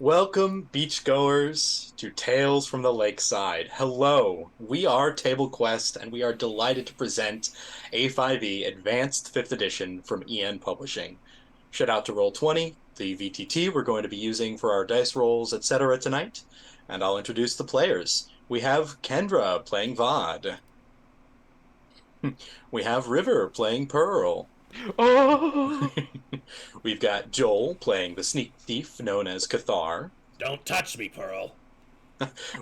Welcome, beachgoers, to Tales from the Lakeside. Hello, we are Table Quest, and we are delighted to present A5E Advanced 5th Edition from EN Publishing. Shout out to Roll20, the VTT we're going to be using for our dice rolls, etc. tonight, and I'll introduce the players. We have Kendra playing Vod. We have River playing Pearl. Oh, We've got Joel playing the sneak thief known as Cathar. Don't touch me, Pearl.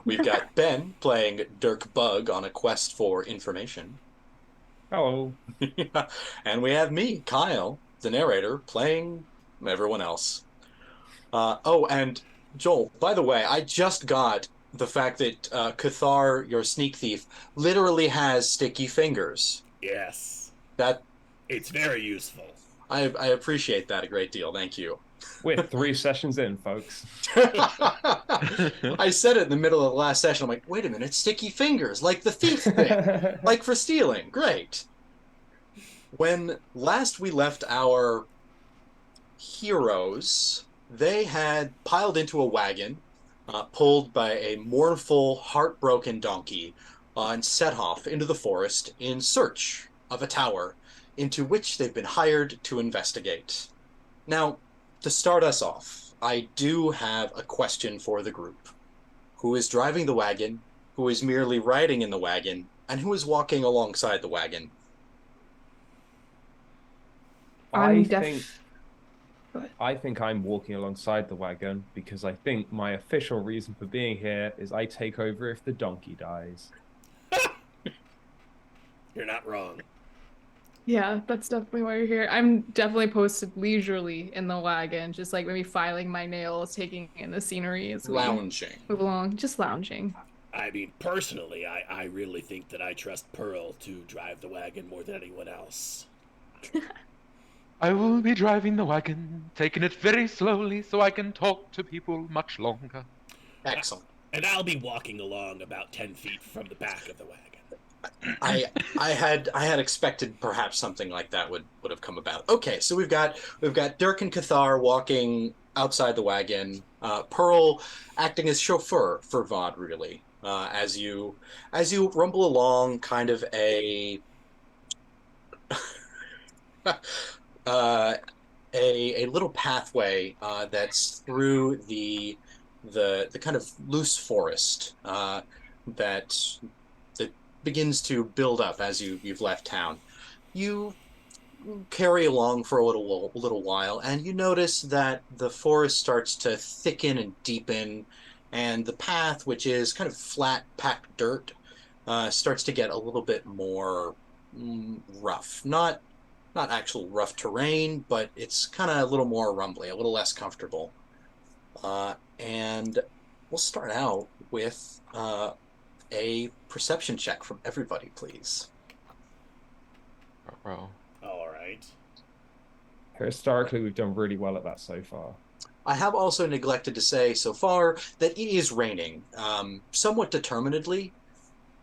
We've got Ben playing Dirk Bug on a quest for information. hello. And we have me, Kyle, the narrator, playing everyone else. Oh, and Joel, by the way, I just got the fact that Cathar, your sneak thief, literally has sticky fingers. Yes, That it's very useful. I appreciate that a great deal. Thank you. We're 3 sessions in, folks. I said it in the middle of the last session. I'm like, wait a minute, sticky fingers, like the thief thing, like for stealing. Great. When last we left our heroes, they had piled into a wagon, pulled by a mournful, heartbroken donkey, and set off into the forest in search of a tower into which they've been hired to investigate. Now, to start us off, I do have a question for the group. Who is driving the wagon? Who is merely riding in the wagon? And who is walking alongside the wagon? I I'm think def. Go ahead. I think I'm walking alongside the wagon because I think my official reason for being here is I take over if the donkey dies. You're not wrong. Yeah, that's definitely why you're here. I'm definitely posted leisurely in the wagon, just like maybe filing my nails, taking in the scenery as we Lounging. move along, just lounging. I mean, personally, I really think that I trust Pearl to drive the wagon more than anyone else. I will be driving the wagon, taking it very slowly so I can talk to people much longer. Excellent. And I'll be walking along about 10 feet from the back of the wagon. I had expected perhaps something like that would have come about. Okay, so we've got Dirk and Cathar walking outside the wagon. Pearl acting as chauffeur for Vod, really. As you rumble along, kind of uh, a little pathway that's through the kind of loose forest that that begins to build up as you've left town. You carry along for a little while, and you notice that the forest starts to thicken and deepen, and the path, which is kind of flat, packed dirt, starts to get a little bit more rough. Not actual rough terrain, but it's kind of a little more rumbly, a little less comfortable. And we'll start out with a perception check from everybody, please. Bro. All right. Historically, we've done really well at that so far. I have also neglected to say so far that it is raining, somewhat determinedly,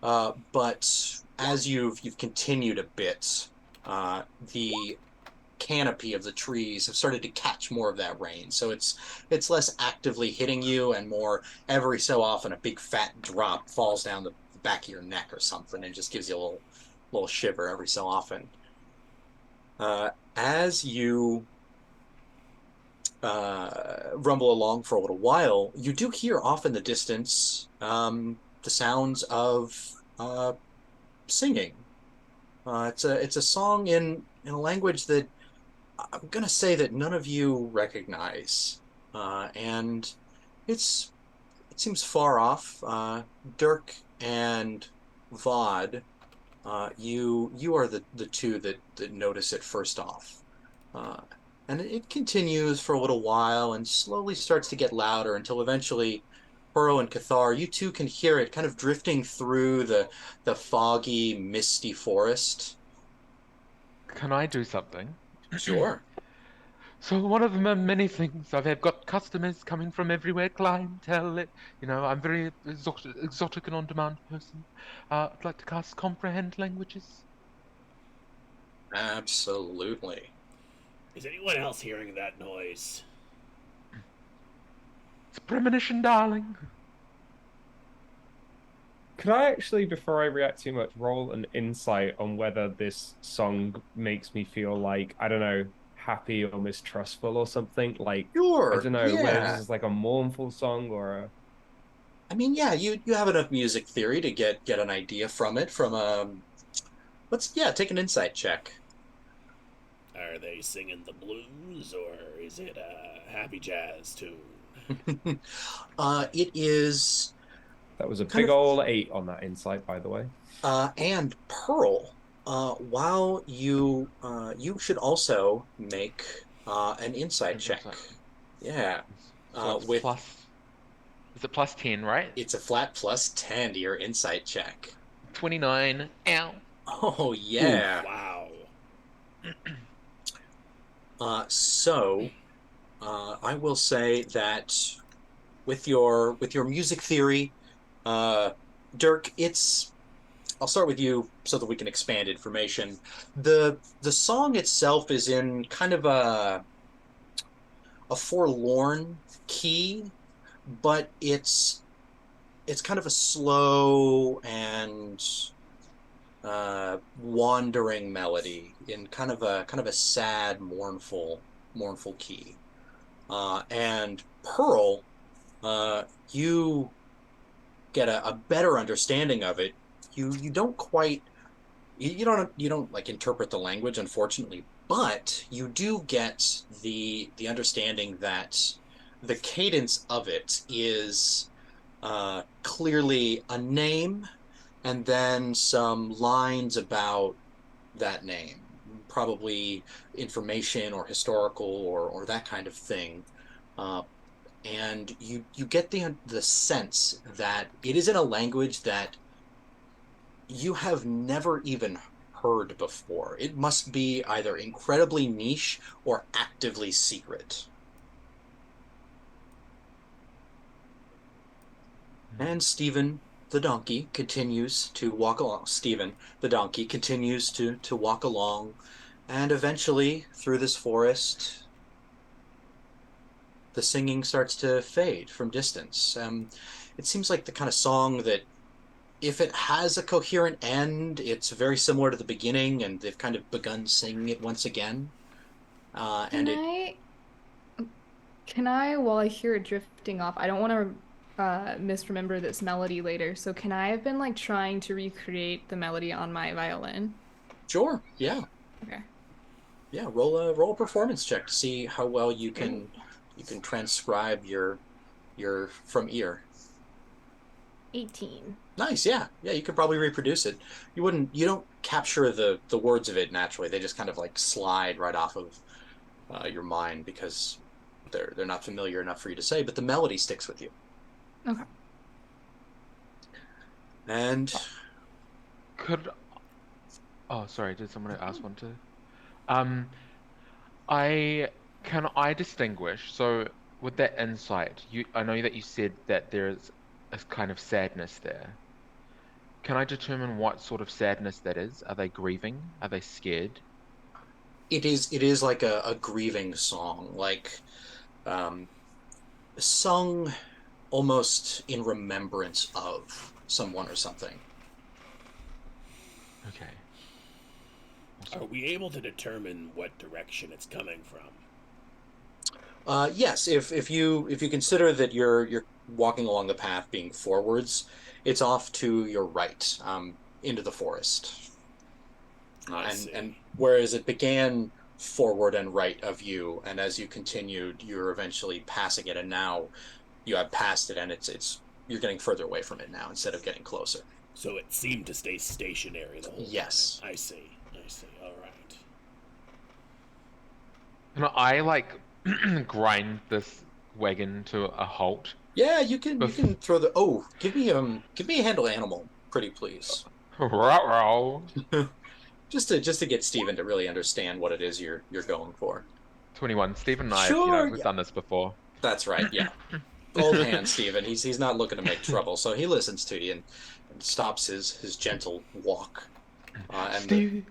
but as you've continued a bit, the canopy of the trees have started to catch more of that rain, so it's less actively hitting you, and more every so often a big fat drop falls down the back of your neck or something, and just gives you a little shiver every so often. As you rumble along for a little while, you do hear off in the distance the sounds of singing. It's a song in a language that I'm gonna say that none of you recognize, and it's it seems far off. Dirk and Vod, you are the two that notice it first off. Uh, and it continues for a little while and slowly starts to get louder until eventually Pearl and Cathar, you two can hear it kind of drifting through the foggy, misty forest. Can I do something? Sure. So one of the many things I've got customers coming from everywhere, clientele. I'm very exotic and on-demand person. I'd like to cast comprehend languages. Absolutely. Is anyone else hearing that noise? It's Premonition, darling. Could I actually, before I react too much, roll an insight on whether this song makes me feel like, I don't know, happy or mistrustful or something? Like, I Sure, don't know, whether this yeah. is like a mournful song or a. I mean, yeah, you have enough music theory to get an idea from it. From let's yeah, take an insight check. Are they singing the blues or is it a happy jazz tune? It is That was a kind big of old 8 on that insight, by the way. and Pearl. While you should also make an insight check. Yeah. So it's With plus. Is it plus 10, right? it's a flat +10 to your insight check. 29. Ow. Oh Oof. yeah. Wow. So I will say that with your music theory, Dirk, I'll start with you so that we can expand information. The song itself is in kind of a forlorn key, but it's kind of a slow and wandering melody in kind of a sad, mournful key. And Pearl, you get a better understanding of it. You don't quite you don't like interpret the language, unfortunately, but you do get the understanding that the cadence of it is clearly a name and then some lines about that name, probably information or historical or that kind of thing. Uh, and you get the sense that it is in a language that you have never even heard before. It must be either incredibly niche or actively secret. And Stephen the donkey continues to walk along. Stephen the donkey continues to walk along, and eventually through this forest, the singing starts to fade from distance. It seems like the kind of song that, if it has a coherent end, it's very similar to the beginning, and they've kind of begun singing it once again. Can And it I can I while I hear it drifting off, I don't want to misremember this melody later. So can I have been like trying to recreate the melody on my violin? Sure, yeah, Okay. yeah. Roll a performance check to see how well you Ooh. can transcribe your from ear. 18. Nice, yeah, yeah. You could probably reproduce it. You don't capture the words of it naturally. They just kind of like slide right off of your mind because they're not familiar enough for you to say. But the melody sticks with you. Okay. And Could. Oh, sorry. Did someone ask one too? Um, I can I distinguish? So with that insight, I know that you said that there's a kind of sadness there. Can I determine what sort of sadness that is? Are they grieving? Are they scared? it is like a grieving song, like um, sung almost in remembrance of someone or something. Okay. Are Awesome. we able to determine what direction it's coming from? Yes, if you consider that you're walking along the path being forwards, it's off to your right, into the forest. I And see. whereas it began forward and right of you, and as you continued, you're eventually passing it, and now you have passed it, and it's you're getting further away from it now instead of getting closer. So it seemed to stay stationary the whole time. Yes. I see. I see. All right. Can I like grind this wagon to a halt? Yeah, you can Bef- throw the give me a handle animal, pretty please. Ruh-roh. Just to get Steven to really understand what it is you're going for. 21. Stephen and I, Sure, we've yeah. done this before. That's right, yeah. Old hand Steven. He's not looking to make trouble, so he listens to you and stops his gentle walk. And the Steve,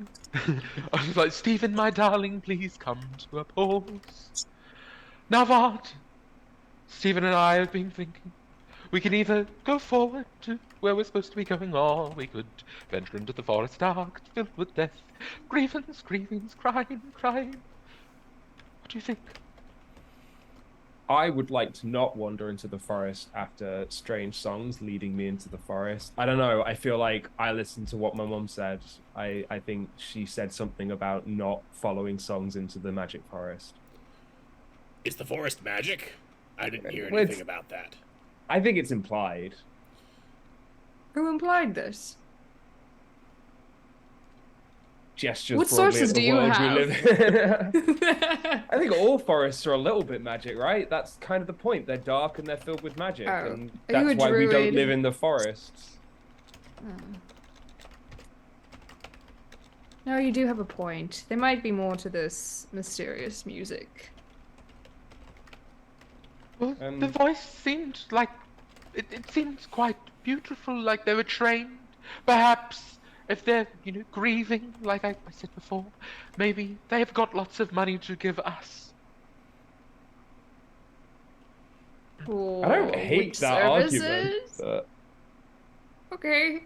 I was like, Stephen, my darling, please come to a pause. Now what? Stephen and I have been thinking. We can either go forward to where we're supposed to be going, or we could venture into the forest dark, filled with death. Grievance, grievance, crying, crying. What do you think? I would like to not wander into the forest after strange songs leading me into the forest. I don't know. I feel like I listened to what my mom said. I think she said something about not following songs into the magic forest. Is the forest magic? I didn't hear Well, anything about that. I think it's implied. Who implied this? Gestures What broadly sources at the do you world we have? live in. I think all forests are a little bit magic, right? That's kind of the point. They're dark and they're filled with magic, Oh, and are you that's a why we don't druid? live in the forests. Oh. No, you do have a point. There might be more to this mysterious music. Well, the voice seemed like it seemed quite beautiful, like they were trained. Perhaps if they're, grieving, like I said before, maybe they've got lots of money to give us. I don't For hate which that argument, services? Okay.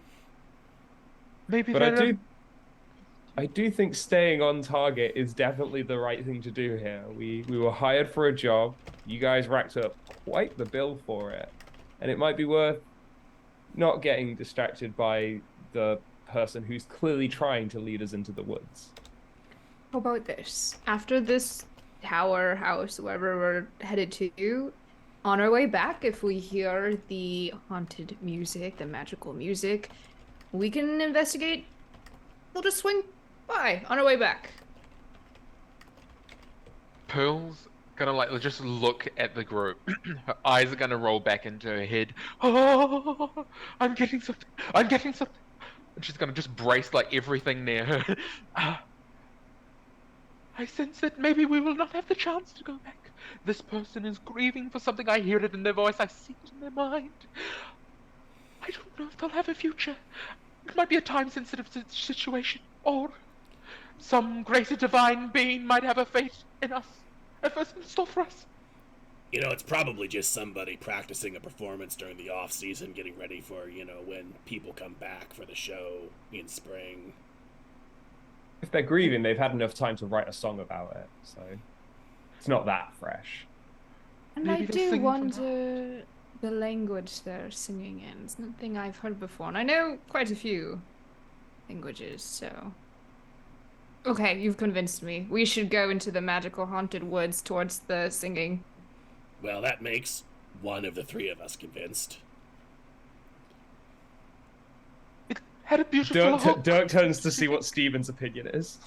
Maybe but they're I do think staying on target is definitely the right thing to do here. We were hired for a job. You guys racked up quite the bill for it, and it might be worth not getting distracted by the person who's clearly trying to lead us into the woods. How about this? After this tower, house, wherever we're headed to, on our way back, if we hear the haunted music, the magical music, we can investigate. We'll just swing by on our way back. Pearl's gonna just look at the group. Her eyes are gonna roll back into her head. Oh, I'm getting something. I'm getting something. And she's gonna just brace everything near her. I sense that maybe we will not have the chance to go back. This person is grieving for something. I hear it in their voice. I see it in their mind. I don't know if they'll have a future. It might be a time-sensitive situation, or some greater divine being might have a fate in us. A first in store for us. It's probably just somebody practicing a performance during the off season, getting ready for, when people come back for the show in spring. If they're grieving, they've had enough time to write a song about it, so it's not that fresh. And Maybe I they're do singing wonder the language they're singing in. It's nothing I've heard before, and I know quite a few languages, so. Okay, you've convinced me. We should go into the magical haunted woods towards the singing. Well, that makes one of the three of us convinced. It had a beautiful hook. Dirk turns to see what Steven's opinion is.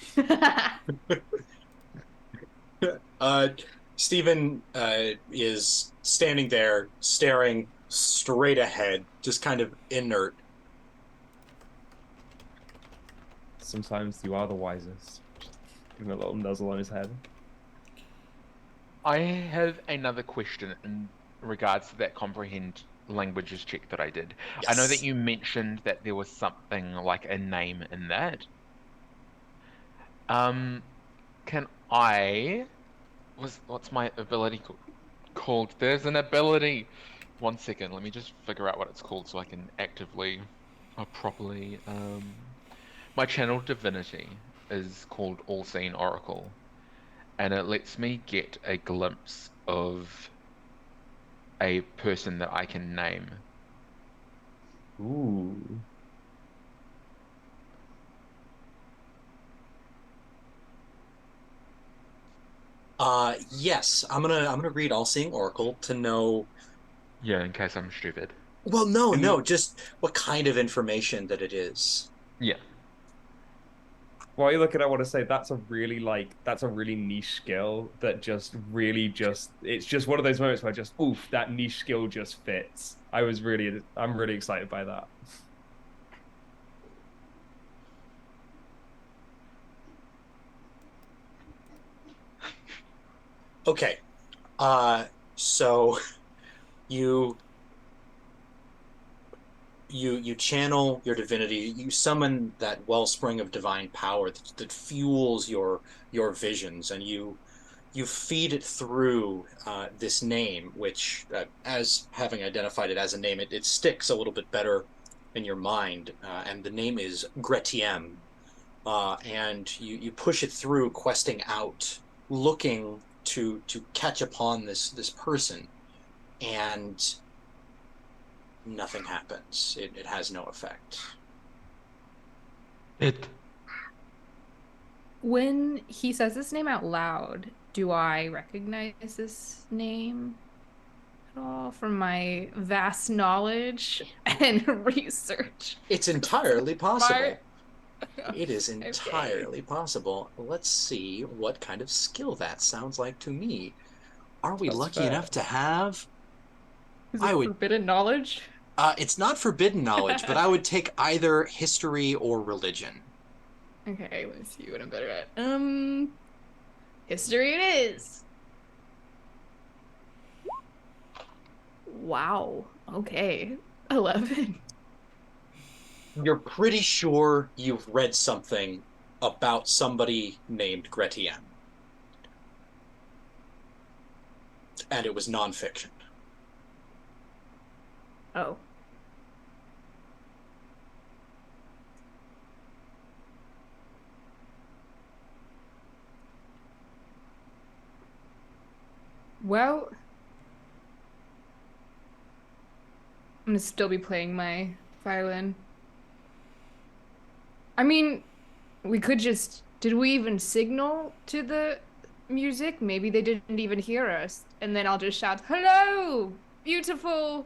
Stephen is standing there, staring straight ahead, just kind of inert. Sometimes you are the wisest. Give him a little nuzzle on his head. I have another question in regards to that comprehend languages check that I did. Yes. I know that you mentioned that there was something like a name in that. Can I... What's my ability called? There's an ability. 1 second, let me just figure out what it's called so I can actively, properly... My channel divinity is called All-Seeing Oracle, and it lets me get a glimpse of a person that I can name. Ooh. Yes, I'm gonna read All-Seeing Oracle to know. Yeah, in case I'm stupid. Well, no, just what kind of information that it is. Yeah. While you're looking, I want to say that's a really niche skill that it's just one of those moments where oof, that niche skill just fits. I'm really excited by that. Okay, so you channel your divinity, you summon that wellspring of divine power that fuels your visions, and you you feed it through this name, which, as having identified it as a name, it sticks a little bit better in your mind. And the name is Gretiem. And you push it through, questing out, looking to catch upon this person, and nothing happens. It has no effect. It. When he says this name out loud, do I recognize this name at all from my vast knowledge and research? It's entirely possible. Smart. It is Okay. entirely possible. Let's see what kind of skill that sounds like to me. Are we That's lucky fair. enough to have? Is I it would. forbidden knowledge? It's not forbidden knowledge, but I would take either history or religion. Okay, let's see what I'm better at. History it is. Wow. Okay. 11. You're pretty sure you've read something about somebody named Gretien. And it was nonfiction. Oh. Well, I'm gonna still be playing my violin. I mean, we could just. Did we even signal to the music? Maybe they didn't even hear us. And then I'll just shout, "Hello, beautiful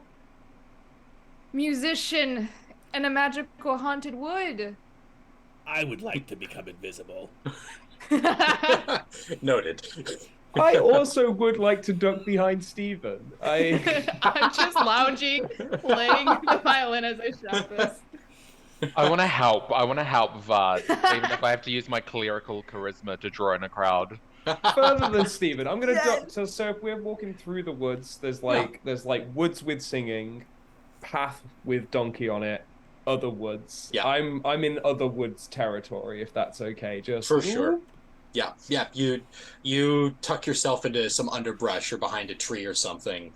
musician in a magical haunted wood." I would like to become invisible. Noted. I also would like to duck behind Steven. I'm just lounging, playing the violin as I shout this. I want to help. I want to help Vard, even if I have to use my clerical charisma to draw in a crowd. Further than Steven, I'm gonna duck. So if we're walking through the woods, there's Yeah. woods with singing, path with donkey on it, other woods. Yeah. I'm in other woods territory, if that's okay. Just For sure. Yeah. You tuck yourself into some underbrush or behind a tree or something,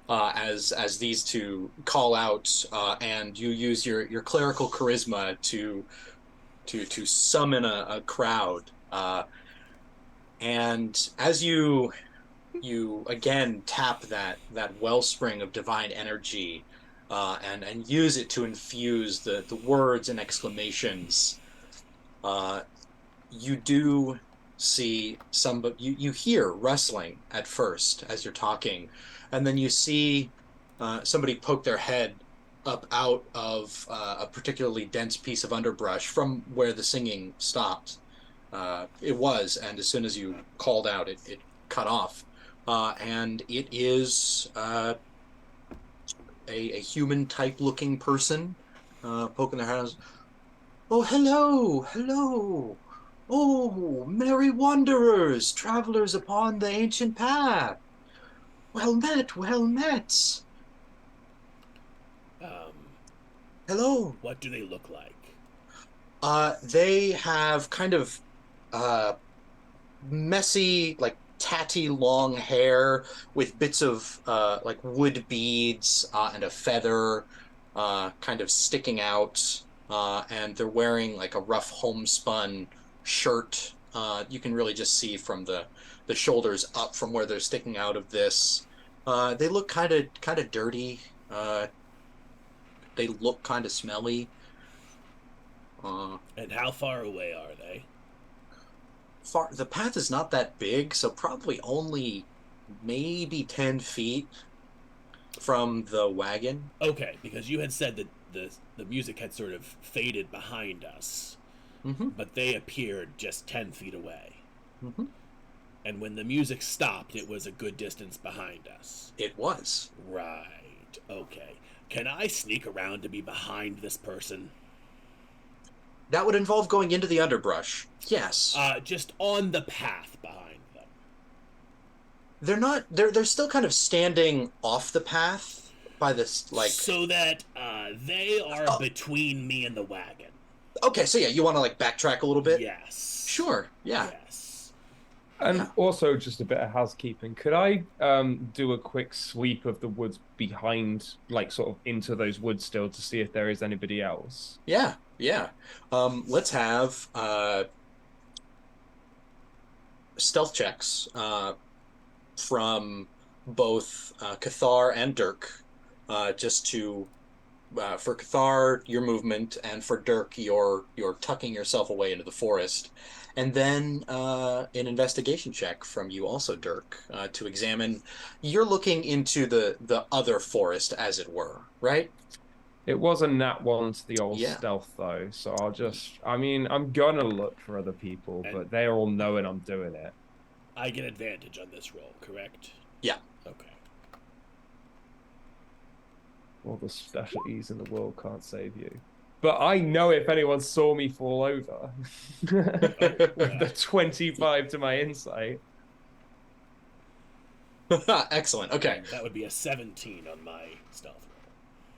as these two call out, and you use your clerical charisma to summon a crowd. And as you again tap that wellspring of divine energy, and use it to infuse the words and exclamations, you do see somebody. You hear rustling at first as you're talking, and then you see somebody poke their head up out of a particularly dense piece of underbrush from where the singing stopped. And as soon as you called out, it cut off. And it is a human type looking person poking their head. Oh, hello, hello. Oh, merry wanderers, travelers upon the ancient path. Well met, well met. Um, Hello. what do they look like? They have kind of messy, like tatty long hair with bits of like wood beads and a feather kind of sticking out. And they're wearing like a rough homespun shirt. You can really just see from the shoulders up from where they're sticking out of this. They look kind of dirty. They look kind of smelly. And how far away are they? The path is not that big, so probably only maybe 10 feet from the wagon. Okay, because you had said that the music had sort of faded behind us, but they appeared just 10 feet away. Mm-hmm. And when the music stopped, it was a good distance behind us. It was. Right. Okay. Can I sneak around to be behind this person? That would involve going into the underbrush. Yes. Just on the path behind them. They're not. They're still kind of standing off the path by this like. So that they are between me and the wagon. Okay, so yeah, you want to like backtrack a little bit? Yes. Sure. Yeah. Yes. And Yeah. also just a bit of housekeeping. Could I do a quick sweep of the woods behind, like sort of into those woods still to see if there is anybody else? Yeah. Yeah. Let's have stealth checks from both Cathar and Dirk, just to for Cathar, your movement, and for Dirk, your tucking yourself away into the forest. And then an investigation check from you also, Dirk, to examine. You're looking into the other forest, as it were, right? It was a nat one to the old Yeah. stealth though, so I mean, I'm gonna look for other people, And but they're all knowing I'm doing it. I get advantage on this roll, correct? Yeah. Okay. All the specialties in the world can't save you. But I know if anyone saw me fall over with the 25 to my insight. Excellent. Okay. And that would be a 17 on my stealth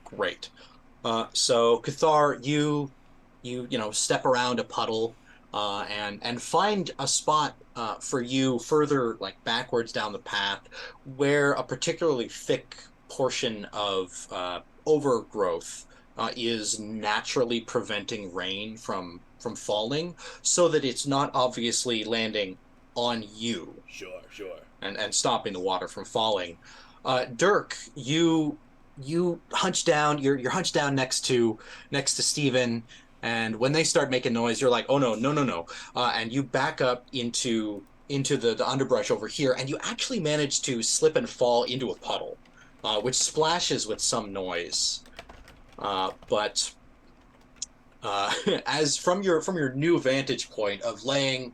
Great. So Cathar, you step around a puddle and find a spot for you further like backwards down the path where a particularly thick portion of overgrowth is naturally preventing rain from falling, so that it's not obviously landing on you roll. Sure. and stopping the water from falling. Dirk, you hunch down. You're hunched down next to Steven, and when they start making noise, you're like, oh no, no, no, no, and you back up into the underbrush over here, and you actually manage to slip and fall into a puddle, which splashes with some noise. But as from your new vantage point of laying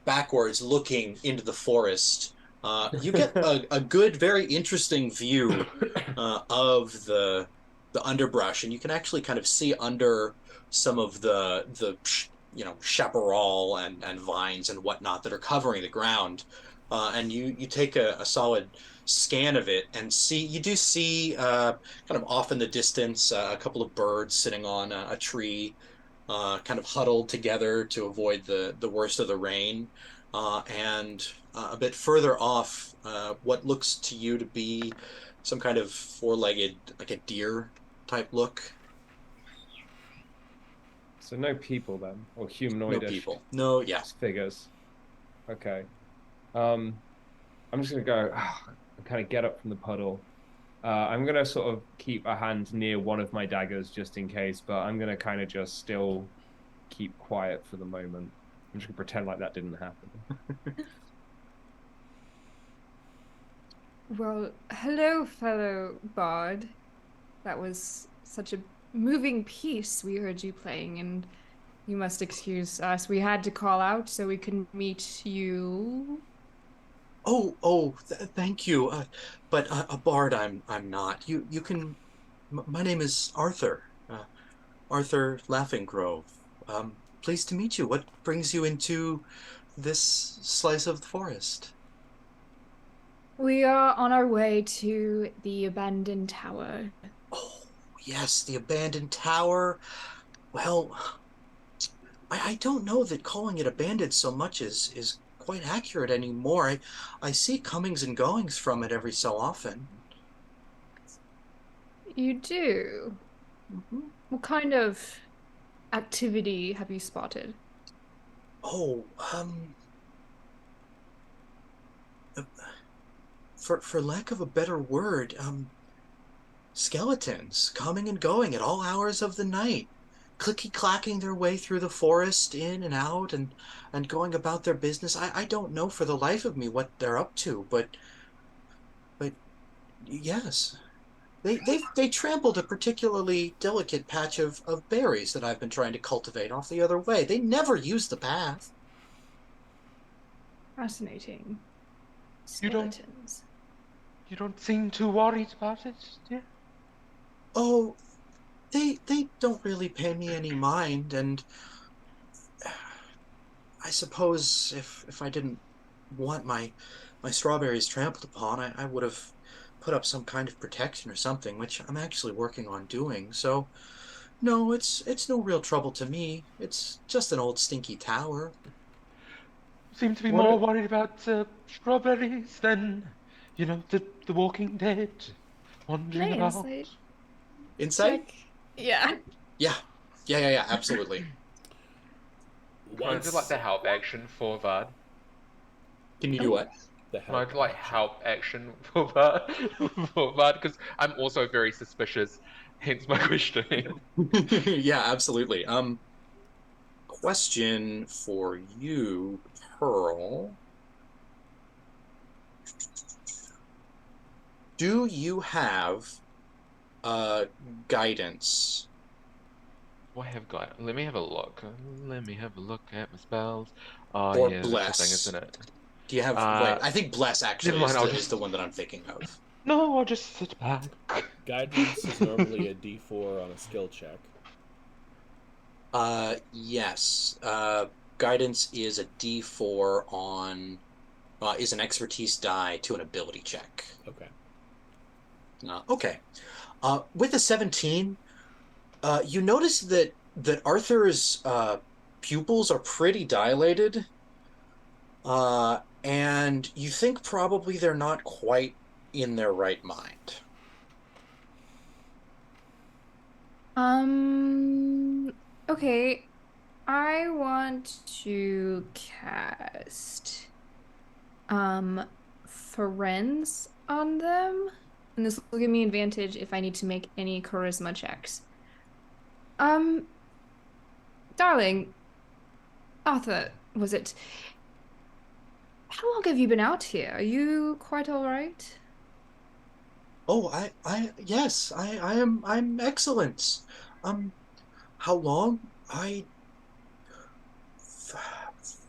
backwards looking into the forest, you get a good, very interesting view of the underbrush, and you can actually kind of see under some of the chaparral and vines and whatnot that are covering the ground. And you take a solid scan of it and you do see kind of off in the distance a couple of birds sitting on a tree, kind of huddled together to avoid the worst of the rain. And a bit further off, what looks to you to be some kind of four-legged, like a deer type look. So no people then, or No humanoidish people. No, yeah. figures. Okay. I'm just gonna go and kind of get up from the puddle. I'm gonna sort of keep a hand near one of my daggers just in case, but I'm gonna kind of just still keep quiet for the moment. I'm just gonna pretend like that didn't happen. Well, hello, fellow bard. That was such a moving piece we heard you playing, and you must excuse us. We had to call out so we could meet you. Oh, thank you. But a bard, I'm not. You can. My name is Arthur. Arthur Laughinggrove. Pleased to meet you. What brings you into this slice of the forest? We are on our way to the abandoned tower. Oh, yes, the abandoned tower. Well, I don't know that calling it abandoned so much is quite accurate anymore. I see comings and goings from it every so often. You do? Mhm. What kind of activity have you spotted? Oh, uh, for lack of a better word, skeletons coming and going at all hours of the night, clicky clacking their way through the forest in and out and going about their business. I don't know for the life of me what they're up to, but yes. They trampled a particularly delicate patch of berries that I've been trying to cultivate off the other way. They never use the path. Fascinating. You don't Skeletons. you don't seem too worried about it, dear? Oh, they don't really pay me any mind, and I suppose if I didn't want my strawberries trampled upon, I would have put up some kind of protection or something, which I'm actually working on doing. So no, it's no real trouble to me. It's just an old stinky tower. seem to be What more a- worried about strawberries than, the Walking Dead wandering Can I about. insight Insight? check? Yeah. Yeah. Yeah, absolutely. Can I do like Once the help action for Vard? Can you do Oh, what? the Can I help do like action. help action for Vard? For Vard? Because I'm also very suspicious, hence my questioning. Yeah, absolutely. Question for you, Pearl. Do you have guidance What have got? Let me have a look. Let me have a look at my spells. Oh or yeah, that's the thing, bless? isn't it? Do you have wait, Uh, I think bless Never actually mind. is I'll the just one that I'm thinking of. no. I'll just sit back. Guidance is normally a D4 on a skill check. Yes. Guidance is a D4 on is an expertise die to an ability check. Okay. Okay. With a 17, you notice that Arthur's pupils are pretty dilated, and you think probably they're not quite in their right mind. Um, okay. I want to cast friends on them. And this will give me advantage if I need to make any charisma checks. Um, darling, Arthur, was it? How long have you been out here? Are you quite all right? Oh, yes, I'm excellent. Um, how long?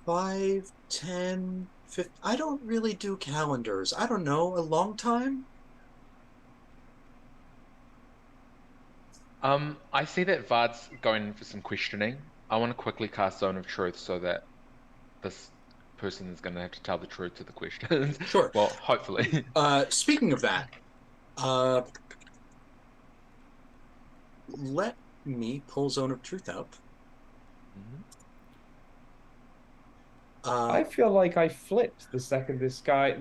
5, 10, 15. I don't really do calendars. I don't know, a long time? I see that Vard's going for some questioning. I want to quickly cast Zone of Truth so that this person is going to have to tell the truth to the questions. Sure. Well, hopefully. Speaking of that, uh, let me pull Zone of Truth out. Mhm. Uh, I feel like I flipped the second this guy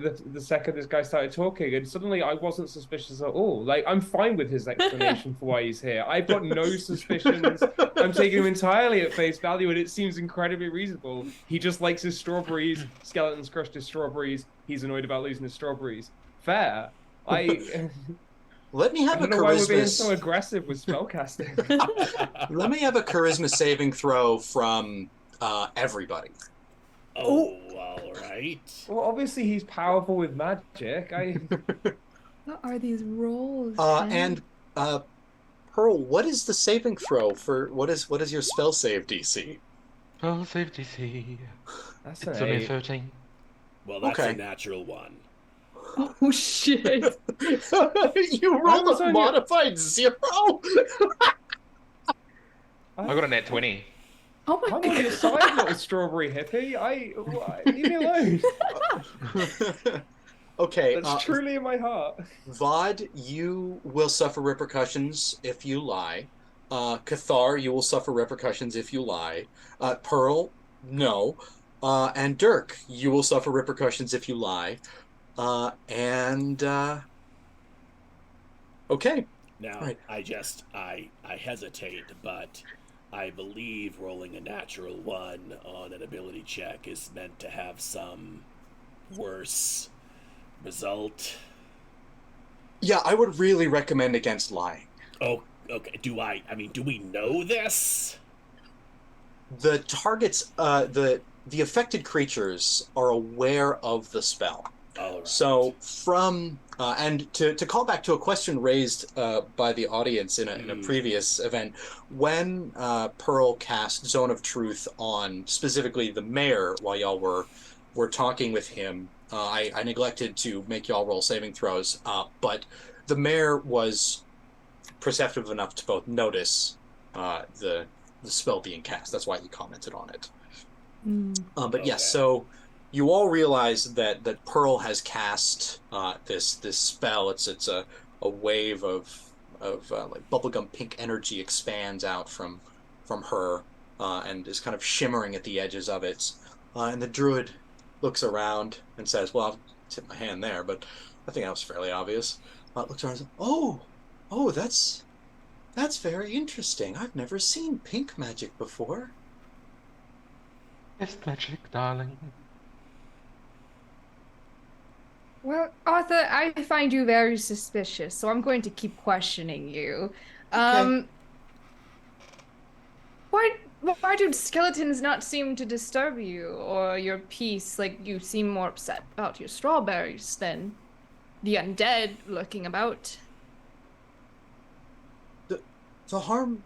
started talking, and suddenly I wasn't suspicious at all. Like I'm fine with his explanation for why he's here. I've got no suspicions. I'm taking him entirely at face value, and it seems incredibly reasonable. He just likes his strawberries. Skeletons crushed his strawberries. He's annoyed about losing his strawberries. Fair. I let me I have a don't know why we're being so charisma. aggressive with spellcasting. Let me have a charisma saving throw from everybody. Oh, all right. Well, obviously he's powerful with magic. What are these rolls, And Pearl, what is the saving throw for what is your spell save DC? Well, save DC. That's an It's only a 8. 13. Well, that's a Okay. natural one. Oh shit. You I rolled was a on your modified 0? I got a nat 20. Oh my I'm on your god. side, little strawberry hippie. Leave me alone. Okay, That's truly in my heart. Vod, you will suffer repercussions if you lie. Cathar, you will suffer repercussions if you lie. Pearl, no. And Dirk, you will suffer repercussions if you lie. And okay, all Now, right. I hesitate, but I believe rolling a natural one on an ability check is meant to have some worse result. Yeah, I would really recommend against lying. Oh, okay. Do we know this? The targets, the affected creatures are aware of the spell. All right. So from and to call back to a question raised by the audience in a previous event, when Pearl cast Zone of Truth on specifically the mayor while y'all were talking with him, I neglected to make y'all roll saving throws, but the mayor was perceptive enough to both notice the spell being cast. That's why he commented on it. But yes, so you all realize that Pearl has cast this spell. It's a wave of like bubblegum pink energy expands out from her and is kind of shimmering at the edges of it. And the druid looks around and says, "Well, I'll tip my hand there," but I think that was fairly obvious. Looks around and says, "Oh, that's very interesting. I've never seen pink magic before." Yes, magic, darling. Well, Arthur, I find you very suspicious, so I'm going to keep questioning you. Okay. Um, why why do skeletons not seem to disturb you or your peace? Like you seem more upset about your strawberries than the undead lurking about. The the harm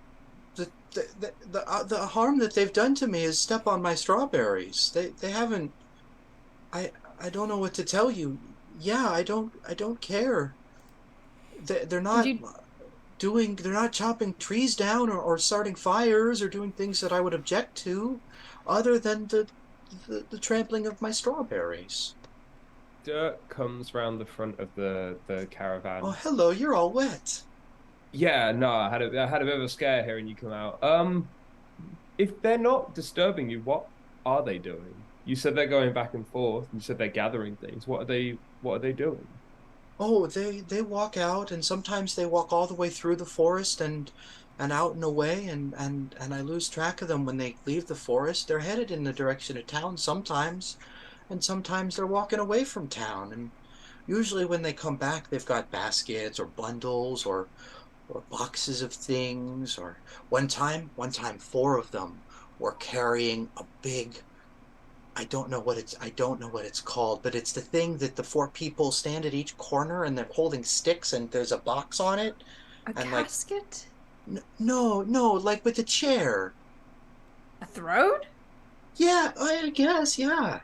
the harm that they've done to me is step on my strawberries. They haven't. I don't know what to tell you. Yeah, I don't care. They're And not you they're not chopping trees down or starting fires or doing things that I would object to, other than the trampling of my strawberries. Dirt comes round the front of the Oh, caravan. hello, you're all wet. Yeah, no, I had a bit of a scare hearing you come out. If they're not disturbing you, what are they doing? You said they're going back and forth. You said they're gathering things. What are they doing? Oh, they walk out, and sometimes they walk all the way through the forest and out and away, and I lose track of them when they leave the forest. They're headed in the direction of town sometimes, and sometimes they're walking away from town. And usually when they come back, they've got baskets or bundles or boxes of things. Or one time, four of them were carrying a big. I don't know what it's called, but it's the thing that the four people stand at each corner and they're holding sticks and there's a box on it. a And like, casket? no, like with a chair. A throne? Yeah, I guess, yeah.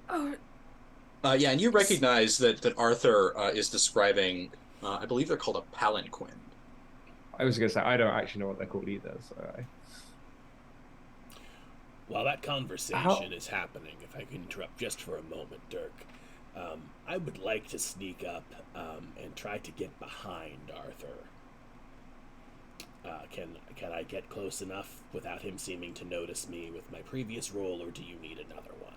Oh, Yeah, and you s- recognize that Arthur is describing, I believe they're called a palanquin. I was gonna say I don't actually know what they're called either. While that conversation How? is happening, if I can interrupt just for a moment, Dirk, I would like to sneak up and try to get behind Arthur. Can I get close enough without him seeming to notice me with my previous roll, or do you need another one?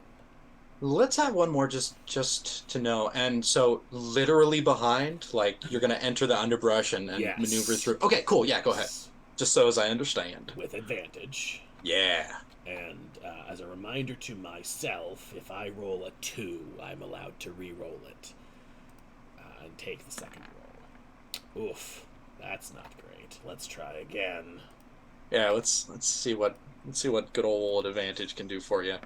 Let's have one more just to know. And so literally behind, like you're gonna enter the underbrush and maneuver Yes. through. Okay, cool. Yeah, go ahead. Yes. Just so as I understand. With advantage. Yeah. And as a reminder to myself, if I roll a 2, I'm allowed to re roll it and take the second roll. Oof, that's not great. Let's try again. Yeah, let's see what good old advantage can do for you.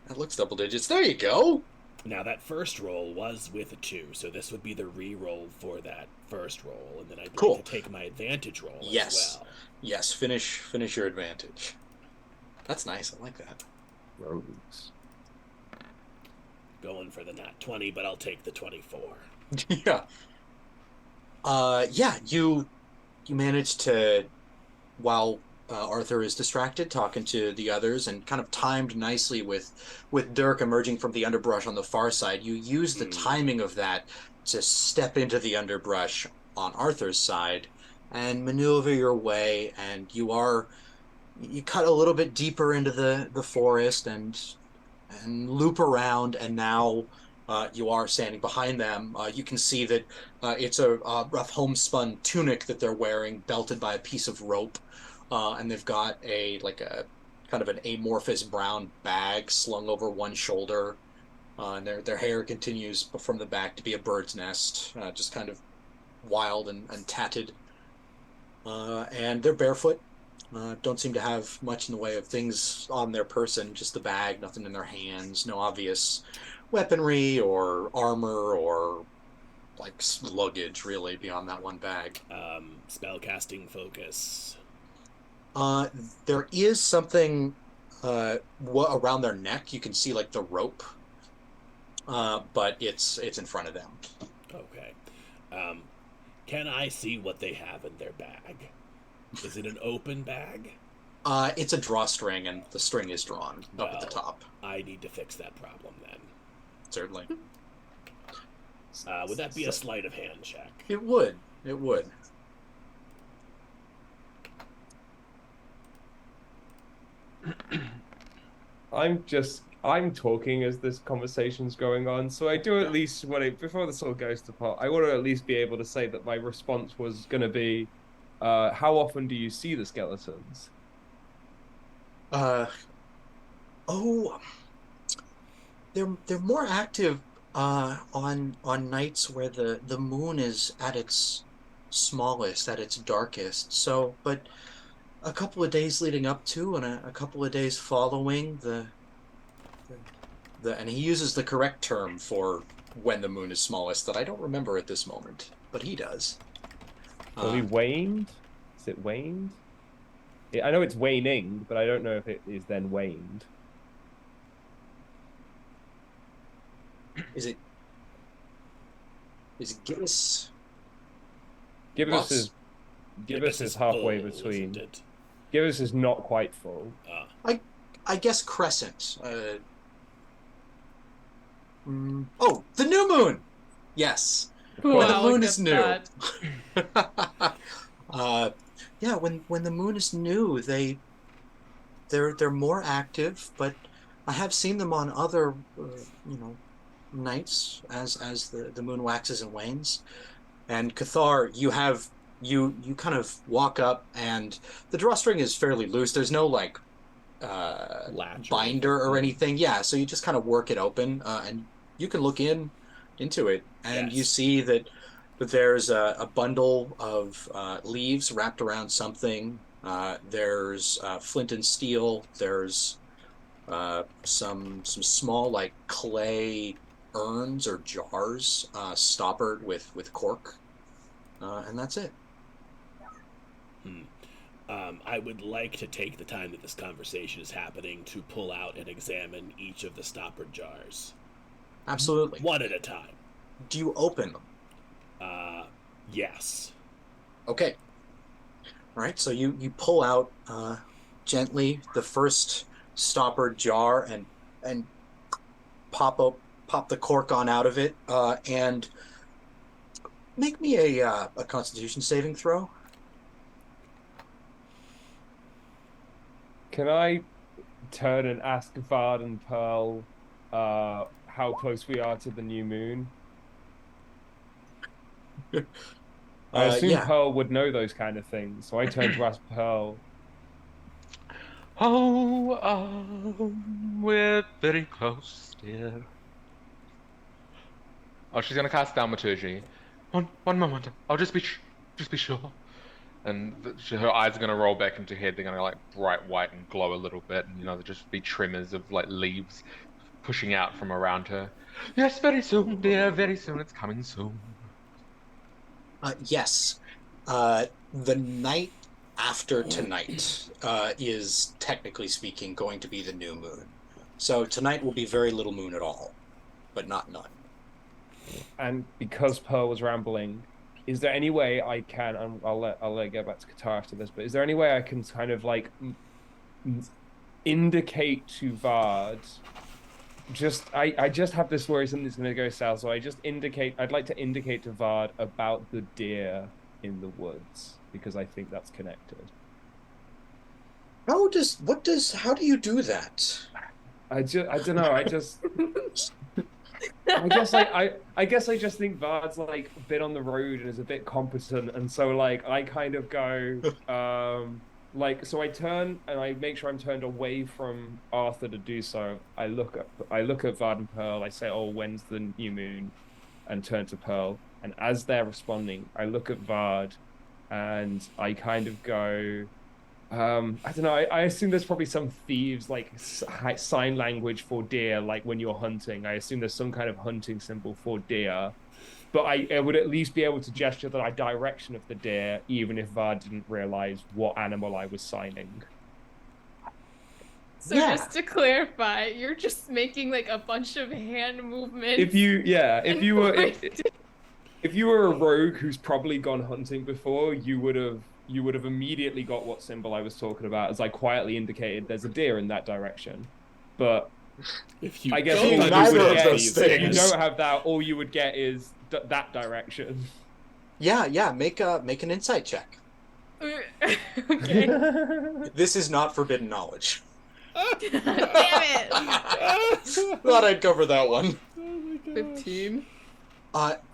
That looks double digits. There you go. Now, that first roll was with a 2, so this would be the re roll for that first roll, and then I'd like to Cool. take my advantage roll as Yes. well. Yes, finish your advantage. That's nice. I like that. Rogues. Going for the nat 20, but I'll take the 24. Yeah. Yeah, you manage to, while Arthur is distracted talking to the others and kind of timed nicely with Dirk emerging from the underbrush on the far side, you use the timing of that to step into the underbrush on Arthur's side and maneuver your way, and you cut a little bit deeper into the forest and loop around, and now you are standing behind them. You can see that it's a rough homespun tunic that they're wearing, belted by a piece of rope, and they've got a kind of an amorphous brown bag slung over one shoulder, and their hair continues from the back to be a bird's nest, just kind of wild and tatted. And they're barefoot. Don't seem to have much in the way of things on their person, just the bag, nothing in their hands, no obvious weaponry or armor or like luggage really beyond that one bag. Spellcasting focus. Uh, there is something around their neck. You can see like the rope, but it's in front of them. Okay. Um, can I see what they have in their bag? Is it an open bag? It's a drawstring, and the string is drawn up at the Well, top. I need to fix that problem then. Certainly, Would that be a sleight of hand check? it would. It would. I'm talking as this conversation's going on, so I do at least before this all goes to pot, I want to at least be able to say that my response was going to be, how often do you see the skeletons? Uh, oh, they're more active on nights where the moon is at its smallest, at its darkest. So, but a couple of days leading up to and a couple of days following the and he uses the correct term for when the moon is smallest that I don't remember at this moment, but he does. Fully waned? Is it waned? I know it's waning, but I don't know if it is then waned. Is it Gibbous? Gibbous Lots? is halfway full, between. isn't it? Gibbous is not quite full. I guess Crescent. Oh, the new moon. Yes. When the Wow, moon look is at new. that. Yeah, when the moon is new, they're more active, but I have seen them on other nights as the moon waxes and wanes. And Cathar, you kind of walk up and the drawstring is fairly loose. There's no like Latch binder or anything. anything. Yeah, so you just kind of work it open, and you can look into it, and you Yes. see that there's a bundle of leaves wrapped around something. There's flint and steel. There's some small like clay urns or jars, stoppered with cork, and that's it. Hmm. I would like to take the time that this conversation is happening to pull out and examine each of the stoppered jars. Absolutely. One at a time. Do you open them? Yes. Okay. All right. So you pull out gently the first stoppered jar and pop the cork on out of it, and make me a Constitution saving throw. Can I turn and ask Vard and Pearl how close we are to the new moon? I assume Yeah. Pearl would know those kind of things, so I turn to ask Pearl. Oh, we're very close, dear. Oh, she's gonna cast Thaumaturgy. One moment. I'll just be sure. And her eyes are gonna roll back into her head. They're gonna like bright white and glow a little bit, and there'll just be tremors of like leaves pushing out from around her. Yes, very soon, dear. Very soon. It's coming soon. Yes. The night after tonight is technically speaking going to be the new moon. So tonight will be very little moon at all, but not none. And because Pearl was rambling, is there any way I can? And I'll let get back to Qatar after this. But is there any way I can kind of like indicate to Vard? I just have this worry something's going to go south. So I'd like to indicate to Vard about the deer in the woods because I think that's connected. How do you do that? I don't know. I guess I just think Vard's like a bit on the road and is a bit competent, and so like I kind of go so I turn and I make sure I'm turned away from Arthur to do so. I look at Vard and Pearl. I say, "Oh, when's the new moon?" and turn to Pearl. And as they're responding, I look at Vard and I kind of go, I don't know. I assume there's probably some thieves like sign language for deer, like when you're hunting. I assume there's some kind of hunting symbol for deer, but I would at least be able to gesture the direction of the deer, even if Vard didn't realize what animal I was signing. So Yeah. just to clarify, you're just making like a bunch of hand movements. If you were a rogue who's probably gone hunting before, you would have immediately got what symbol I was talking about, as I quietly indicated there's a deer in that direction. But If you I guess don't all you neither would of get those is, if you things. don't have that, all you would get is that direction. Yeah. Make an insight check. Okay. This is not forbidden knowledge. Damn it! Thought I'd cover that one. Oh my gosh. 15.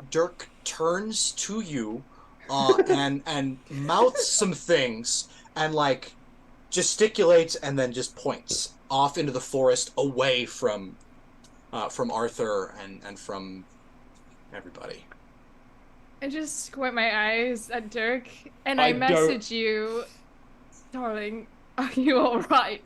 Dirk turns to you, and mouths some things and like gesticulates and then just points off into the forest away from Arthur and from everybody. I just squint my eyes at Dirk and I I don't- message you, darling, are you all right?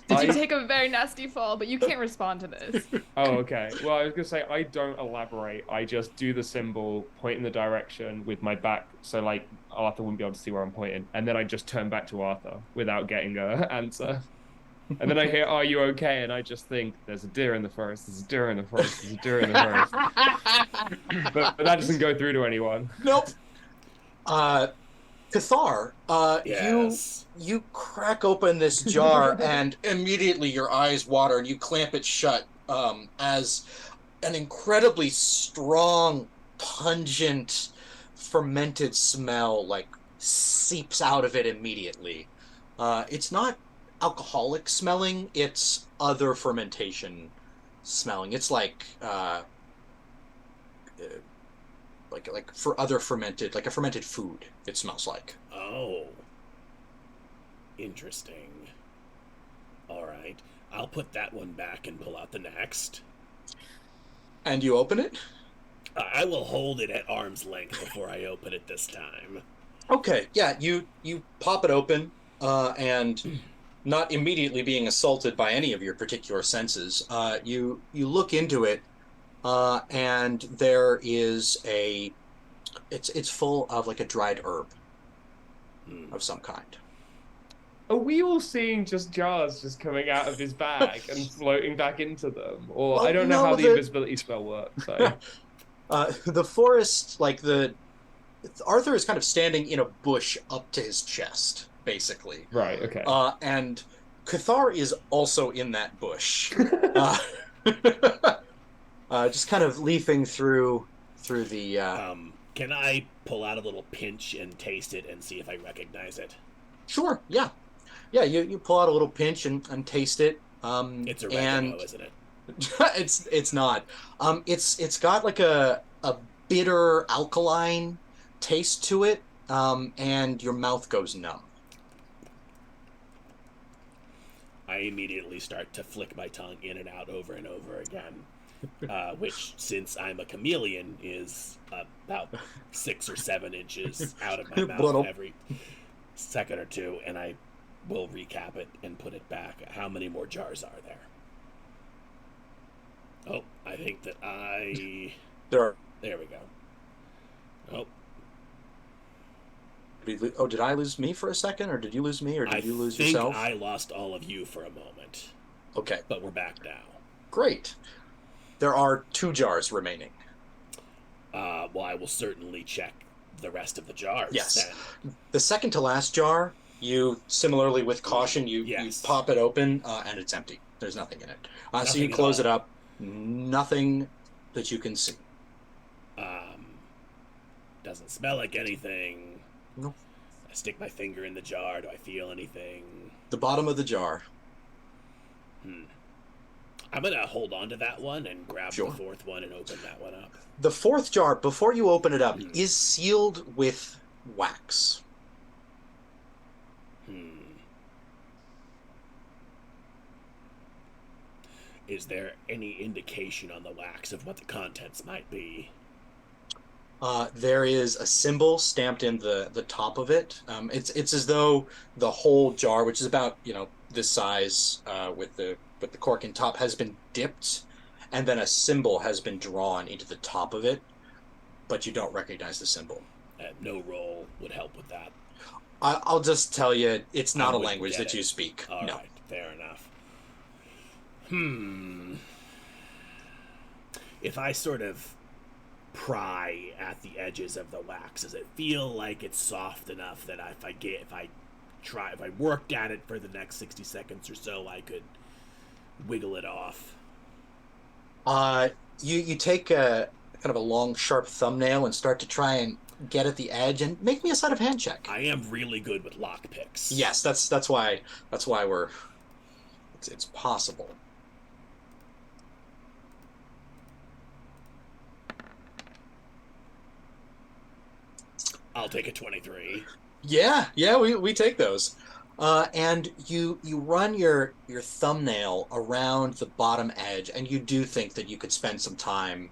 Did you take a very nasty fall? But you can't respond to this. Oh, okay. Well, I was gonna say I don't elaborate. I just do the symbol, point in the direction with my back, so like Arthur wouldn't be able to see where I'm pointing, and then I just turn back to Arthur without getting an answer. And then I hear, "Are you okay?" And I just think, "There's a deer in the forest. There's a deer in the forest. There's a deer in the forest." But that doesn't go through to anyone. Nope. Cathar, Yes. you crack open this jar and immediately your eyes water and you clamp it shut as an incredibly strong, pungent, fermented smell like seeps out of it immediately. It's not alcoholic smelling, it's other fermentation smelling. It's like for other fermented, like a fermented food, it smells like. Oh. Interesting. All right. I'll put that one back and pull out the next. And you open it? I will hold it at arm's length before I open it this time. Okay, yeah, you pop it open, and not immediately being assaulted by any of your particular senses, you look into it, and there is it's full of like a dried herb of some kind. Are we all seeing just jars just coming out of his bag and floating back into them? Or Well, I don't know no, how the invisibility spell works. So. The forest, like Arthur is kind of standing in a bush up to his chest, basically. Right, okay. And Cathar is also in that bush. Just kind of leafing through the. Can I pull out a little pinch and taste it and see if I recognize it? Sure, yeah. Yeah, you pull out a little pinch and taste it. It's oregano, isn't it? It's not. It's got like a bitter alkaline taste to it, and your mouth goes numb. I immediately start to flick my tongue in and out over and over again, which, since I'm a chameleon, is about 6 or 7 inches out of my mouth every second or two, and I will recap it and put it back. How many more jars are there? Oh, I think that There There we go. Oh. Did I lose me for a second, or did you lose me, or did you lose yourself? I think I lost all of you for a moment. Okay. But we're back now. Great. There are 2 jars remaining. Well, I will certainly check the rest of the jars. Yes. Then. The second to last jar, you similarly with caution, you pop it open, and it's empty. There's nothing in it. So you close it up. Nothing that you can see. Doesn't smell like anything. No. I stick my finger in the jar. Do I feel anything? The bottom of the jar. I'm gonna hold on to that one and grab the 4th one and open that one up. The 4th jar, before you open it up, is sealed with wax. Is there any indication on the wax of what the contents might be? There is a symbol stamped in the top of it. It's as though the whole jar, which is about this size, with the cork in top, has been dipped, and then a symbol has been drawn into the top of it, but you don't recognize the symbol. No roll would help with that. I'll just tell you, it's not a language that you speak. All no. right, fair enough. If I sort of pry at the edges of the wax, does it feel like it's soft enough that if I worked at it for the next 60 seconds or so, I could wiggle it off? You take a kind of a long, sharp thumbnail and start to try and get at the edge, and make me a sleight of hand check. I am really good with lockpicks. Yes, that's why we're it's possible. I'll take a 23. Yeah, we take those. And you run your thumbnail around the bottom edge, and you do think that you could spend some time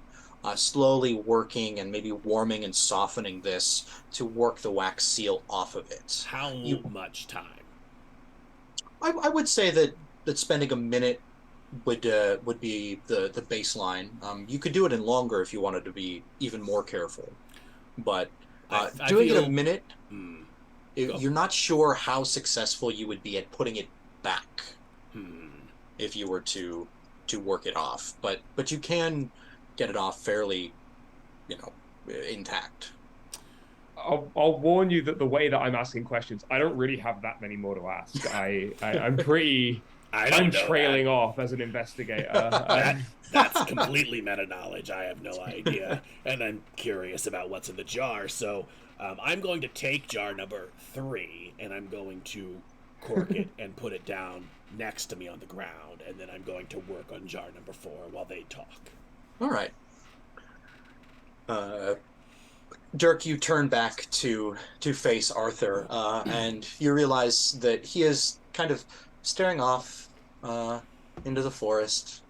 slowly working and maybe warming and softening this to work the wax seal off of it. How You, much time? I would say that spending a minute would be the baseline. You could do it in longer if you wanted to be even more careful, but I doing it a feel. minute, Hmm. Go. you're not sure how successful you would be at putting it back Hmm. if you were to work it off, but you can get it off fairly, you know, intact. I'll warn you that the way that I'm asking questions, I don't really have that many more to ask. I'm pretty. I I'm don't know that. trailing off as an investigator. That's completely meta knowledge. I have no idea, and I'm curious about what's in the jar. So I'm going to take jar number 3, and I'm going to cork it and put it down next to me on the ground, and then I'm going to work on jar number 4 while they talk. All right. Dirk, you turn back to face Arthur, and you realize that he is kind of staring off uh, into the forest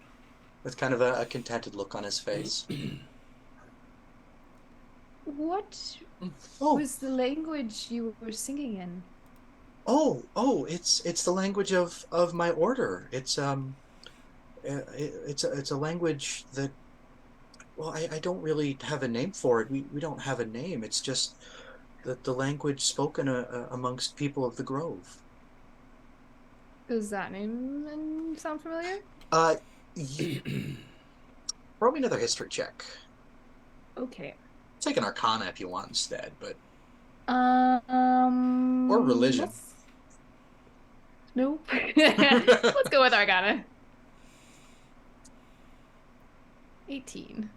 with kind of a contented look on his face. What Oh, was the language you were singing in? oh, it's the language of my order. It's a language that, well, I don't really have a name for it. We don't have a name. It's just the language spoken amongst people of the Grove. Does that name sound familiar? Uh, Throw me another history check. Okay. Take an Arcana if you want instead, but or Um, religion. Nope. Let's go with Arcana. 18.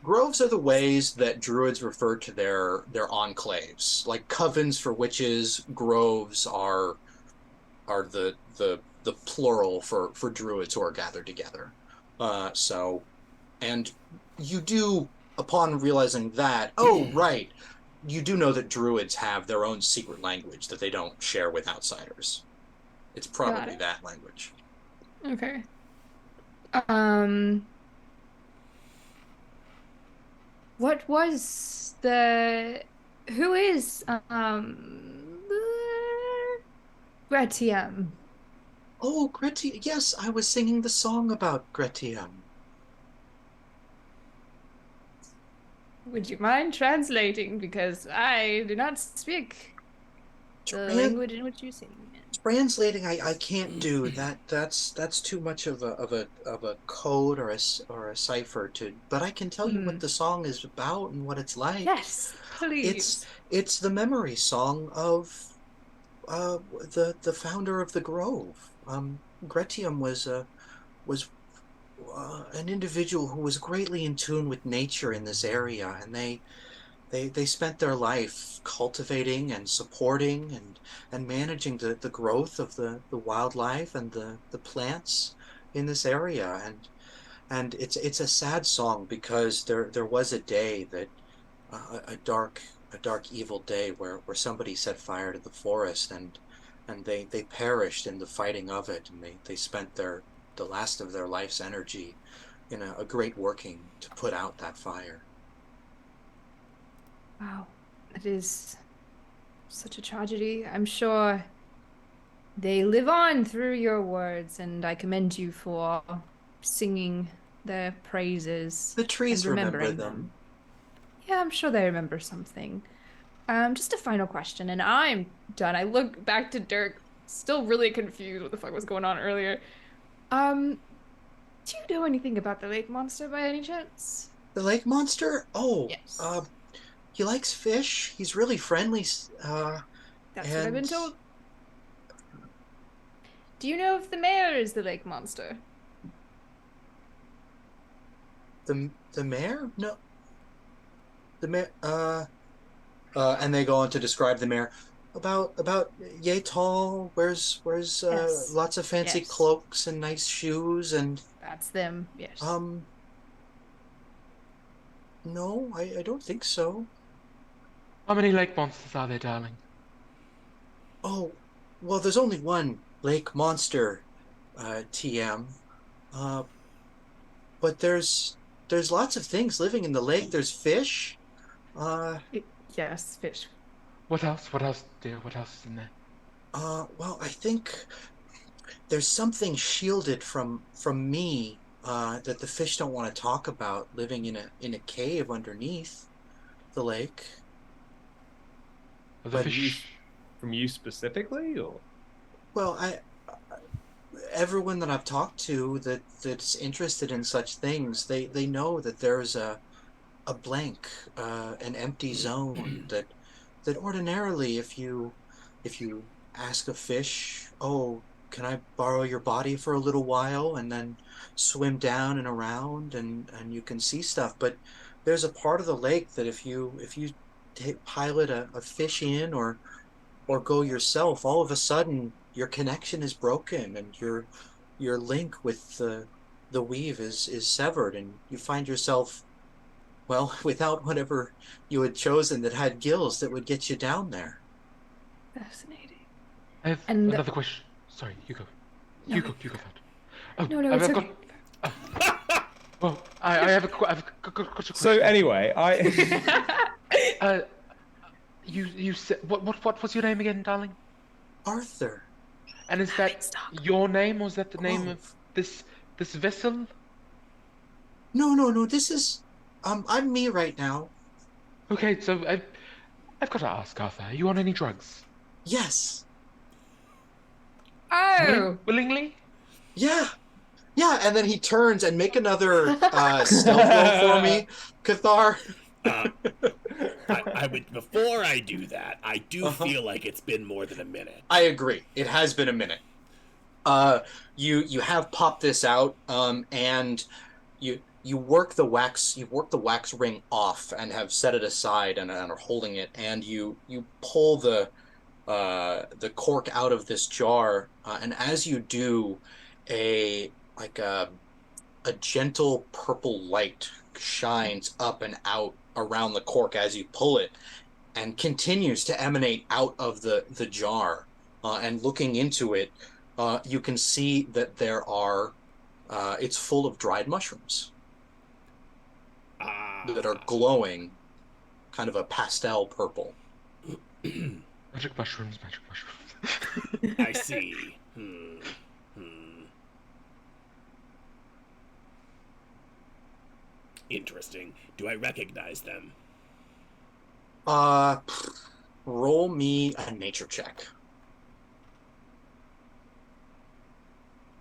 Groves are the ways that druids refer to their enclaves, like covens for witches. Groves are the plural for druids who are gathered together. So, and you do, upon realizing that, oh right, you do know that druids have their own secret language that they don't share with outsiders. It's Got probably it. that language. Okay. Um, what was the who is Gretium? Oh, Gretium. Yes, I was singing the song about Gretium. Would you mind translating? Because I do not speak the Tran language in which you sing in. Translating, I can't do that. That's too much of a code or a cipher to. But I can tell you what Hmm. the song is about and what it's like. Yes, It's please. it's the memory song of the founder of the Grove. Gretium was an individual who was greatly in tune with nature in this area, and they spent their life cultivating and supporting and managing the growth of the wildlife and the plants in this area. And it's a sad song because there was a day that a dark evil day where somebody set fire to the forest, and they perished in the fighting of it, and they spent the last of their life's energy in a great working to put out that fire. Wow, that is such a tragedy. I'm sure they live on through your words, and I commend you for singing their praises The and trees remember remembering them. them. Yeah, I'm sure they remember something. Just a final question, and I'm done. I look back to Dirk, still really confused what the fuck was going on earlier. Um, do you know anything about the lake monster by any chance? The lake monster? Oh, Yes, he likes fish. He's really friendly. that's what I've been And told. Do you know if the mayor is the lake monster? the mayor? No, the mayor. And they go on to describe the mayor about yay tall, wears Yes. lots of fancy Yes. cloaks and nice shoes, and That's them. Yes. um no, I don't think so. How many lake monsters are there, darling? Oh, well, there's only one lake monster, TM. Uh, but there's lots of things living in the lake. There's fish. Uh, Yes, fish. What else? What else, dear? What else is in there? well, I think there's something shielded from me that the fish don't want to talk about, living in a cave underneath the lake. Are the But From you, fish? from you specifically, or well, I everyone that I've talked to that's interested in such things, they know that there's a blank, an empty zone that ordinarily, if you ask a fish, oh, can I borrow your body for a little while, and then swim down and around, and you can see stuff. But there's a part of the lake that if you pilot a fish in, or go yourself, all of a sudden your connection is broken, and your link with the weave is severed, and you find yourself, well, without whatever you had chosen that had gills that would get you down there. Fascinating. I have And another question. Sorry, you go. no, You go first. Oh, no, no, I've, it's I've okay. got. Well, I have got a question. so. Anyway, Uh, you said what was your name again, darling? Arthur. And is that Stop. your name, or is that the name Oh, of this vessel? no, no, no. This is I'm me right now. Okay, so I've got to ask, Arthur. Are you on any drugs? Yes. Oh, Willingly? Yeah. Yeah, and then he turns and make another stealth roll for me, Cathar. Uh, I would before I do that. I do Uh-huh. feel like it's been more than a minute. I agree. It has been a minute. You have popped this out, and you work the wax ring off and have set it aside, and are holding it, and you pull the cork out of this jar, and as you do, a like a gentle purple light shines up and out around the cork as you pull it, and continues to emanate out of the jar. And looking into it, you can see that it's full of dried mushrooms that are Ah, glowing, kind of a pastel purple. Magic mushrooms, magic mushrooms. I see. Hmm. Interesting. Do I recognize them? Uh, roll me a nature check.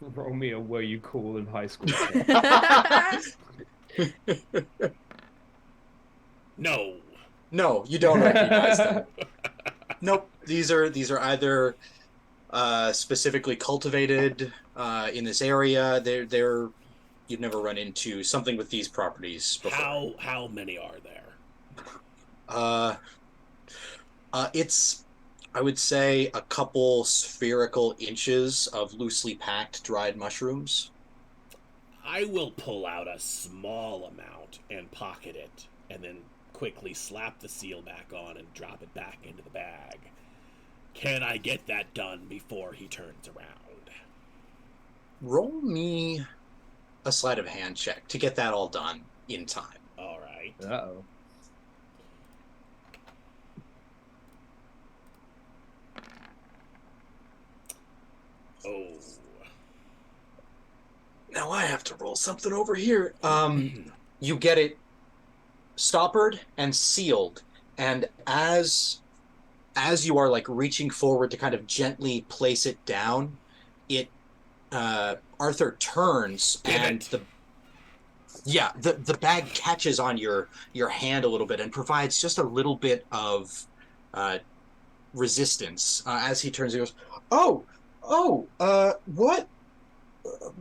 Romeo, were you cool in high school? No. No, you don't recognize them. Nope. These are either specifically cultivated in this area. They're you'd never run into something with these properties before. How many are there? Uh, it's, I would say, a couple spherical inches of loosely packed dried mushrooms. I will pull out a small amount and pocket it, and then quickly slap the seal back on and drop it back into the bag. Can I get that done before he turns around? Roll me a sleight of hand check to get that all done in time. All right. Uh-oh. Oh. Now I have to roll something over here. You get it stoppered and sealed, and as you are like reaching forward to kind of gently place it down, it Arthur turns, and the bag catches on your hand a little bit and provides just a little bit of resistance. As he turns, he goes,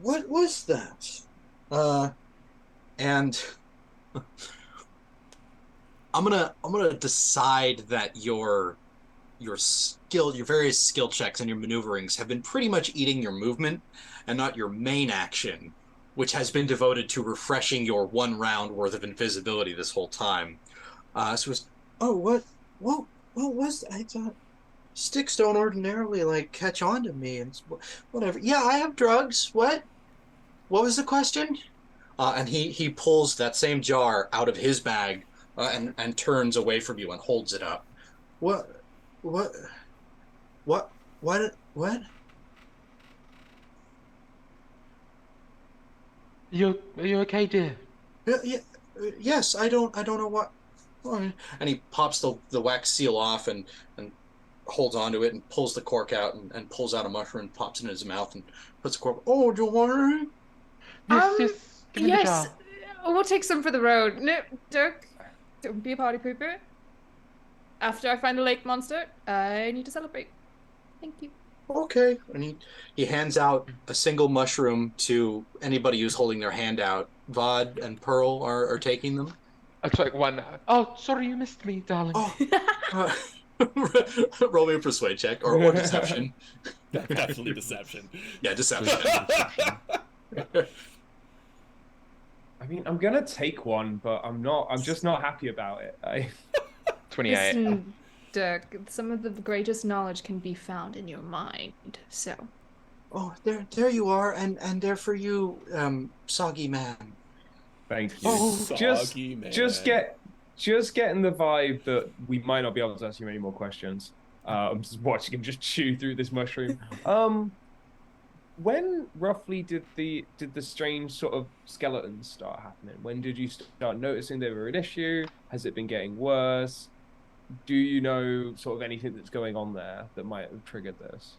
what was that? And I'm gonna decide that your various skill checks and your maneuverings have been pretty much eating your movement and not your main action, which has been devoted to refreshing your 1 round worth of invisibility this whole time. So it's, oh, what was, I thought sticks don't ordinarily like catch on to me and whatever. Yeah, I have drugs. What was the question? And he pulls that same jar out of his bag and turns away from you and holds it up. What, what, what? Are you okay, dear? Yeah, yes, I don't know what. And he pops the wax seal off and holds onto it and pulls the cork out and pulls out a mushroom, pops it in his mouth and puts the cork. Oh, do you want it? Yes, give me the Yes, jar. we'll take some for the road. No, Dirk, don't be a party pooper. After I find the lake monster, I need to celebrate. Thank you. Okay. And he hands out a single mushroom to anybody who's holding their hand out. Vod and Pearl are taking them. I took one. Oh, sorry, you missed me, darling. Oh, uh, roll me a persuade check or deception. Definitely deception. Yeah, deception. I mean, I'm gonna take one, but I'm just not happy about it. 28. Listen, Dirk, some of the greatest knowledge can be found in your mind. So, Oh, there you are, and there for you, soggy man. Thank you. Oh, Soggy man. Just getting the vibe that we might not be able to ask you any more questions. I'm just watching him just chew through this mushroom. When roughly did the strange sort of skeletons start happening? When did you start noticing they were an issue? Has it been getting worse? Do you know sort of anything that's going on there that might have triggered this?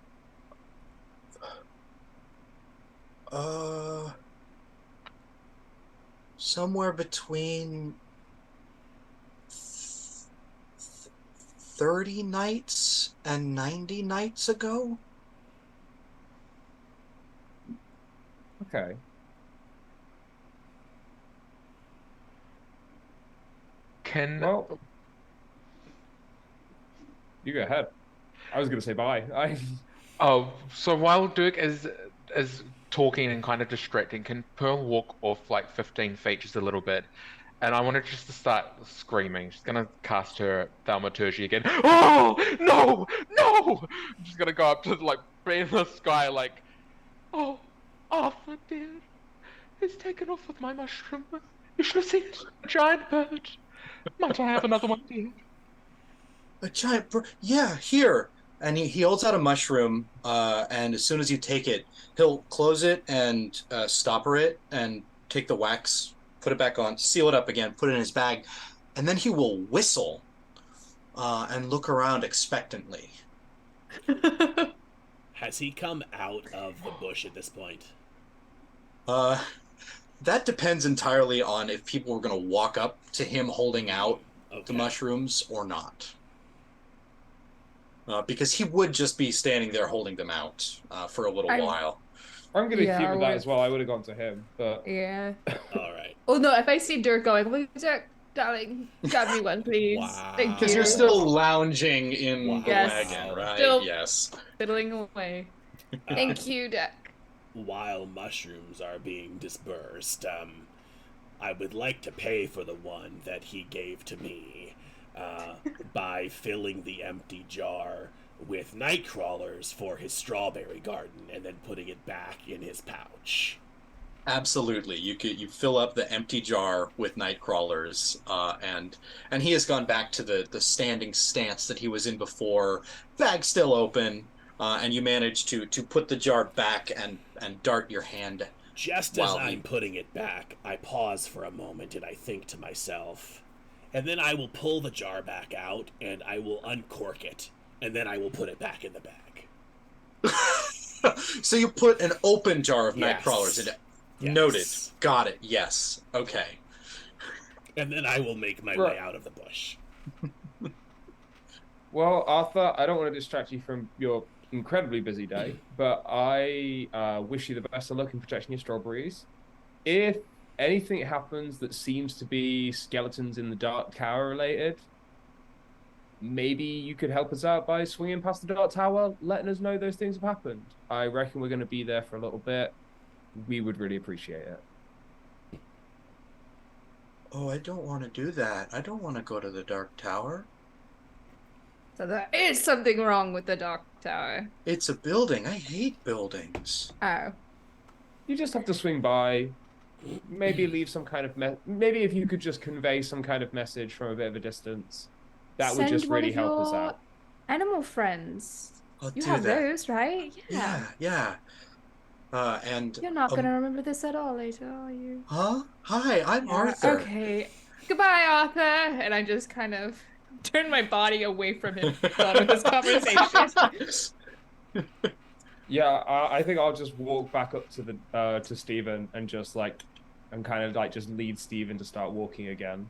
Somewhere between 30 nights and 90 nights ago. Okay. Well, you go ahead. I was gonna say bye. Oh, so while Dirk is talking and kind of distracting, can Pearl walk off like 15 feet just a little bit? And I wanted just to start screaming. She's gonna cast her thaumaturgy again. Oh no, no! She's gonna go up to like be in the sky like, oh, Arthur dear, he's taken off with my mushroom. You should have seen it. A giant bird. Might I have another one, dear? A giant bird. Yeah, here. And he holds out a mushroom, and as soon as you take it, he'll close it and stopper it and take the wax, put it back on, seal it up again, put it in his bag, and then he will whistle and look around expectantly. Has he come out of the bush at this point? That depends entirely on if people were going to walk up to him holding out the mushrooms or not. Because he would just be standing there holding them out for a little while. I'm gonna keep with that as well. I would have gone to him, but yeah. All right. Oh no, if I see Dirk going, well, Dirk, darling, grab me one, please. Wow. Thank you. Because you're still lounging in the Yes. wagon, right? Still Yes. fiddling away. Thank you, Dirk. While mushrooms are being dispersed, I would like to pay for the one that he gave to me by filling the empty jar with night crawlers for his strawberry garden and then putting it back in his pouch. Absolutely. You fill up the empty jar with night crawlers, and he has gone back to the standing stance that he was in before. Bag still open, and you manage to put the jar back and dart your hand. Just as I'm putting it back, I pause for a moment and I think to myself, and then I will pull the jar back out and I will uncork it, and then I will put it back in the bag. So you put an open jar of night Yes. crawlers in it. Yes. Noted. Got it. Yes. Okay. And then I will make my way out of the bush. well, Arthur, I don't want to distract you from your incredibly busy day, but I wish you the best of luck in protecting your strawberries. If anything happens that seems to be skeletons in the Dark Tower related, maybe you could help us out by swinging past the Dark Tower, letting us know those things have happened. I reckon we're going to be there for a little bit. We would really appreciate it. Oh, I don't want to do that. I don't want to go to the Dark Tower. So there is something wrong with the Dark Tower. It's a building. I hate buildings. Oh. You just have to swing by, maybe leave some kind of maybe if you could just convey some kind of message from a bit of a distance, that would just really help us out. Animal friends. I'll You do have that. those, right? Yeah. And You're not gonna remember this at all later, are you? huh? Hi, I'm Arthur. Okay. Goodbye, Arthur. And I just kind of turn my body away from him. Done with this conversation. Yeah, I think I'll just walk back up to the to Steven and just and kind of just lead Steven to start walking again.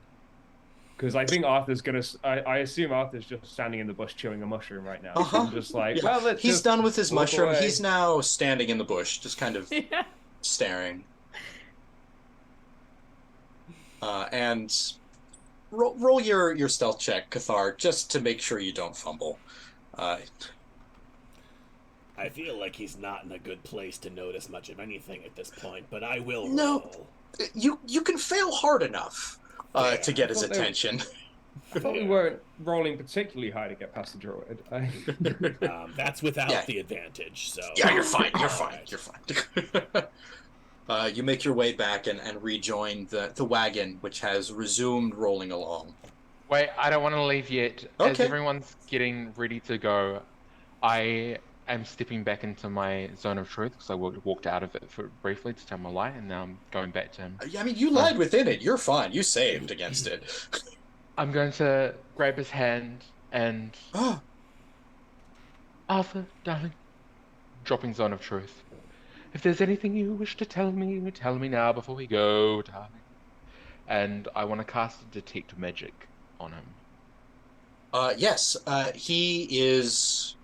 Because I think Arthur's gonna. I assume Arthur's just standing in the bush chewing a mushroom right now. So I'm just Yeah. well, let's He's just done with his walk mushroom. away. He's now standing in the bush, just kind of Yeah. staring. And roll your stealth check, Cathar, just to make sure you don't fumble. I feel like he's not in a good place to notice much of anything at this point, but I will roll. You can fail hard enough to get his attention. I thought we weren't rolling particularly high to get past the druid. That's without the advantage, so... Yeah, you're fine. You're fine. Right. You're fine. You make your way back and rejoin the wagon, which has resumed rolling along. Wait, I don't want to leave yet. Okay. As everyone's getting ready to go, I am stepping back into my zone of truth because I walked out of it for briefly to tell my lie, and now I'm going back to him. I mean, you lied within it. You're fine. You saved against it. I'm going to grab his hand and... Arthur, darling. Dropping zone of truth. If there's anything you wish to tell me now before we go, darling. And I want to cast Detect Magic on him. Yes, he is...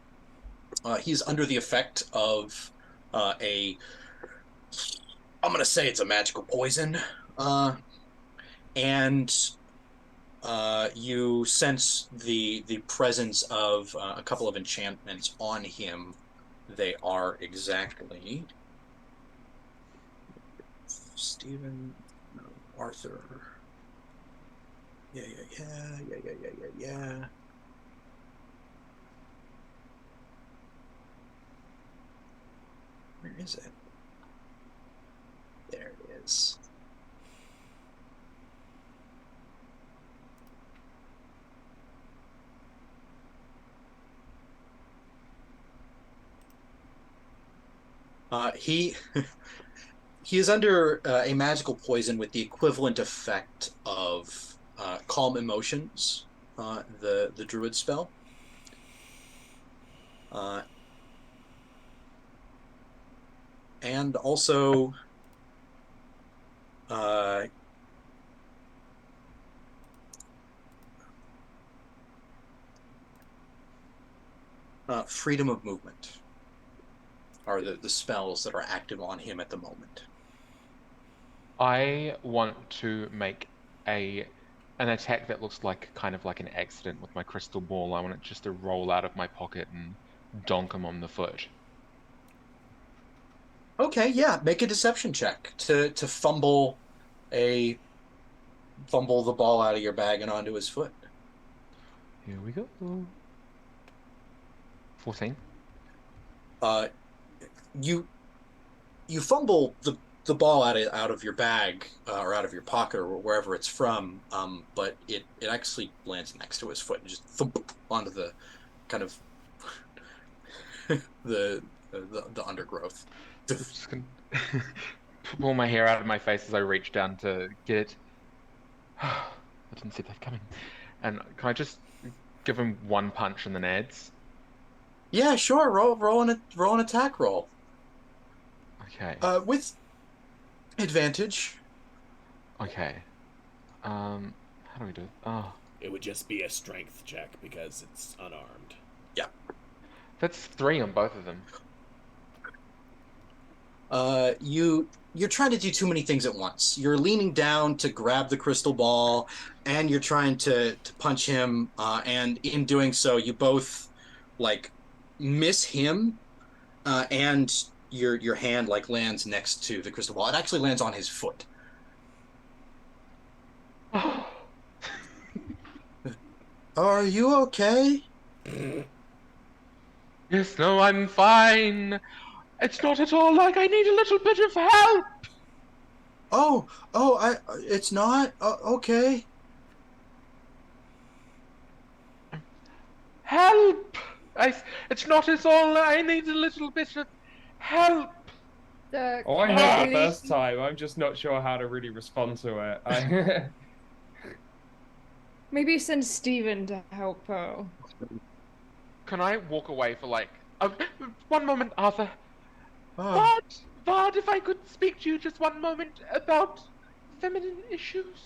he's under the effect of I'm going to say it's a magical poison. And you sense the presence of a couple of enchantments on him. They are exactly... Stephen, no, Arthur. Yeah. Where is it? There it is. He is under a magical poison with the equivalent effect of calm emotions, the druid spell. And also freedom of movement are the spells that are active on him at the moment. I want to make an attack that looks like kind of like an accident with my crystal ball. I want it just to roll out of my pocket and donk him on the foot. Okay, yeah, make a deception check to fumble the ball out of your bag and onto his foot. Here we go. 14. You fumble the ball out of your bag or out of your pocket or wherever it's from, but it actually lands next to his foot and just thump onto the kind of the undergrowth. Just gonna pull my hair out of my face as I reach down to get it. I didn't see that coming. And can I just give him one punch and then adds? Yeah, sure. Roll an attack roll. Okay. With advantage. Okay. How do we do it? Oh. It would just be a strength check because it's unarmed. Yeah. That's 3 on both of them. You're trying to do too many things at once. You're leaning down to grab the crystal ball, and you're trying to punch him. And in doing so, you both like miss him, and your hand like lands next to the crystal ball. It actually lands on his foot. Are you okay? Yes, no, I'm fine. It's not at all like I need a little bit of help. It's not okay. Help! It's not at all. I need a little bit of help. Oh, I heard the Maybe, first time. I'm just not sure how to really respond to it. maybe send Steven to help Pearl. Can I walk away for like one moment, Arthur? Oh, Vard, if I could speak to you just one moment about feminine issues,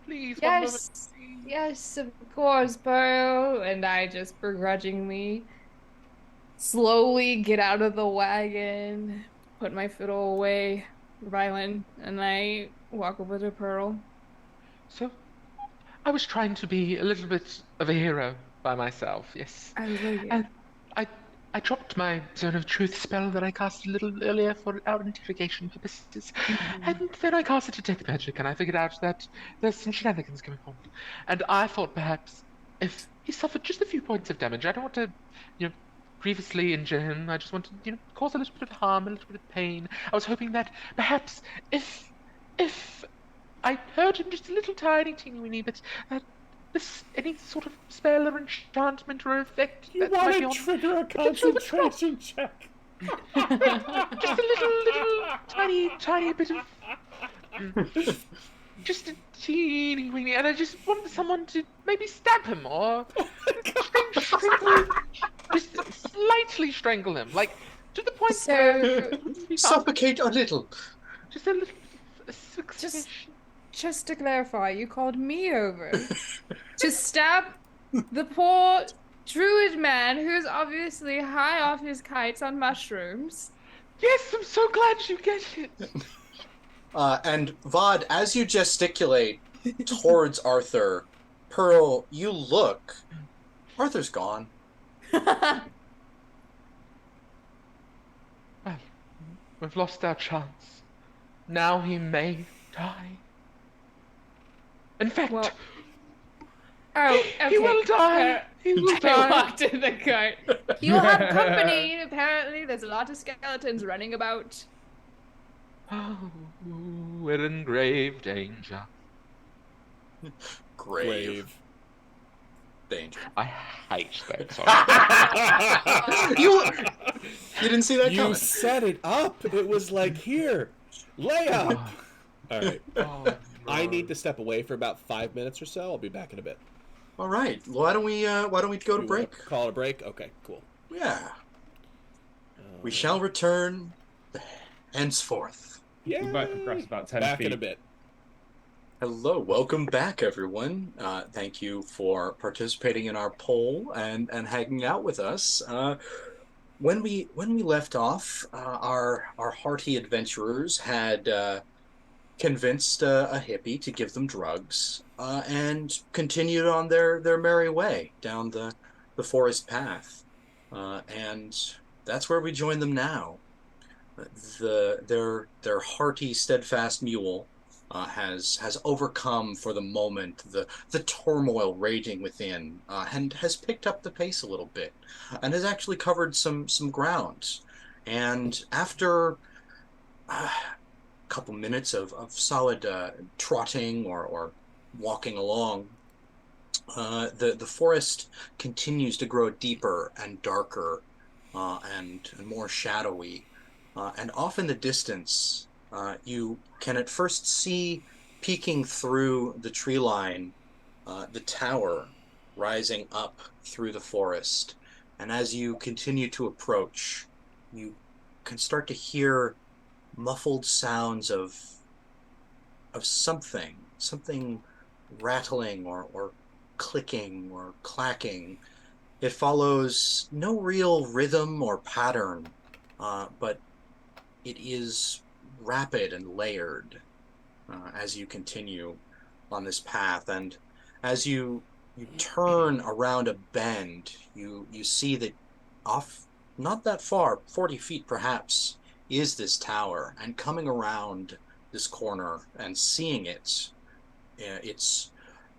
please. One moment, Yes, please. yes, of course, Pearl. And I just begrudgingly slowly get out of the wagon, put my fiddle away, violin, and I walk over to Pearl. So, I was trying to be a little bit of a hero by myself, yes. I like it. And I I dropped my Zone of Truth spell that I cast a little earlier for our interrogation purposes. And then I cast a Detect Magic, and I figured out that there's some shenanigans going on. And I thought perhaps if he suffered just a few points of damage, I don't want to, grievously injure him. I just want to, cause a little bit of harm, a little bit of pain. I was hoping that perhaps if I hurt him just a little tiny, teeny weeny bit, that any sort of spell or enchantment or effect You that might want be to on trigger a could throw the cross. concentration check. Just a little tiny bit of just a teeny weeny, and I just want someone to maybe stab him or strangle, just slightly strangle him, like to the point where he's suffocate a little. just a little asphyxiation. Just to clarify, you called me over to stab the poor druid man who's obviously high off his kites on mushrooms. Yes, I'm so glad you get it. And Vod, as you gesticulate towards Arthur, Pearl, you look. Arthur's gone. Well, we've lost our chance. Now he may die. In fact, Well, oh, okay. he will die. He will I die. walked in the cart. You'll have company. Apparently, there's a lot of skeletons running about. Oh, we're in grave danger. Grave danger. I hate that song. You didn't see that You coming. set it up. It was like, here, lay up. All right. Oh, I no. need to step away for about 5 minutes or so. I'll be back in a bit. All right. Why don't we go to You break? wanna call it a break? Okay, cool. Yeah. We shall return henceforth. Yeah. We might progress about 10 back feet. in a bit. Hello, welcome back, everyone. Thank you for participating in our poll and hanging out with us. When we left off, our hearty adventurers had convinced a hippie to give them drugs, and continued on their merry way down the forest path, and that's where we join them now. Their hearty, steadfast mule has overcome for the moment the turmoil raging within, and has picked up the pace a little bit, and has actually covered some ground. And after a couple minutes of solid trotting or walking along, the forest continues to grow deeper and darker, and more shadowy. And off in the distance, you can at first see, peeking through the tree line, the tower rising up through the forest. And as you continue to approach, you can start to hear muffled sounds of something rattling or clicking or clacking. It follows no real rhythm or pattern, but it is rapid and layered as you continue on this path. And as you turn around a bend, you see that off not that far, 40 feet perhaps, is this tower. And coming around this corner and seeing it, it's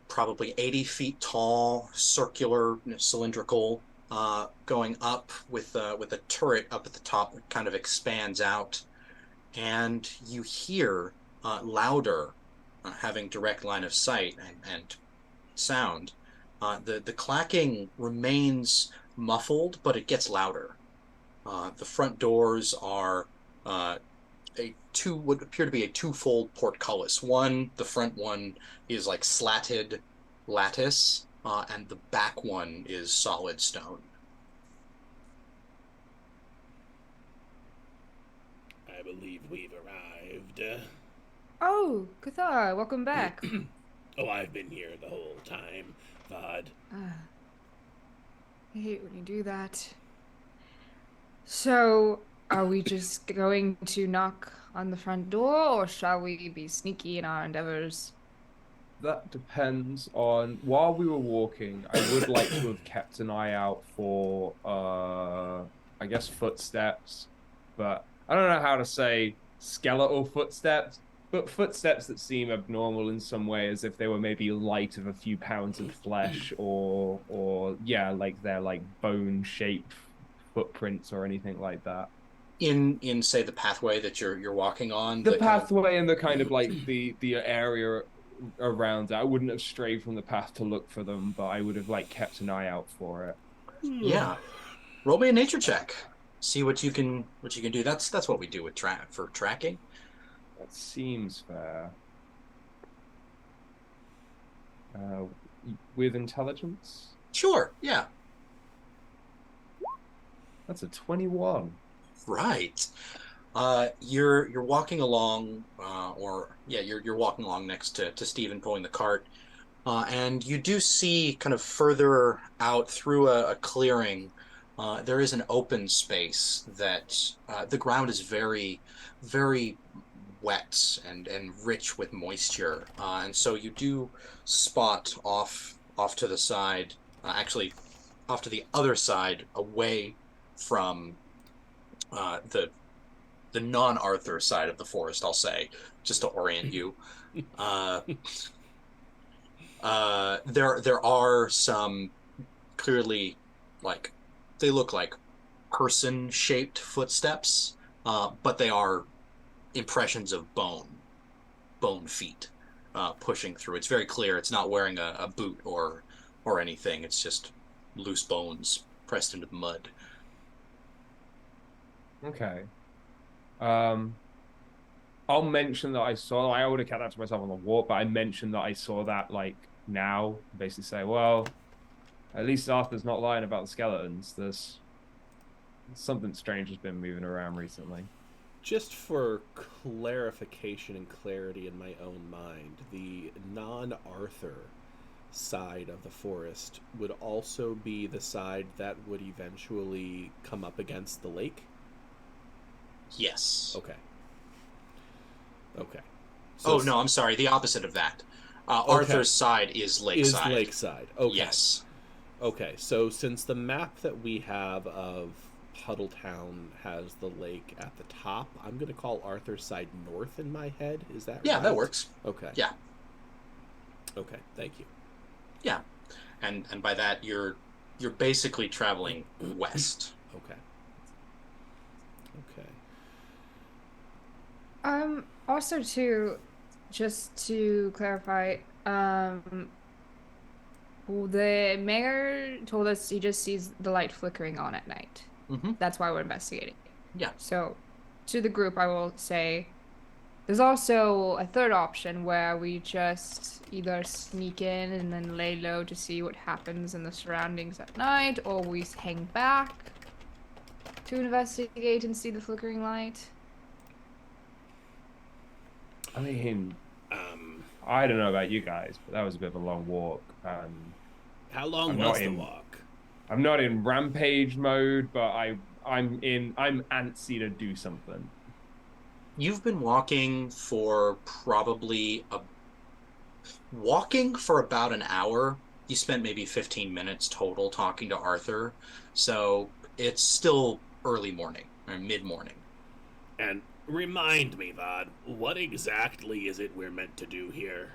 probably 80 feet tall, circular, cylindrical, going up with a turret up at the top that kind of expands out, and you hear louder, having direct line of sight and sound. The clacking remains muffled, but it gets louder. The front doors are would appear to be a twofold portcullis. One, the front one is like slatted lattice, and the back one is solid stone. I believe we've arrived. Oh, Cathar, welcome back. Oh, I've been here the whole time, Vod. I hate when you do that. So, are we just going to knock on the front door, or shall we be sneaky in our endeavors? That depends on. While we were walking, I would like to have kept an eye out for, I guess, footsteps, but I don't know how to say skeletal footsteps, but footsteps that seem abnormal in some way, as if they were maybe light of a few pounds of flesh, or yeah, like they're like bone-shaped footprints or anything like that. In say the pathway that you're walking on, The the kind of pathway and the kind of like the area around it. I wouldn't have strayed from the path to look for them, but I would have like kept an eye out for it. yeah. Roll me a nature check. See what you can do. That's what we do with for tracking. That seems fair. Uh, with intelligence, Sure. Yeah. that's a 21. Right. You're walking along, or yeah, you're walking along next to Stephen pulling the cart, and you do see kind of further out through a clearing. There is an open space that the ground is very wet and rich with moisture, and so you do spot off to the side, actually off to the other side, away from the non-Arthur side of the forest, I'll say, just to orient you. Uh, there are some clearly, like, they look like person-shaped footsteps, but they are impressions of bone feet pushing through. It's very clear. It's not wearing a boot or anything. It's just loose bones pressed into the mud. Okay. Um, I'll mention that I saw. I would have kept that to myself on the walk, but I mentioned that I saw that like now. Basically, say, well, at least Arthur's not lying about the skeletons. There's something strange has been moving around recently. Just for clarification and clarity in my own mind, the non-Arthur side of the forest would also be the side that would eventually come up against the lake? Yes. Okay. Okay. Oh, no, I'm sorry. The opposite of that. Arthur's side is Lakeside. Is Lakeside. Okay. Yes. Okay, so since the map that we have of Huddletown has the lake at the top, I'm going to call Arthur's side north in my head. Is that Yeah, right? that works. Okay. Yeah. Okay, thank you. Yeah. And by that you're basically traveling west. Okay. Okay. Also too, just to clarify, the mayor told us he just sees the light flickering on at night. Mm-hmm. That's why we're investigating. Yeah. So, to the group, I will say there's also a third option where we just either sneak in and then lay low to see what happens in the surroundings at night, or we hang back to investigate and see the flickering light. I mean, Um, I don't know about you guys, but that was a bit of a long walk, and how long I'm was not the in- walk? I'm not in rampage mode, but I'm antsy to do something. You've been walking for about an hour. You spent maybe 15 minutes total talking to Arthur. So it's still early morning or mid-morning. And remind me, Vod, what exactly is it we're meant to do here?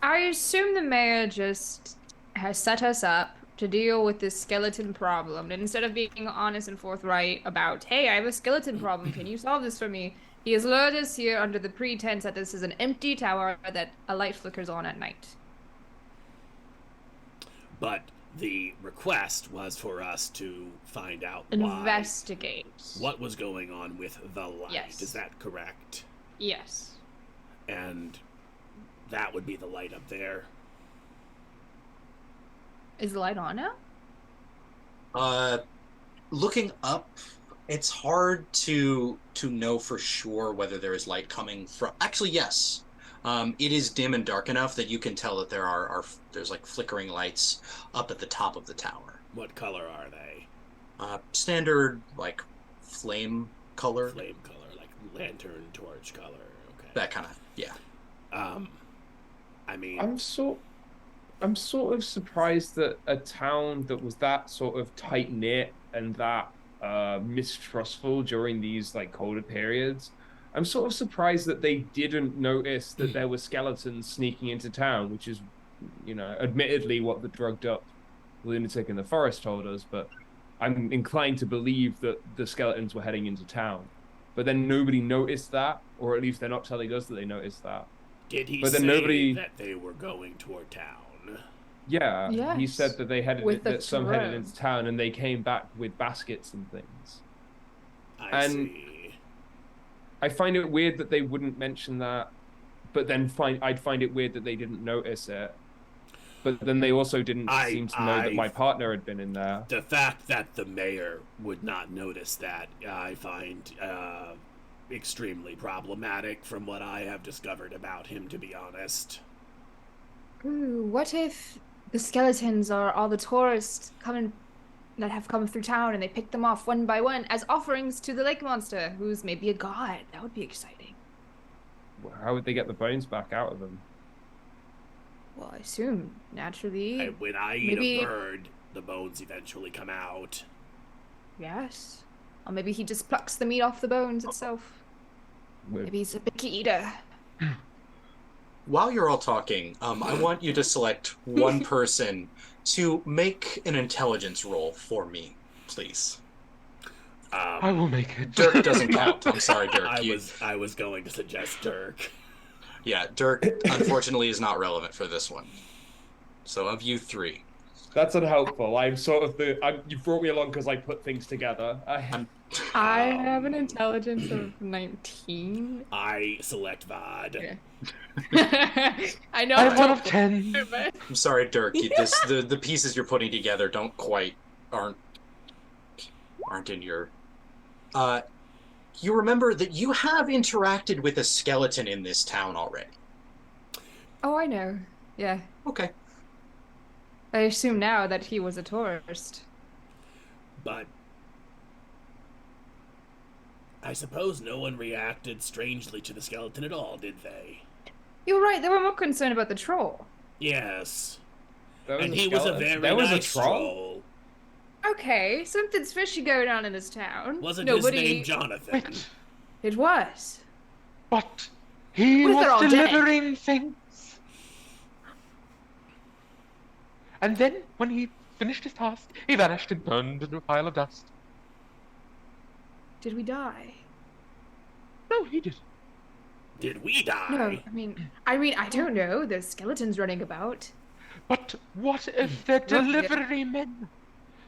I assume the mayor just has set us up to deal with this skeleton problem. And instead of being honest and forthright about, hey, I have a skeleton problem, can you solve this for me? He has lured us here under the pretense that this is an empty tower that a light flickers on at night. But the request was for us to find out Investigate. what was going on with the light. Yes. Is that correct? Yes. And that would be the light up there. Is the light on now? Looking up, it's hard to know for sure whether there is light coming from. Actually, yes. It is dim and dark enough that you can tell that there's like flickering lights up at the top of the tower. What color are they? Standard like flame color. Flame color, like lantern torch color. Okay. That kind of, yeah. I mean, I'm sort of surprised that a town that was that sort of tight knit and that mistrustful during these like colder periods. I'm sort of surprised that they didn't notice that there were skeletons sneaking into town, which is, admittedly what the drugged up lunatic in the forest told us. But I'm inclined to believe that the skeletons were heading into town. But then nobody noticed that, or at least they're not telling us that they noticed that. did he But then say that they were going toward town? Yeah, he Yes. said that they With the that some headed throne. into town and they came back with baskets and things. I And- see. I find it weird that they wouldn't mention that, but then I'd find it weird that they didn't notice it. But then they also didn't seem to know that my partner had been in there. The fact that the mayor would not notice that, I find extremely problematic from what I have discovered about him, to be honest. Ooh, what if the skeletons are all the tourists that have come through town and they pick them off one by one as offerings to the lake monster, who's maybe a god? That would be exciting. How would they get the bones back out of them? Well, I assume naturally. And when I eat Maybe- a bird, the bones eventually come out. Yes. Or maybe he just plucks the meat off the bones itself. Maybe he's a picky eater. While you're all talking, I want you to select one person to make an intelligence roll for me, please. I will make it. Dirk doesn't count. I'm sorry, Dirk. I was going to suggest Dirk. Yeah, Dirk unfortunately is not relevant for this one. So of you three, That's unhelpful. I'm sort of you brought me along because I put things together. I have an intelligence of 19. I select Vod. Yeah. I know. I have it's one of helpful, 10. but- I'm sorry, Dirk. The pieces you're putting together aren't in your. You remember that you have interacted with a skeleton in this town already. Oh, I know. Yeah. Okay. I assume now that he was a tourist. But I suppose no one reacted strangely to the skeleton at all, did they? You were right. They were more concerned about the troll. Yes. There And a he was a skeleton. very There was nice a troll. Okay, something's fishy going on in this town. Wasn't Nobody... his name Jonathan? Wait, It was. but he What if they're all was dead? delivering things. And then, when he finished his task, he vanished and burned into a pile of dust. Did we die? No, he did. Did we die? No, I don't know. There's skeletons running about. But what if they're delivery men?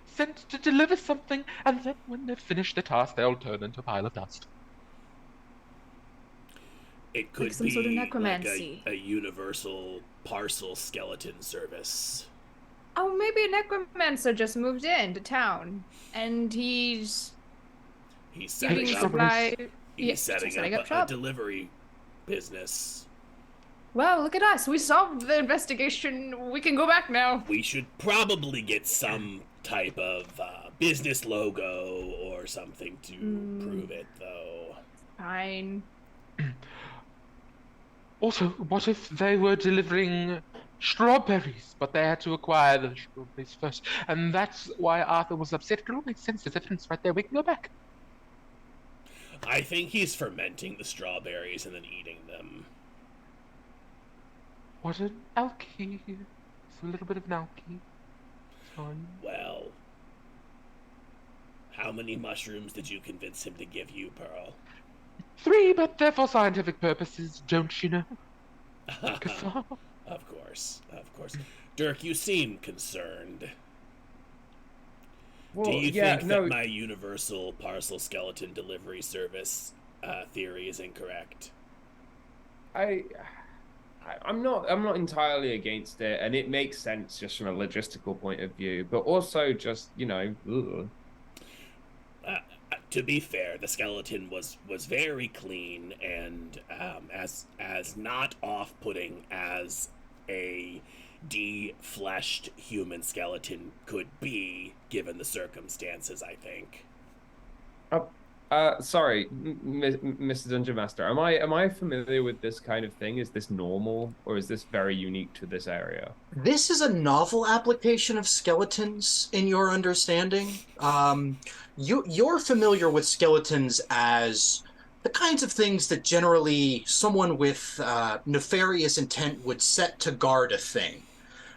Sent to deliver something, and then when they've finished the task, they'll turn into a pile of dust. It could some be sort of like necromancy. a universal parcel skeleton service. Oh, maybe a necromancer just moved into town, and he's He's giving setting up. supply. He's Yeah, setting up a shop. delivery business. Well, look at us. We solved the investigation. We can go back now. We should probably get some type of business logo or something to prove it, though. Fine. Also, what if they were delivering strawberries, but they had to acquire the strawberries first? And that's why Arthur was upset. It all makes sense. There's evidence right there. We can go back. I think he's fermenting the strawberries and then eating them. What an alky. It's a little bit of an alky. Fine. Well, how many mushrooms did you convince him to give you, Pearl? 3, but they're for scientific purposes, don't you know? Cassar? Of course, of course. Dirk, you seem concerned. Well, Do you yeah, think no, that my universal parcel skeleton delivery service theory is incorrect? I'm not entirely against it, and it makes sense just from a logistical point of view, but also just, ugh. To be fair, the skeleton was very clean and as not off-putting as a de-fleshed human skeleton could be, given the circumstances, I think. Sorry, Mr. Dungeon Master. Am I familiar with this kind of thing? Is this normal, or is this very unique to this area? This is a novel application of skeletons, in your understanding. You're familiar with skeletons as the kinds of things that generally someone with nefarious intent would set to guard a thing,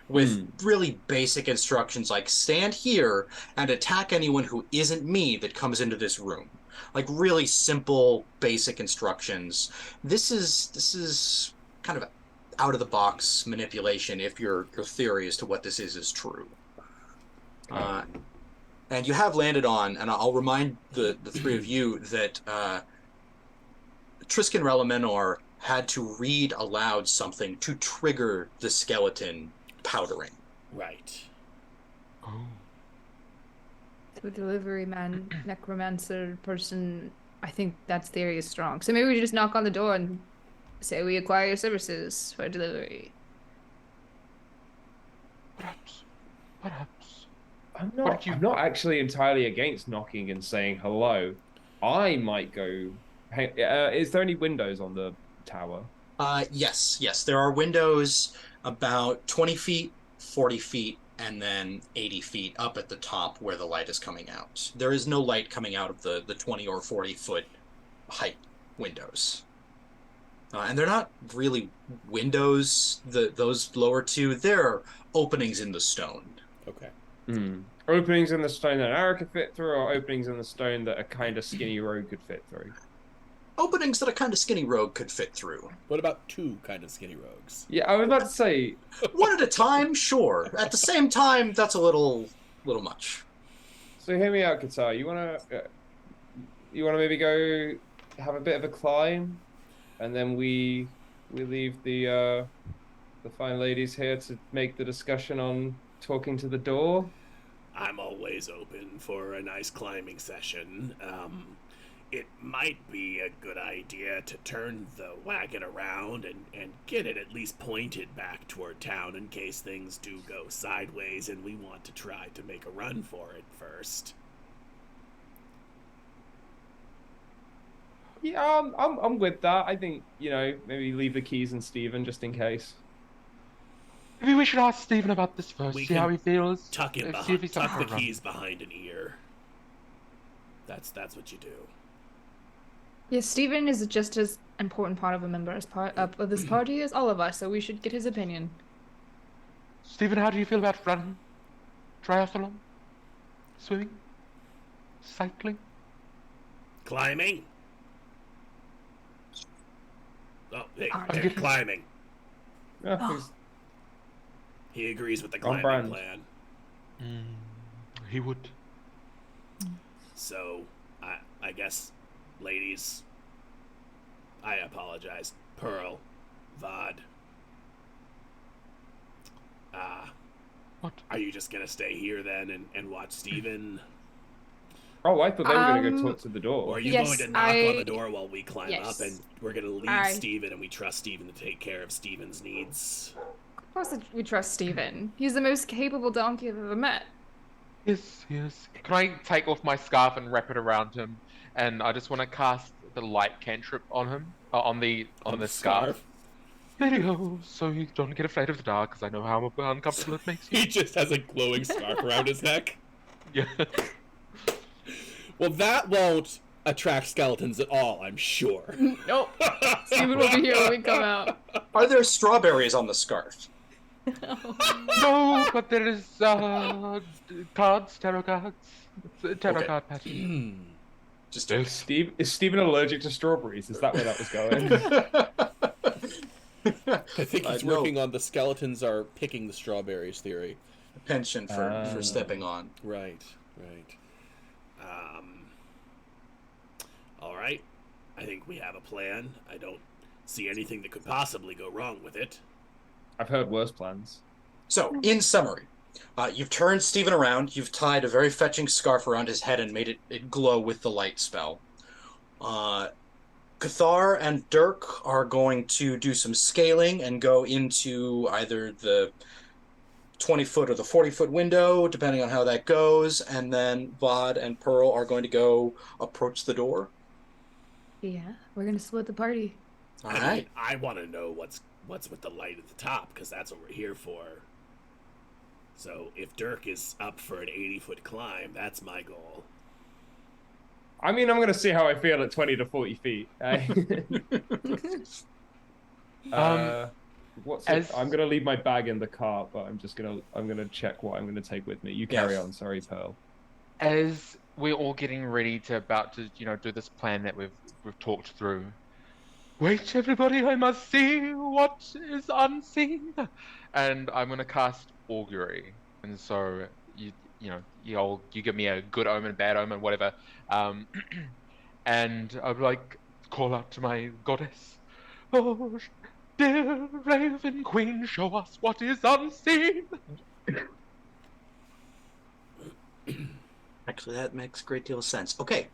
with really basic instructions like stand here and attack anyone who isn't me that comes into this room. Like really simple, basic instructions. This is kind of out of the box manipulation if your theory as to what this is true. And you have landed on, and I'll remind the three of you that Tristan Relimenor had to read aloud something to trigger the skeleton powdering. Right. Oh. The delivery man, necromancer person, I think that theory is strong. So maybe we just knock on the door and say we acquire your services for delivery. Perhaps. I'm not actually entirely against knocking and saying hello. I might go. Is there any windows on the tower? Yes. There are windows about 20 feet, 40 feet, and then 80 feet up at the top where the light is coming out. There is no light coming out of the 20 or 40 foot height windows. And they're not really windows, those lower two, they're openings in the stone. Okay. Openings in the stone that an arrow could fit through, or openings in the stone that a kind of skinny rogue could fit through? Openings that a kind of skinny rogue could fit through. What about 2 kind of skinny rogues? Yeah, I was about to say... One at a time, sure. At the same time, that's a little much. So hear me out, Qatar. You wanna maybe go have a bit of a climb, and then we leave the fine ladies here to make the discussion on talking to the door? I'm always open for a nice climbing session. It might be a good idea to turn the wagon around and get it at least pointed back toward town in case things do go sideways and we want to try to make a run for it first. Yeah, I'm with that. I think, maybe leave the keys in Steven just in case. Maybe we should ask Stephen about this first, We see how can he feels. Tuck see if the he's up for a run. keys behind an ear. That's what you do. Yes, Stephen is just as important part of a member as part of this party as all of us, so we should get his opinion. Stephen, how do you feel about running? Triathlon? Swimming? Cycling? Climbing? Oh, hey, Alright. climbing. Yeah, Oh. He agrees with the On climbing brand. plan. He would. So, I guess, ladies, I apologize. Pearl, Vod. What? Are you just gonna stay here then and watch Steven? Oh, I thought they were going to go talk to the Or door. are you Yes, going to knock on the door while we climb Yes. up and we're gonna leave I- Steven and we trust Steven to take care of Steven's needs? Of course we trust Stephen. He's the most capable donkey I've ever met. Yes. Can I take off my scarf and wrap it around him? And I just want to cast the light cantrip on him, on the scarf. Scarf. There you go. So you don't get afraid of the dark, because I know how uncomfortable it makes you. He just has a glowing scarf around his neck. Yeah. Well, that won't attract skeletons at all, I'm sure. Nope. Steven will be here when we come out. Are there strawberries on the scarf? No, but there is cards, tarot cards. It's a tarot Okay. card pattern. Just Is Steven allergic to strawberries? Is that where that was going? I think he's no. working on the skeletons are picking the strawberries theory. penchant for stepping on. Right. All right. I think we have a plan. I don't see anything that could possibly go wrong with it. I've heard worse plans. So, in summary, you've turned Stephen around, you've tied a very fetching scarf around his head and made it glow with the light spell. Cathar and Dirk are going to do some scaling and go into either the 20-foot or the 40-foot window, depending on how that goes, and then Vod and Pearl are going to go approach the door. Yeah, we're gonna split the party. All right. I want to know what's with the light at the top, because that's what we're here for. So if Dirk is up for an 80-foot climb, that's my goal. I mean, I'm going to see how I feel at 20 to 40 feet. What's it? I'm going to leave my bag in the cart, but I'm going to check what I'm going to take with me. You carry on. Sorry, Pearl. As we're all getting ready to do this plan that we've talked through. Wait, everybody! I must see what is unseen, and I'm going to cast augury. And so you give me a good omen, bad omen, whatever. And I'd like call out to my goddess. Oh, dear Raven Queen, show us what is unseen. Actually, that makes a great deal of sense. Okay.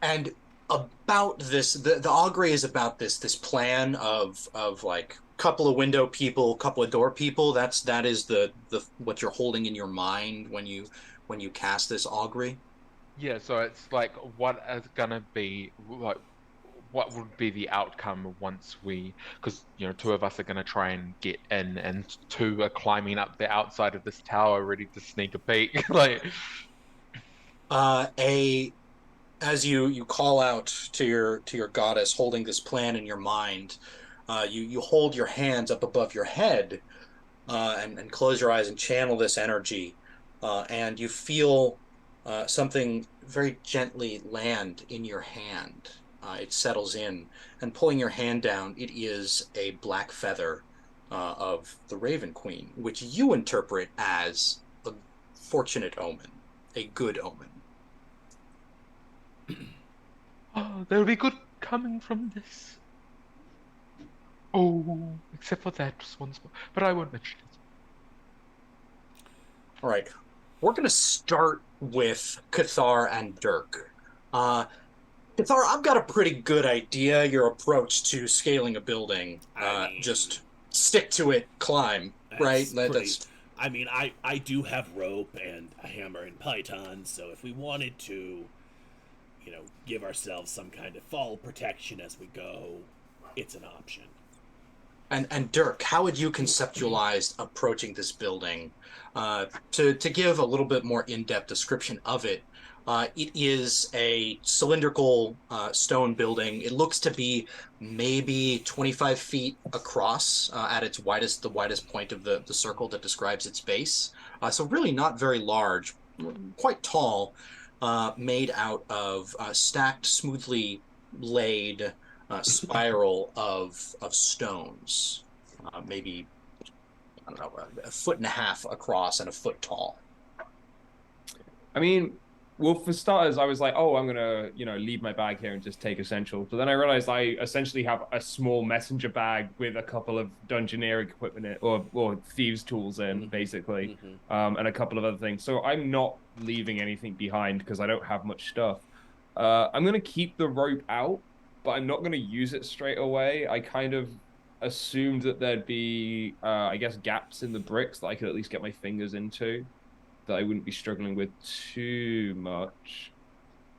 And about this, the augury is about this plan of like couple of window people, couple of door people. That is the what you're holding in your mind when you cast this augury. Yeah, so it's like what is gonna be like, what would be the outcome once because two of us are gonna try and get in, and two are climbing up the outside of this tower ready to sneak a peek. Like, as you call out to your goddess, holding this plan in your mind, you hold your hands up above your head, and close your eyes and channel this energy, and you feel something very gently land in your hand. It settles in, and pulling your hand down, it is a black feather of the Raven Queen, which you interpret as a fortunate omen, a good omen. oh, there'll be good coming from this. Oh, except for that just once more, but I won't mention it. All right, we're going to start with Cathar and Dirk. Cathar, I've got a pretty good idea your approach to scaling a building. Just stick to it, climb, right? I do have rope and a hammer and python, so if we wanted to, give ourselves some kind of fall protection as we go, it's an option. And Dirk, how would you conceptualize approaching this building? To give a little bit more in-depth description of it, it is a cylindrical stone building. It looks to be maybe 25 feet across at its widest, the widest point of the circle that describes its base. So really not very large, quite tall, made out of stacked, smoothly laid spiral of stones, maybe, I don't know, a foot and a half across and a foot tall. I mean, well, for starters, I was like, oh, I'm gonna, leave my bag here and just take essentials. But then I realized I essentially have a small messenger bag with a couple of dungeoneering equipment in, or thieves' tools in, basically, and a couple of other things. So I'm not leaving anything behind because I don't have much stuff. I'm gonna keep the rope out, but I'm not going to use it straight away. I kind of assumed that there'd be, I guess, gaps in the bricks that I could at least get my fingers into. that I wouldn't be struggling with too much.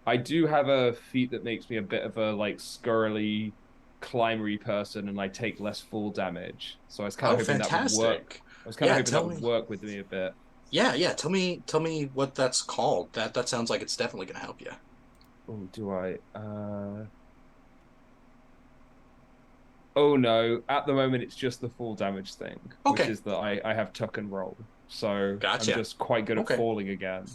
I do have a feat that makes me a bit of a like scurrily, climbery person, and I take less fall damage. So I was kind of Oh, hoping that would work. fantastic. I was kind of Yeah, hoping that tell would me. work with me a bit. Yeah. Tell me what that's called. That sounds like it's definitely gonna help you. Oh, do I? Oh no, at the moment it's just the fall damage thing, which Okay, is that I have tuck and roll. So I'm gotcha. just quite good at Okay, falling again,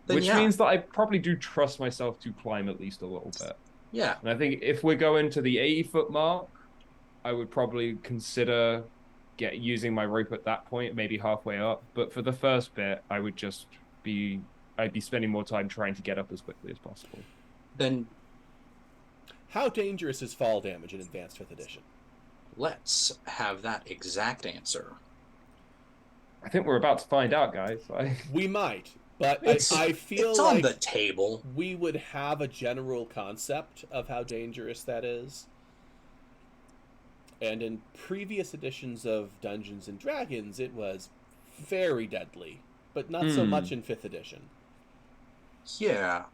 then which yeah, means that I probably do trust myself to climb at least a little bit. yeah. And I think if we're going to the 80-foot mark, I would probably consider get using my rope at that point, maybe halfway up. But for the first bit, be I'd be spending more time trying to get up as quickly as possible. Then How dangerous is fall damage in Advanced 5th Edition? let's have that exact answer. I think we're about to find out, guys. We might, but It's I feel it's on like the table. we would have a general concept of how dangerous that is. And in previous editions of Dungeons and Dragons, it was very deadly, but not so much in 5th edition. Yeah.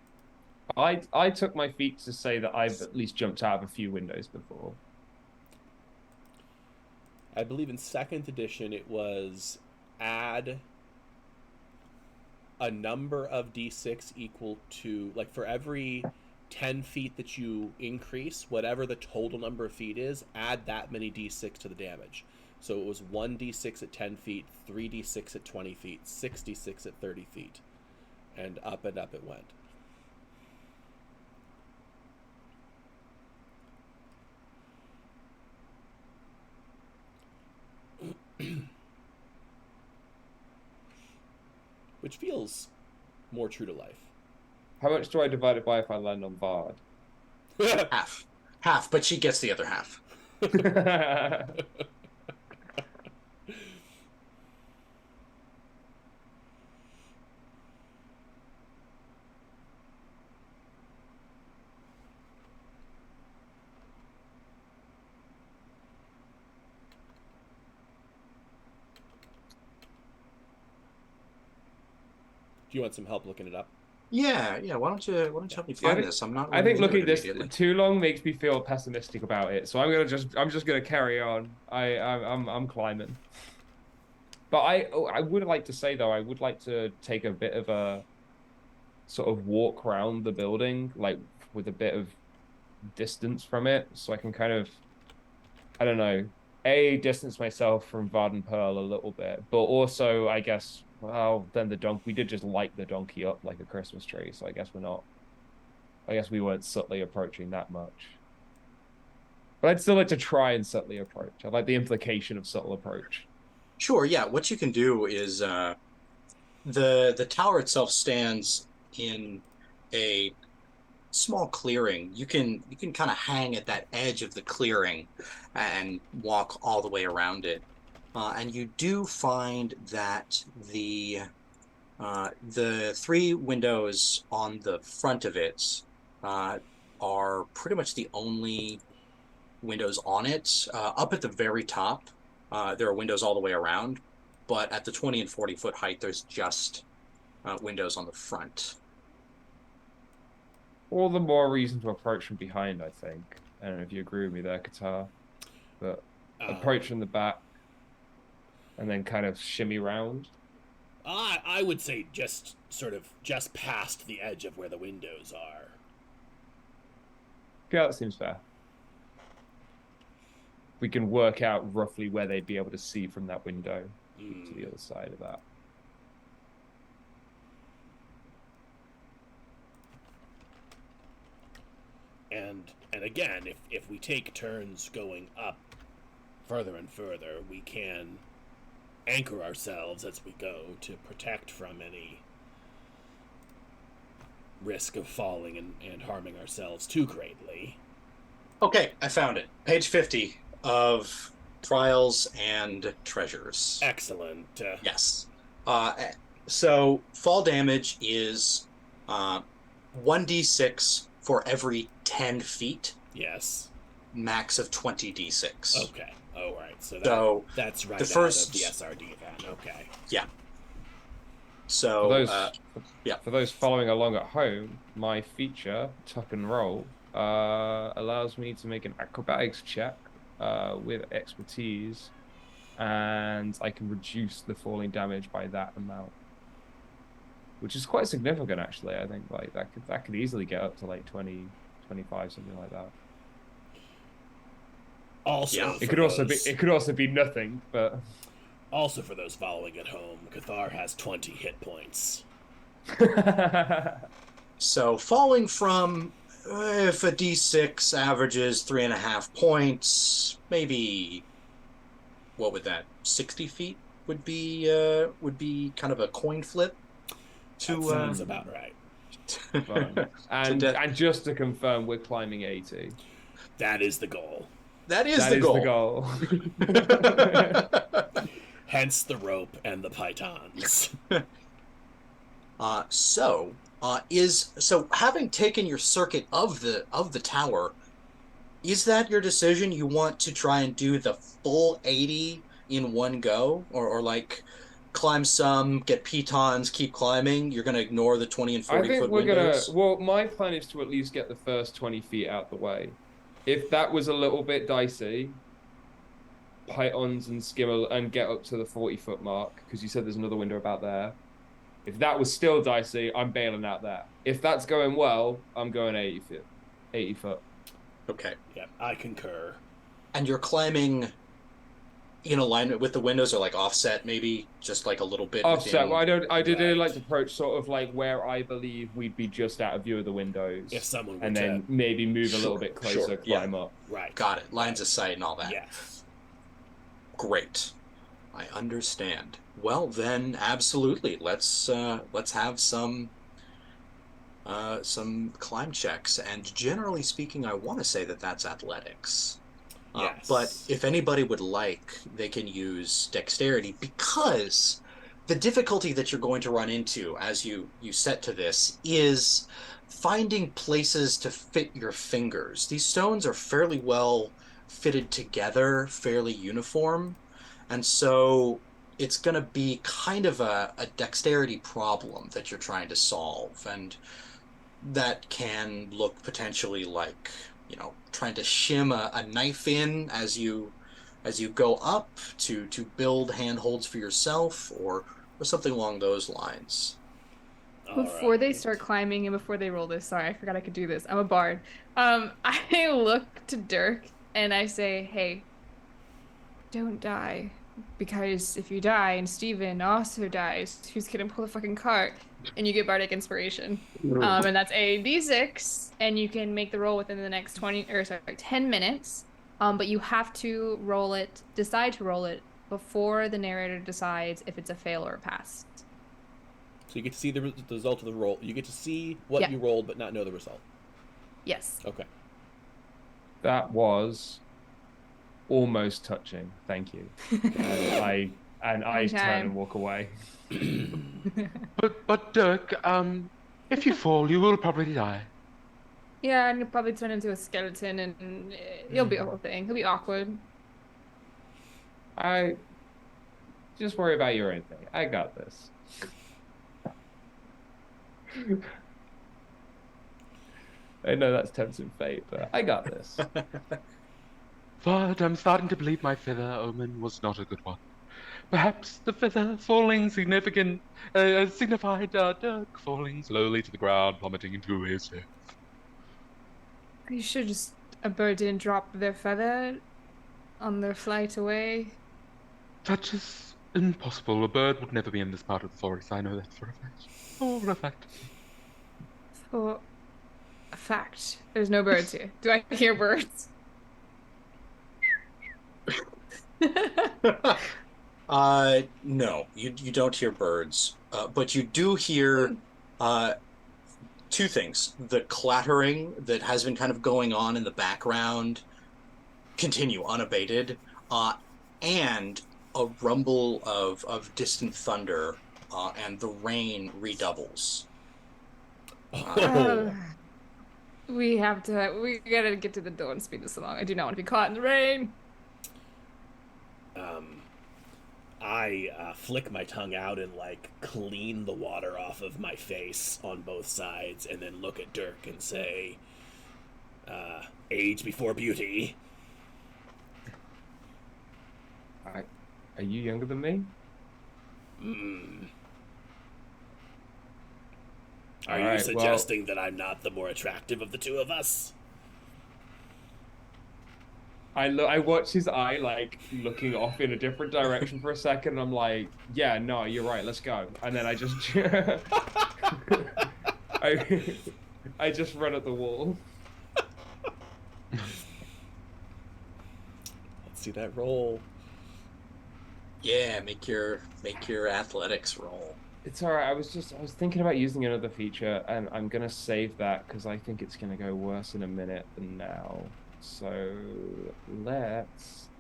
I took my feet to say that I've at least jumped out of a few windows before. I believe in 2nd edition it was add a number of d6 equal to, like, for every 10 feet that you increase, whatever the total number of feet is, add that many d6 to the damage. So it was 1d6 at 10 feet, 3d6 at 20 feet, 6d6 at 30 feet, and up it went. Which feels more true to life. How much do I divide it by if I land on Bard? Half, but she gets the other half. Do you want some help looking it up? Yeah. Why don't you help me Yeah, find this? I'm not I really think into looking it at this immediately. too long makes me feel pessimistic about it. So I'm just gonna carry on. I'm climbing. But I would like to say though, I would like to take a bit of a sort of walk around the building, like with a bit of distance from it, so I can kind of, I don't know, distance myself from Varden Pearl a little bit, but also I guess, well, then we did just light the donkey up like a Christmas tree, so I guess we weren't subtly approaching that much. But I'd still like to try and subtly approach. I like the implication of subtle approach. Sure, yeah. What you can do is the tower itself stands in a small clearing. You can kind of hang at that edge of the clearing and walk all the way around it. And you do find that the three windows on the front of it are pretty much the only windows on it. Up at the very top, there are windows all the way around, but at the 20 and 40-foot height, there's just windows on the front. All the more reason to approach from behind, I think. I don't know if you agree with me there, Qatar. But approach from the back and then kind of shimmy round. I would say just past the edge of where the windows are. Yeah, that seems fair. We can work out roughly where they'd be able to see from that window to the other side of that. And again, if we take turns going up further and further, we can anchor ourselves as we go to protect from any risk of falling and harming ourselves too greatly. Okay, I found it. Page 50 of Trials and Treasures. Excellent. Yes. So fall damage is 1d6 for every 10 feet. Yes. Max of 20d6. Okay. All right. So So that's right the first, out of the SRD then. Okay. Yeah. So, For those yeah. for those following along at home, my feature, tuck and roll, allows me to make an acrobatics check with expertise, and I can reduce the falling damage by that amount, which is quite significant actually. I think like that could easily get up to like 20, 25, something like that. Also, Yeah. It for could also be those, it could also be nothing, but also for those following at home, Cathar has 20 hit points. So falling from if a d6 averages 3.5 points, maybe what would that 60 feet would be kind of a coin flip That to sounds about right. fun. to And death. and just to confirm, we're climbing 80. That is the goal. That is That the is the goal. goal. Hence the rope and the pythons. So having taken your circuit of the tower, is that your decision? You want to try and do the full 80 in one go, or like climb some, get pitons, keep climbing? You're gonna ignore the 20 and I 40 think foot we're gonna. windows? Well, my plan is to at least get the first 20 feet out the way. If that was a little bit dicey, pythons and skimmer and get up to the 40-foot mark, because you said there's another window about there. If that was still dicey, I'm bailing out there. If that's going well, I'm going 80 foot. 80 foot. Okay. Yep, I concur. And you're climbing in alignment with the windows, or like offset, maybe just like a little bit Offset. Well, within. I did Right. like to approach sort of like where I believe we'd be just out of view of the windows. If someone were and to... then maybe move a little Sure, bit closer, sure, yeah. climb up. Right. Got it. Lines of sight and all that. Yes. Great. I understand. Well, then, absolutely. Let's have some climb checks. And generally speaking, I want to say that that's athletics. Yes. But if anybody would like, they can use dexterity, because the difficulty that you're going to run into as you set to this is finding places to fit your fingers. These stones are fairly well fitted together, fairly uniform, and so it's going to be kind of a dexterity problem that you're trying to solve, and that can look potentially like, trying to shim a knife in as you go up to build handholds for yourself, or something along those lines. Before they Alright. start climbing and before they roll this, sorry, I forgot I could do this. I'm a bard. I look to Dirk and I say, "Hey, don't die. Because if you die and Steven also dies, who's gonna pull the fucking cart?" And you get bardic inspiration. And that's a d6, and you can make the roll within the next 10 minutes. But you have to decide to roll it before the narrator decides if it's a fail or a pass. So you get to see the result of the roll. You get to see what Yeah. you rolled, but not know the result. Yes. Okay. That was almost touching. Thank you. And I turn and walk away. But Dirk, if you fall, you will probably die. Yeah, and you'll probably turn into a skeleton, and it'll be a whole thing. It'll be awkward. I just worry about your own thing. I got this. I know that's tempting fate, but I got this. But I'm starting to believe my feather omen was not a good one. Perhaps the feather falling signified Dirk falling slowly to the ground, plummeting into his death. Are you sure just a bird didn't drop their feather on their flight away? Such is impossible. A bird would never be in this part of the forest. I know that for a fact. For a fact. For a fact, there's no birds here. Do I hear birds? No, you don't hear birds, but you do hear two things: the clattering that has been kind of going on in the background continue unabated, and a rumble of distant thunder, and the rain redoubles. Uh, we gotta get to the door and speed this along. I do not want to be caught in the rain. I flick my tongue out and like clean the water off of my face on both sides, and then look at Dirk and say, "Age before beauty." Are you younger than me? Are you suggesting that I'm not the more attractive of the two of us? I watch his eye like looking off in a different direction for a second. And I'm like, yeah, no, you're right. Let's go. And then I just I I just run at the wall. Let's see that roll. Yeah, make your athletics roll. It's all right. I was thinking about using another feature, and I'm gonna save that because I think it's gonna go worse in a minute than now. So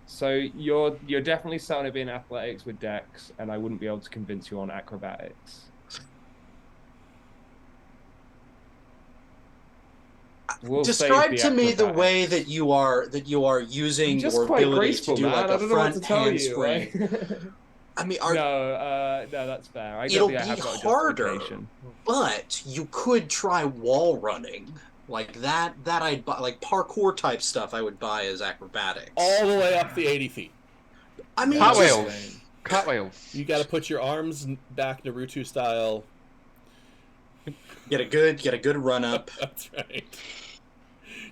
So you're definitely sound to be in athletics with Dex, and I wouldn't be able to convince you on acrobatics. We'll Describe to me the way acrobatics. that you are using I'm just your quite ability graceful, to do man. like I a don't know what to front tell you. handspring. I mean, No, that's fair. I don't it'll think I be have got a harder, justification. but you could try wall running like that. That I'd buy, like parkour type stuff. I would buy as acrobatics. All the way up the 80 feet. I mean, Cartwheels. Cartwheels. You got to put your arms back Naruto style. get a good run up. That's right.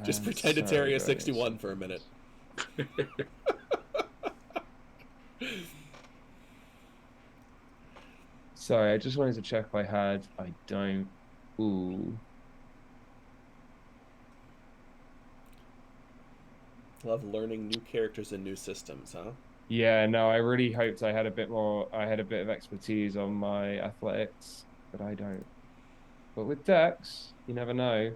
Just pretend it's Area 61 for a minute. Sorry, I just wanted to check if I had. I don't. Ooh. Love learning new characters and new systems, huh? Yeah, no, I really hoped I had a bit more. I had a bit of expertise on my athletics, but I don't. But with Dex, you never know.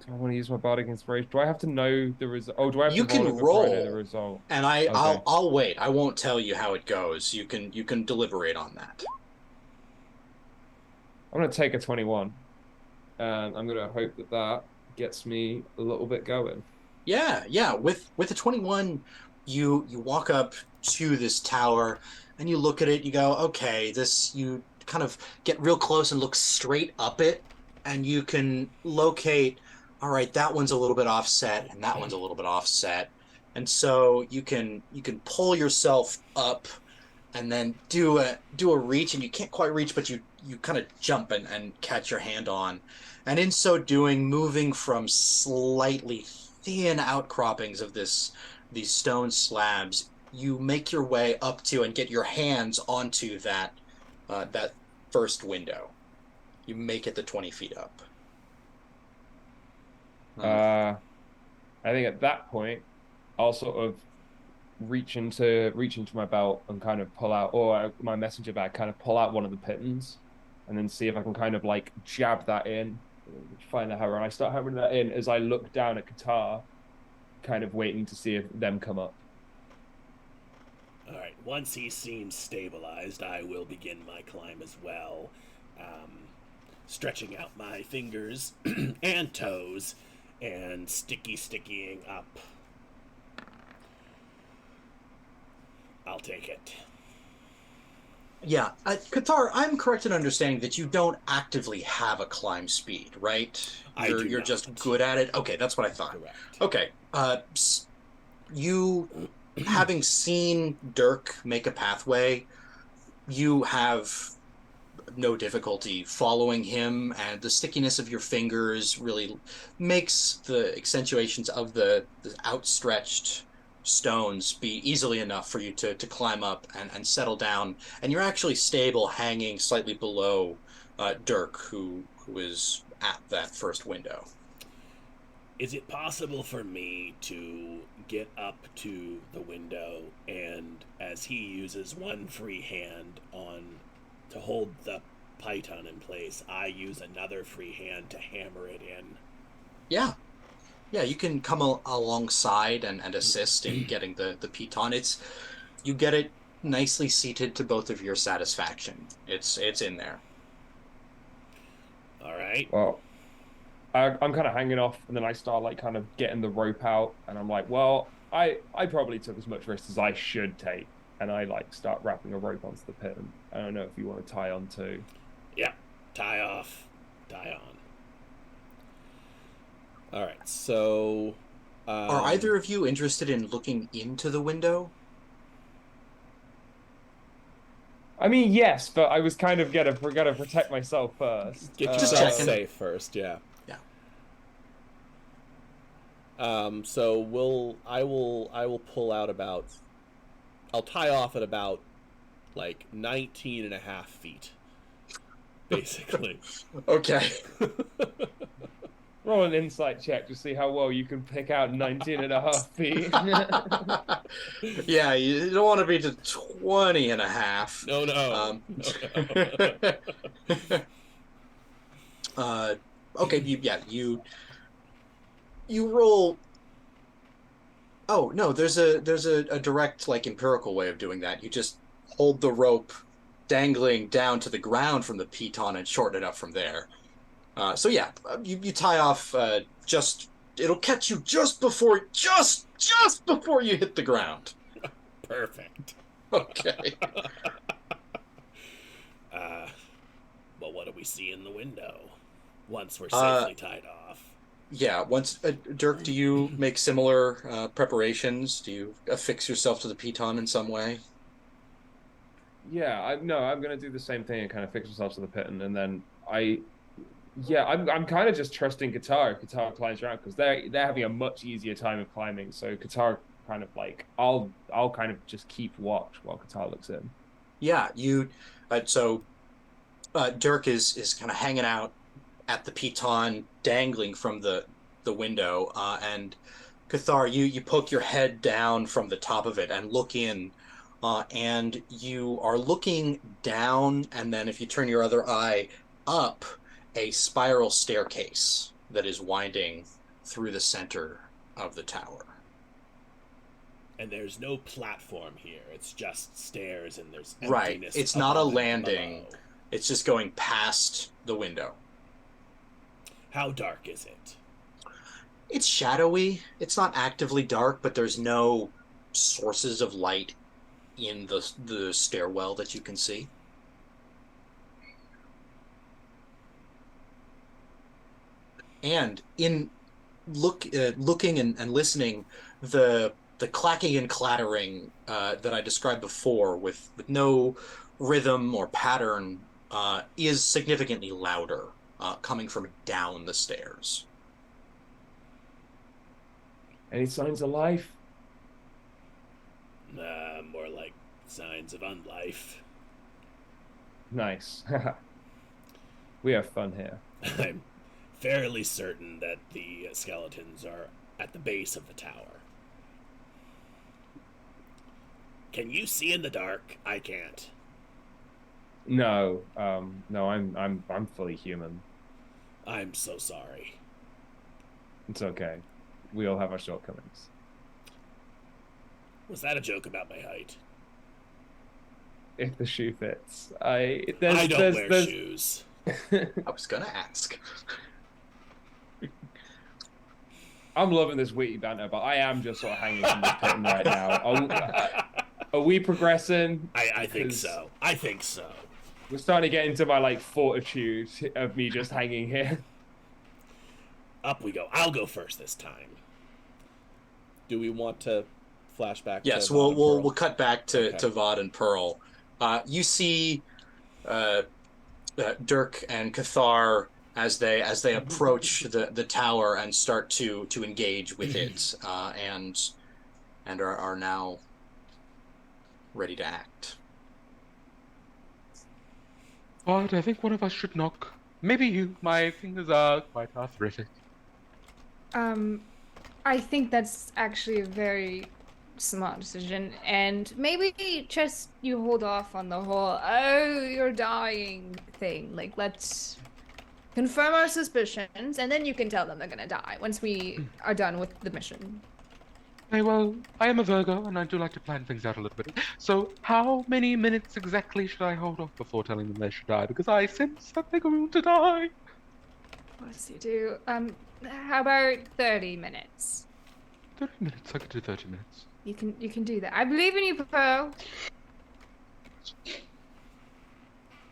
Do I want to use my bardic inspiration? Do I have to know the result? Oh, do I have You to roll can it before I know the roll, result? and Okay. I'll wait. I won't tell you how it goes. You can deliberate on that. I'm gonna take a 21, and I'm gonna hope that that gets me a little bit going. Yeah. With a 21, you walk up to this tower and you look at it, you go, okay, this you kind of get real close and look straight up it, and you can locate, all right, that one's a little bit offset and that one's a little bit offset. And so you can pull yourself up and then do a reach, and you can't quite reach, but you kind of jump and catch your hand on, and in so doing, moving from slightly thin outcroppings of these stone slabs, you make your way up to and get your hands onto that first window. You make it the 20 feet up. Uh, I think at that point, I'll sort of reach into my belt and kind of pull out, or my messenger bag, kind of pull out one of the pittons, and then see if I can kind of like jab that in, find the hammer, and I start hammering that in as I look down at Qatar, kind of waiting to see if them come up. All right. Once he seems stabilized, I will begin my climb as well, stretching out my fingers and toes and stickying up. I'll take it. Yeah, Qatar, I'm correct in understanding that you don't actively have a climb speed, right? You're not. just good at it. Okay, that's what I thought. Correct. Okay, you having seen Dirk make a pathway, you have no difficulty following him, and the stickiness of your fingers really makes the accentuations of the outstretched stones be easily enough for you to climb up and settle down. And you're actually stable, hanging slightly below Dirk, who is at that first window. Is it possible for me to get up to the window, and as he uses one free hand on to hold the python in place, I use another free hand to hammer it in? Yeah. Yeah, you can come alongside and assist in getting the piton. You get it nicely seated to both of your satisfaction. It's in there. All right. Well, I'm kind of hanging off, and then I start like kind of getting the rope out, and I'm like, well, I probably took as much risk as I should take, and I like start wrapping a rope onto the pit. And I don't know if you want to tie on too. Yeah, tie off, tie on. All right, so Are either of you interested in looking into the window? I mean, yes, but I was kind of gotta protect myself first. get Just yourself checking. safe first. Yeah. Yeah. So I will pull out about. I'll tie off at about like 19 and a half feet, basically. Okay. Roll an insight check to see how well you can pick out 19 and a half feet. Yeah, you don't want to be to 20 and a half. No, no. Okay, you roll. Oh, no, there's a direct, like, empirical way of doing that. You just hold the rope dangling down to the ground from the piton and shorten it up from there. So yeah, you tie off it'll catch you just before you hit the ground. Perfect. Okay. But what do we see in the window once we're safely tied off? Yeah, once Dirk, do you make similar preparations? Do you affix yourself to the piton in some way? Yeah, I'm gonna do the same thing and kind of fix myself to the pit, and then I'm kind of just trusting Guitar. Guitar climbs around because they're having a much easier time of climbing. So Guitar kind of like I'll kind of just keep watch while Guitar looks in. Yeah, Dirk is kind of hanging out at the piton, dangling from the window, and Cathar, you poke your head down from the top of it and look in, and you are looking down, and then if you turn your other eye up, a spiral staircase that is winding through the center of the tower. And there's no platform here. It's just stairs, and there's Right. emptiness. It's not a above and landing. below. It's just going past the window. How dark is it? It's shadowy. It's not actively dark, but there's no sources of light in the stairwell that you can see. And in looking and listening, the clacking and clattering that I described before, with no rhythm or pattern, is significantly louder, coming from down the stairs. Any signs of life? More like signs of unlife. Nice. We have fun here. I'm fairly certain that the skeletons are at the base of the tower. Can you see in the dark? I can't. No, no, I'm fully human. I'm so sorry. It's okay. We all have our shortcomings. Was that a joke about my height? If the shoe fits, I don't wear shoes. I was gonna ask. I'm loving this witty banter, but I am just sort of hanging from this pit right now. Are we progressing? I think so. I think so. We're starting to get into my like fortitude of me just hanging here. Up we go. I'll go first this time. Do we want to flashback? Yes, to we'll cut back to Okay. Vod and Pearl. You see Dirk and Cathar as they approach the tower and start to engage with it, and are now ready to act. But I think one of us should knock. Maybe you. My fingers are quite arthritic. I think that's actually a very smart decision, and maybe just you hold off on the whole "oh, you're dying" thing. Like, let's confirm our suspicions, and then you can tell them they're gonna die once we are done with the mission. Okay, well, I am a Virgo, and I do like to plan things out a little bit. So, how many minutes exactly should I hold off before telling them they should die? Because I sense that they're going to die. What does he do? How about 30 minutes? 30 minutes. I could do 30 minutes. You can do that. I believe in you, Popo.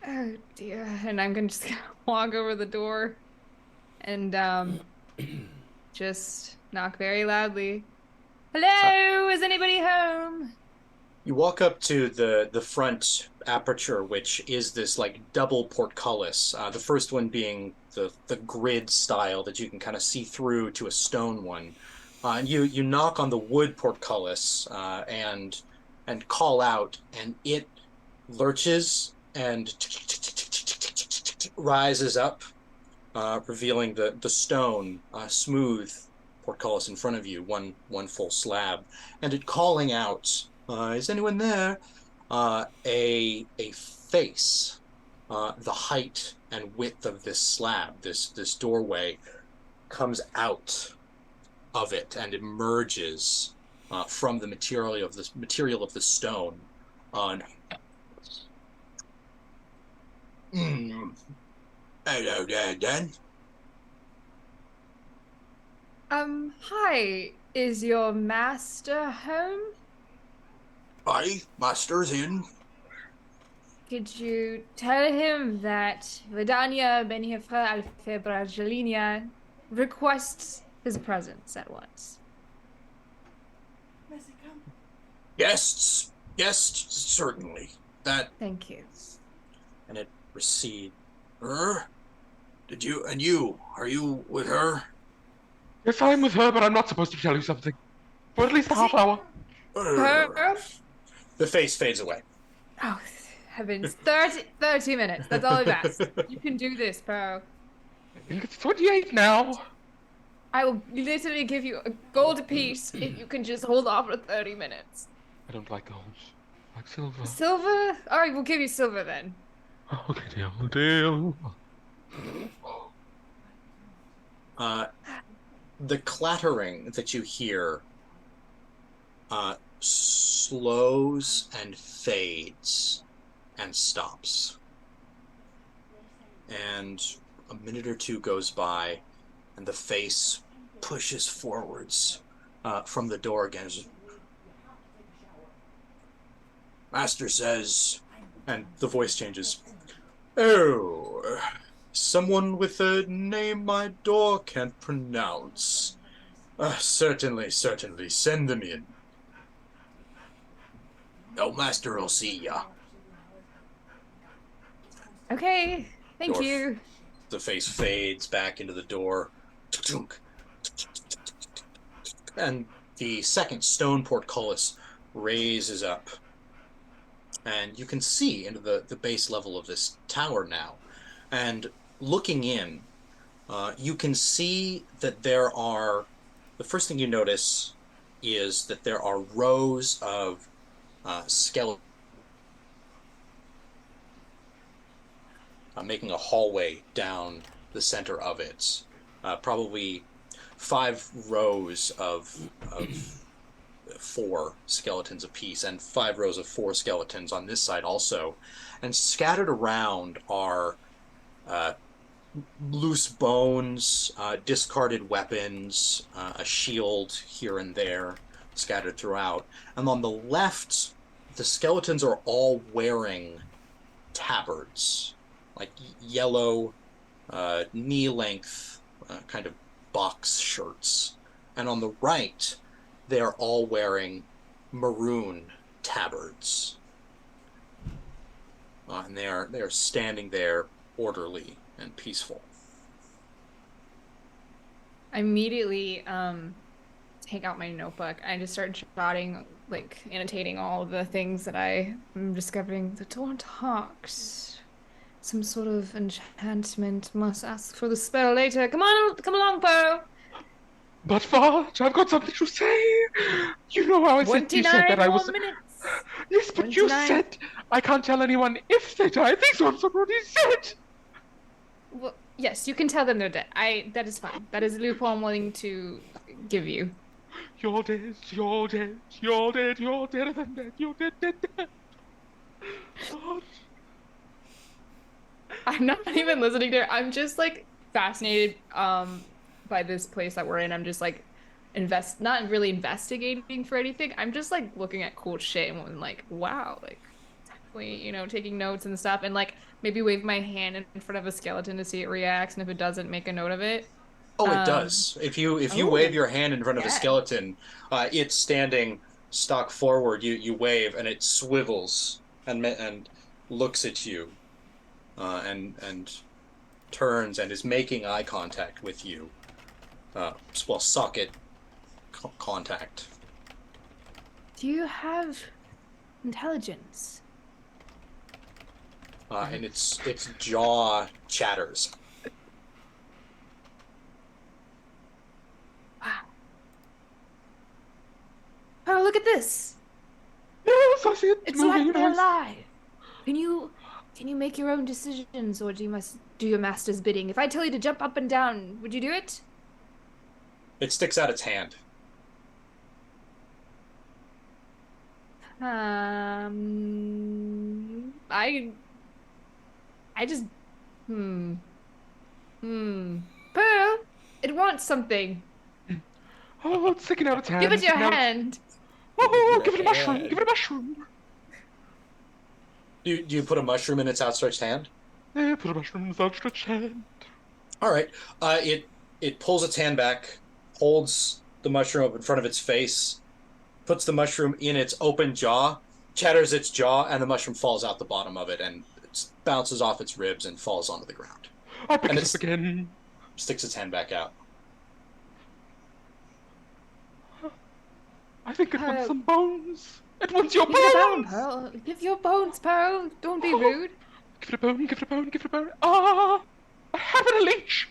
Oh dear. And I'm gonna just walk over the door and just knock very loudly. Hello, is anybody home? You walk up to the front aperture, which is this like double portcullis. The first one being the grid style that you can kind of see through to a stone one. And you knock on the wood portcullis and call out, and it lurches and rises up, revealing the stone, smooth portcullis in front of you, one full slab, and it calling out, "Is anyone there?" A face, the height and width of this slab, this doorway, comes out of it and emerges from the material of the stone. On. Hello there, Dan. Hi. Is your master home? Aye, master's in. Could you tell him that Vidania Benihefra Alfebragelinia requests his presence at once? Guests, certainly. That, Thank you. and it recedes. Her? And you, are you with her? Yes, I'm with her, but I'm not supposed to tell you something. For at least a half hour. Her? The face fades away. Oh, heavens. 30 minutes. That's all I've asked. You can do this, Pearl. I think it's 28 now. I will literally give you a gold apiece if you can just hold off for 30 minutes. I don't like gold. I like silver. Silver? Alright, we'll give you silver then. Okay, deal. The clattering that you hear slows and fades and stops. And a minute or two goes by, and the face pushes forwards from the door again. Master says, and the voice changes. Oh, someone with a name my door can't pronounce. Certainly, send them in. Oh, Master will see ya. Okay, thank you. The face fades back into the door. And the second stone portcullis raises up. And you can see into the base level of this tower now. And looking in, you can see that there are... The first thing you notice is that there are rows of skeletons making a hallway down the center of it. Probably 5 rows of 4 skeletons apiece, and 5 rows of 4 skeletons on this side also. And scattered around are loose bones, discarded weapons, a shield here and there scattered throughout. And on the left, the skeletons are all wearing tabards, like yellow, knee-length kind of box shirts. And on the right, they are all wearing maroon tabards. And they are standing there orderly and peaceful. I immediately take out my notebook. I just start jotting, annotating all of the things that I am discovering. The door talks. Some sort of enchantment. Must ask for the spell later. Come along, Poe. But Fudge, I've got something to say. You know how you said that I was... minutes. Yes, but 29. You said I can't tell anyone if they die. These ones already said. Well, yes, you can tell them they're dead. That is fine. That is a loophole I'm willing to give you. You're dead than dead. You're dead. God. I'm not even listening to her. I'm just fascinated by this place that we're in. I'm just not really investigating for anything. I'm just like looking at cool shit and like, wow, like definitely, taking notes and stuff, and like maybe wave my hand in front of a skeleton to see it reacts, and if it doesn't, make a note of it. Oh, it Um, does. If you wave oh, your hand in front of a yeah. skeleton, it's standing stock forward. You wave, and it swivels and looks at you, and turns and is making eye contact with you. Well, socket contact. Do you have intelligence? And its jaw chatters. Wow. Oh, look at this. Yes, I see it It's moving. like they're Nice. alive. Can you make your own decisions, or do you must do your master's bidding? If I tell you to jump up and down, would you do it? It sticks out its hand. I just hmm Pearl, it wants something. Oh, it's sticking out its hand. Give it your sticking out its- hand. Oh, Give give it it a your mushroom. hand. Give it a mushroom. Do you put a mushroom in its outstretched hand? Put a mushroom in its outstretched hand. All right. It pulls its hand back, holds the mushroom up in front of its face, puts the mushroom in its open jaw, chatters its jaw, and the mushroom falls out the bottom of it and it bounces off its ribs and falls onto the ground. I pick And it up again. sticks its hand back out. I think it wants Pearl. some bones. It wants your Give it a bone, bones. Pearl. Give your bones, Pearl. Don't be rude. Give it a bone. Give it a bone. Give it a bone. Ah, I have it, a leech.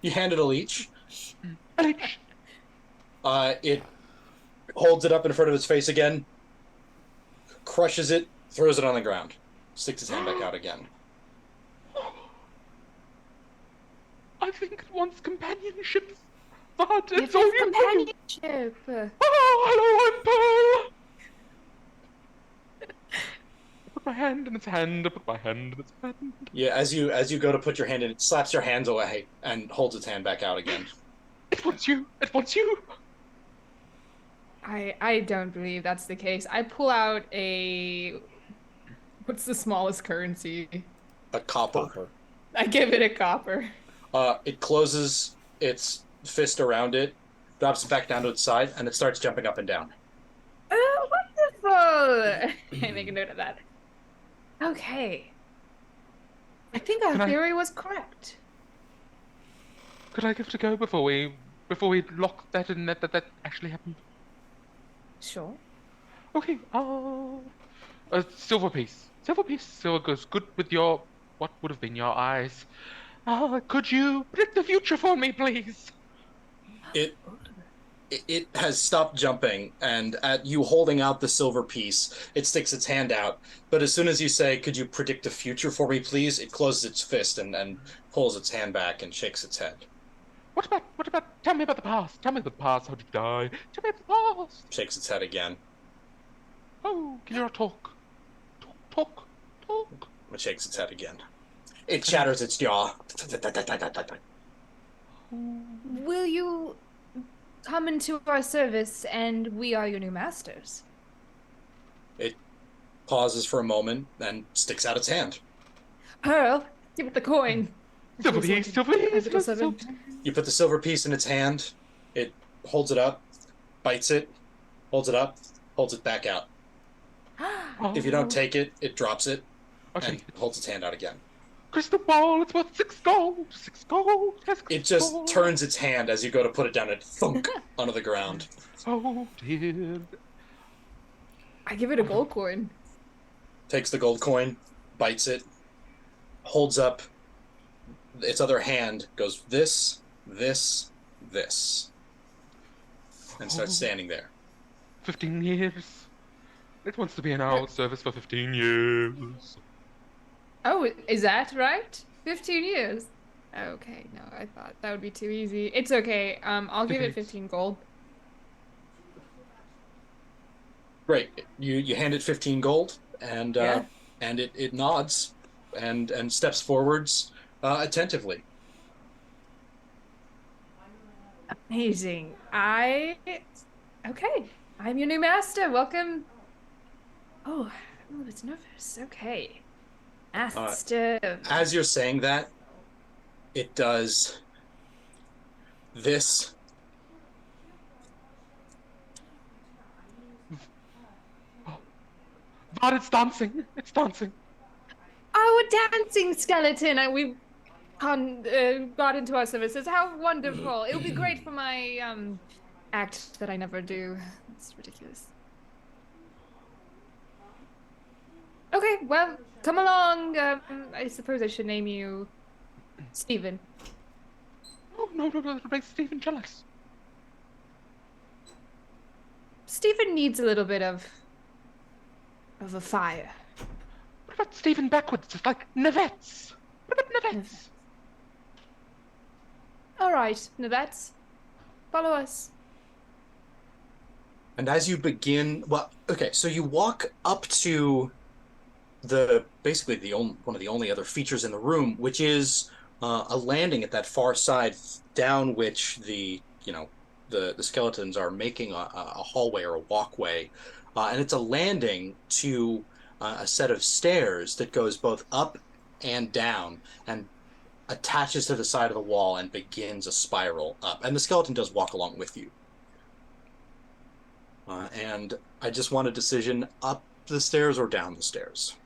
You hand it a leech. A leech. It holds it up in front of its face again, crushes it, throws it on the ground, sticks its hand back out again. I think it wants companionship. But Give it's all it you. companionship. Oh, hello, I'm Pearl. I put my hand in its hand. I put my hand in its hand. Yeah, as you go to put your hand in, it slaps your hands away and holds its hand back out again. It wants you. It wants you. I don't believe that's the case. I pull out what's the smallest currency? A copper. Copper. I give it a copper. It closes its fist around it, drops it back down to its side, and it starts jumping up and down. Oh, wonderful! I make a note of that. Okay. I think our Can I- theory was correct. Could I give it a go before we lock that in that actually happened? Sure. Okay. A silver piece. Silver piece. Silver goes good with your what would have been your eyes. Could you predict the future for me, please? It has stopped jumping, and at you holding out the silver piece, it sticks its hand out. But as soon as you say, "Could you predict the future for me, please?" it closes its fist and pulls its hand back and shakes its head. What about? Tell me about the past. Tell me about the past. How did you die? Tell me about the past. Shakes its head again. Oh, can you not talk? Talk. It shakes its head again. It chatters its jaw. Will you come into our service and we are your new masters? It pauses for a moment, then sticks out its hand. Pearl, give it the coin. Silver piece. Silver piece. Little seven. You put the silver piece in its hand. It holds it up, bites it, holds it up, holds it back out. If you don't take it, it drops it Okay. and holds its hand out again. Crystal ball. It's worth 6 gold. 6 gold. Yes, It just gold. turns its hand as you go to put it down. It thunk onto the ground. Oh dear. I give it a gold coin. Takes the gold coin, bites it, holds up its other hand, goes this, and starts standing there. 15 years. It wants to be in our service for 15 years. Oh, is that right? 15 years. Okay, no, I thought that would be too easy. It's okay. I'll give it Okay. 15 gold. Great. You hand it 15 gold, and Yeah. and it nods and steps forwards attentively. Amazing. Okay. I'm your new master. Welcome. Oh, I'm a little bit nervous. Okay. Uh, Master. as you're saying that, it does this. But it's dancing. It's dancing. Our dancing skeleton. We got into our services. How wonderful. It would be great for my act that I never do. It's ridiculous. Okay, well, come along. I suppose I should name you Stephen. Oh, no, no, no, that makes Stephen jealous. Stephen needs a little bit of a fire. What about Stephen backwards? It's like Nevettes. What about Nevettes? All right, Navets, follow us. And as you begin, well, okay, so you walk up to the basically the only one of the only other features in the room, which is a landing at that far side, down which the skeletons are making a hallway or a walkway, and it's a landing to a set of stairs that goes both up and down and attaches to the side of the wall and begins a spiral up. And the skeleton does walk along with you. And I just want a decision: up the stairs or down the stairs.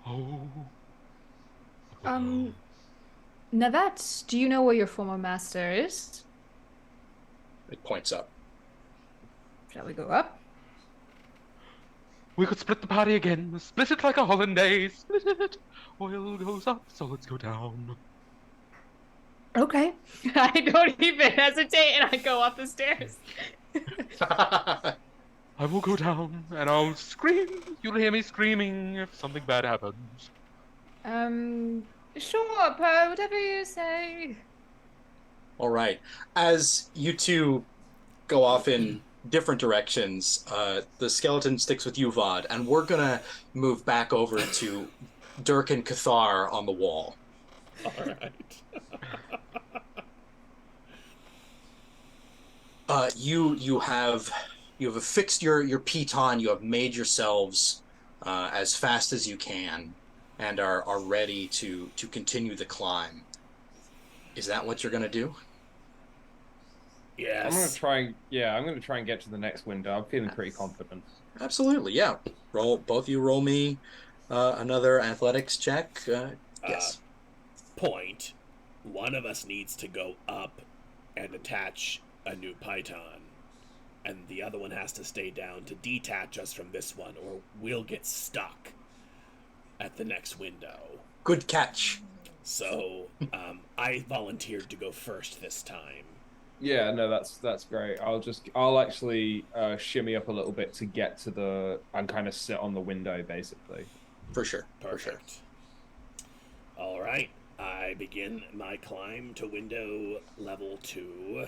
Oh. Navet, do you know where your former master is? It points up. Shall we go up? We could split the party again. Split it like a hollandaise. Split it. Oil goes up, so let's go down. Okay. I don't even hesitate and I go up the stairs. I will go down and I'll scream. You'll hear me screaming if something bad happens. Sure, Poe, whatever you say. All right. As you two go off in different directions, the skeleton sticks with you, Vod, and we're gonna move back over to Dirk and Cathar on the wall. All right. You have affixed your piton. You have made yourselves as fast as you can, and are ready to continue the climb. Is that what you're gonna do? Yes. I'm gonna try and get to the next window. I'm feeling pretty confident. Absolutely, yeah. Both of you roll me another athletics check. Yes. Point. One of us needs to go up and attach a new python, and the other one has to stay down to detach us from this one, or we'll get stuck at the next window. Good catch. So I volunteered to go first this time. Yeah, no, that's great. I'll actually shimmy up a little bit to get to and kind of sit on the window, basically. For sure. Perfect. All right. I begin my climb to window level 2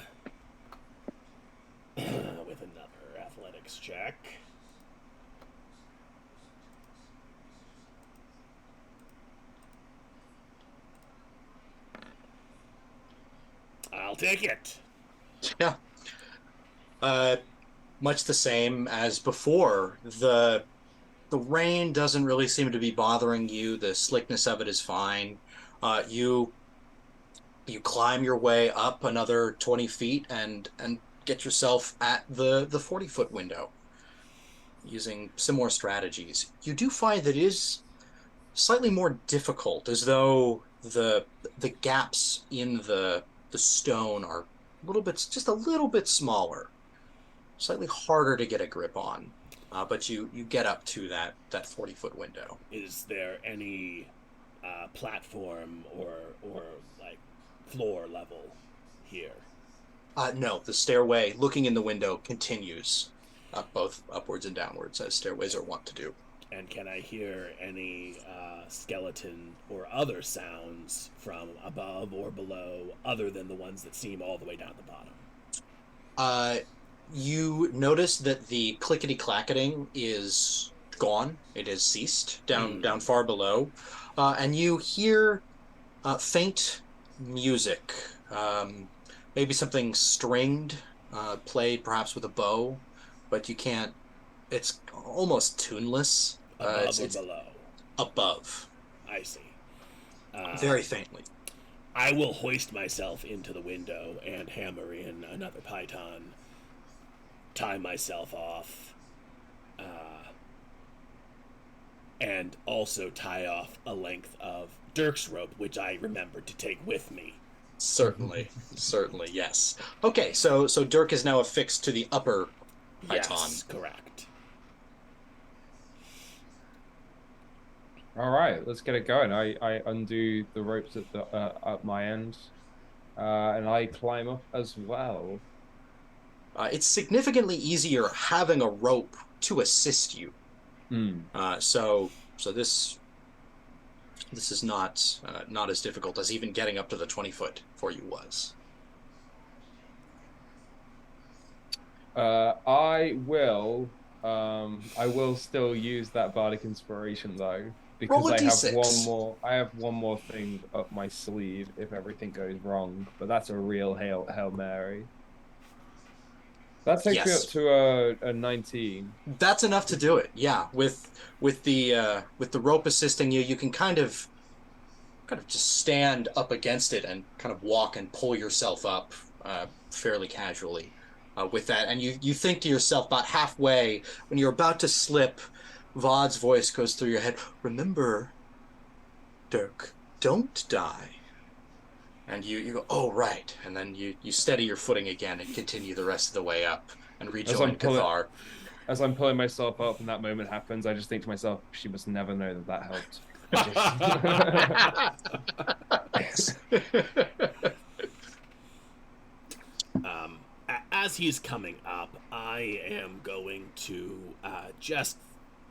with another athletics check. I'll take it. Yeah. Much the same as before. The rain doesn't really seem to be bothering you. The slickness of it is fine. You climb your way up another 20 feet and get yourself at the 40-foot window using similar strategies. You do find that it is slightly more difficult, as though the gaps in the stone are just a little bit smaller, slightly harder to get a grip on. But you get up to that 40-foot window. Is there any platform or like floor level here? No, the stairway looking in the window continues both upwards and downwards, as stairways are wont to do. And can I hear any skeleton or other sounds from above or below, other than the ones that seem all the way down at the bottom? You notice that the clickety-clacketing is gone. It has ceased down far below. And you hear faint music maybe something stringed, played perhaps with a bow, but you can't. It's almost tuneless. Above or It's below? above, I see. very faintly. I will hoist myself into the window and hammer in another python, tie myself off, and also tie off a length of Dirk's rope, which I remembered to take with me. Certainly, certainly, yes. Okay, so Dirk is now affixed to the upper python. Yes, correct. All right, let's get it going. I undo the ropes at my end, and I climb up as well. It's significantly easier having a rope to assist you. Hmm. So this is not as difficult as even getting up to the 20 foot for you was. I will still use that bardic inspiration though, Roll because a I have d6. I have one more thing up my sleeve if everything goes wrong. But that's a real Hail Mary. That takes me up Yes, to a 19. that's enough to do it. Yeah, with the rope assisting you, you can kind of just stand up against it and kind of walk and pull yourself up fairly casually with that. And you think to yourself about halfway when you're about to slip, Vod's voice goes through your head. Remember, Dirk, don't die. And you go, oh, right. And then you steady your footing again and continue the rest of the way up and As I'm rejoin pulling Cathar. as I'm pulling myself up and that moment happens, I just think to myself, she must never know that that helped. As he's coming up, I am going to, just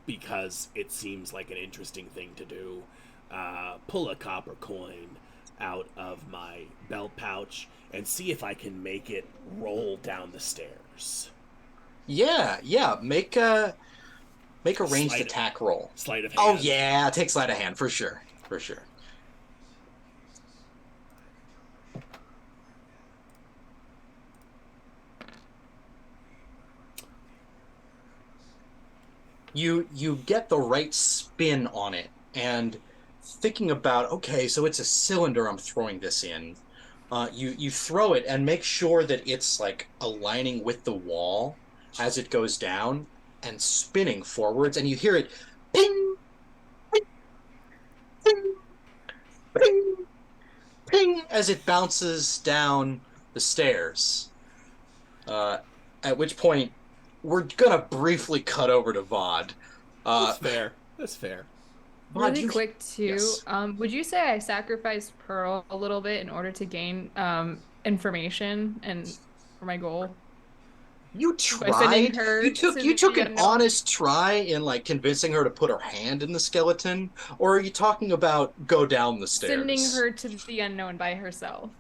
because it seems like an interesting thing to do, pull a copper coin out of my belt pouch and see if I can make it roll down the stairs. Yeah. Make a ranged Sleight, attack roll. sleight of Oh hand. yeah, take sleight of hand for sure. For sure. You get the right spin on it and thinking about, okay, so it's a cylinder I'm throwing this in. You throw it and make sure that it's like aligning with the wall as it goes down and spinning forwards, and you hear it ping, ping, ping, ping as it bounces down the stairs. Uh, at which point, we're gonna briefly cut over to Vod. That's fair. That's fair. Vod, Really quick too, yes. would you say I sacrificed Pearl a little bit in order to gain information and for my goal You by sending tried. her You to took the an unknown? honest try in like convincing her to put her hand in the skeleton, or are you talking about go down the Sending stairs? her to the unknown by herself.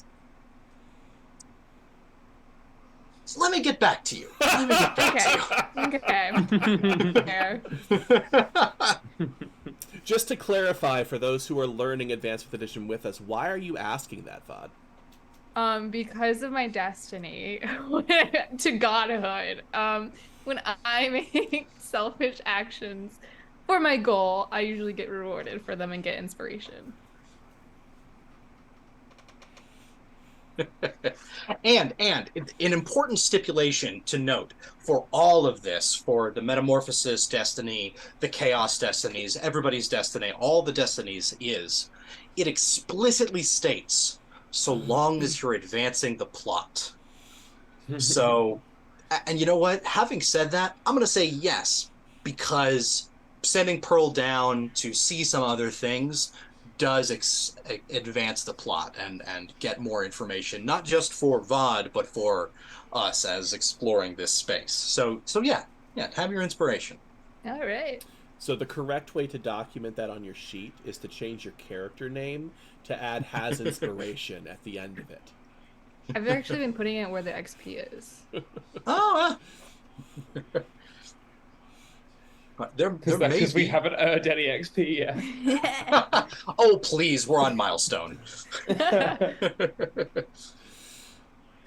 So let me get back to you. Let me get back Okay. to you. Just to clarify for those who are learning Advanced 5th Edition with us, why are you asking that, Vod? Because of my destiny to godhood. When I make selfish actions for my goal, I usually get rewarded for them and get inspiration. And an important stipulation to note for all of this, for the Metamorphosis destiny, the Chaos destinies, everybody's destiny, all the destinies is, it explicitly states, so long as you're advancing the plot. So, and you know what? Having said that, I'm going to say yes, because sending Pearl down to see some other things does advance the plot and get more information, not just for Vod, but for us as exploring this space. So yeah, have your inspiration. All right. So the correct way to document that on your sheet is to change your character name to add has inspiration at the end of it. I've actually been putting it where the XP is. Oh, there may Because we be. haven't earned any XP yet. Oh, please, we're on milestone.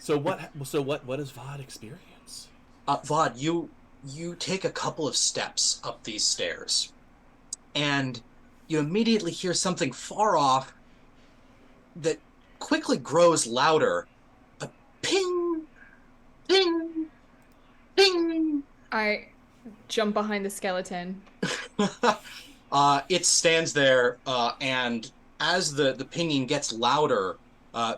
What does Vod experience? Vaude, you take a couple of steps up these stairs, and you immediately hear something far off that quickly grows louder. A ping, ping, ping. I jump behind the skeleton. It stands there, and as the pinging gets louder,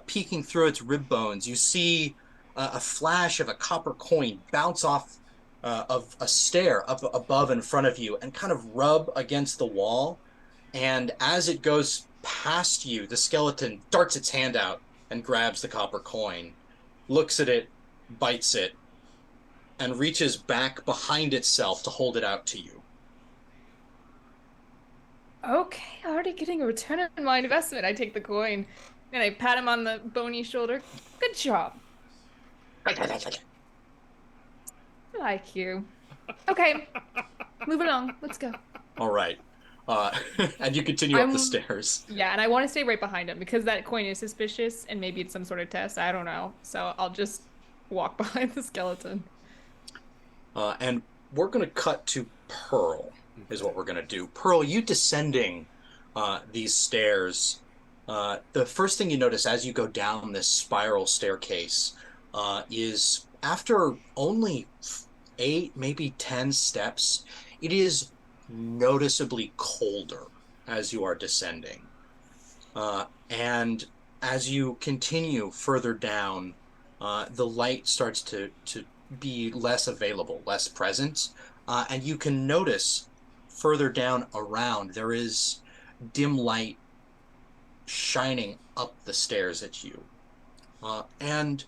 peeking through its rib bones, you see a flash of a copper coin bounce off of a stair up above in front of you and kind of rub against the wall. And as it goes past you, the skeleton darts its hand out and grabs the copper coin, looks at it, bites it, and reaches back behind itself to hold it out to you. Okay, already getting a return on my investment. I take the coin and I pat him on the bony shoulder. Good job. I like you. Okay, move along. Let's go. All right. Uh, and you continue up the stairs. Yeah, and I want to stay right behind him because that coin is suspicious and maybe it's some sort of test. I don't know. So I'll just walk behind the skeleton. And we're going to cut to Pearl, is what we're going to do. Pearl, you descending these stairs, the first thing you notice as you go down this spiral staircase is after only 8, maybe 10 steps, it is noticeably colder as you are descending. And as you continue further down, the light starts to be less available, less present. And you can notice further down around, there is dim light shining up the stairs at you. And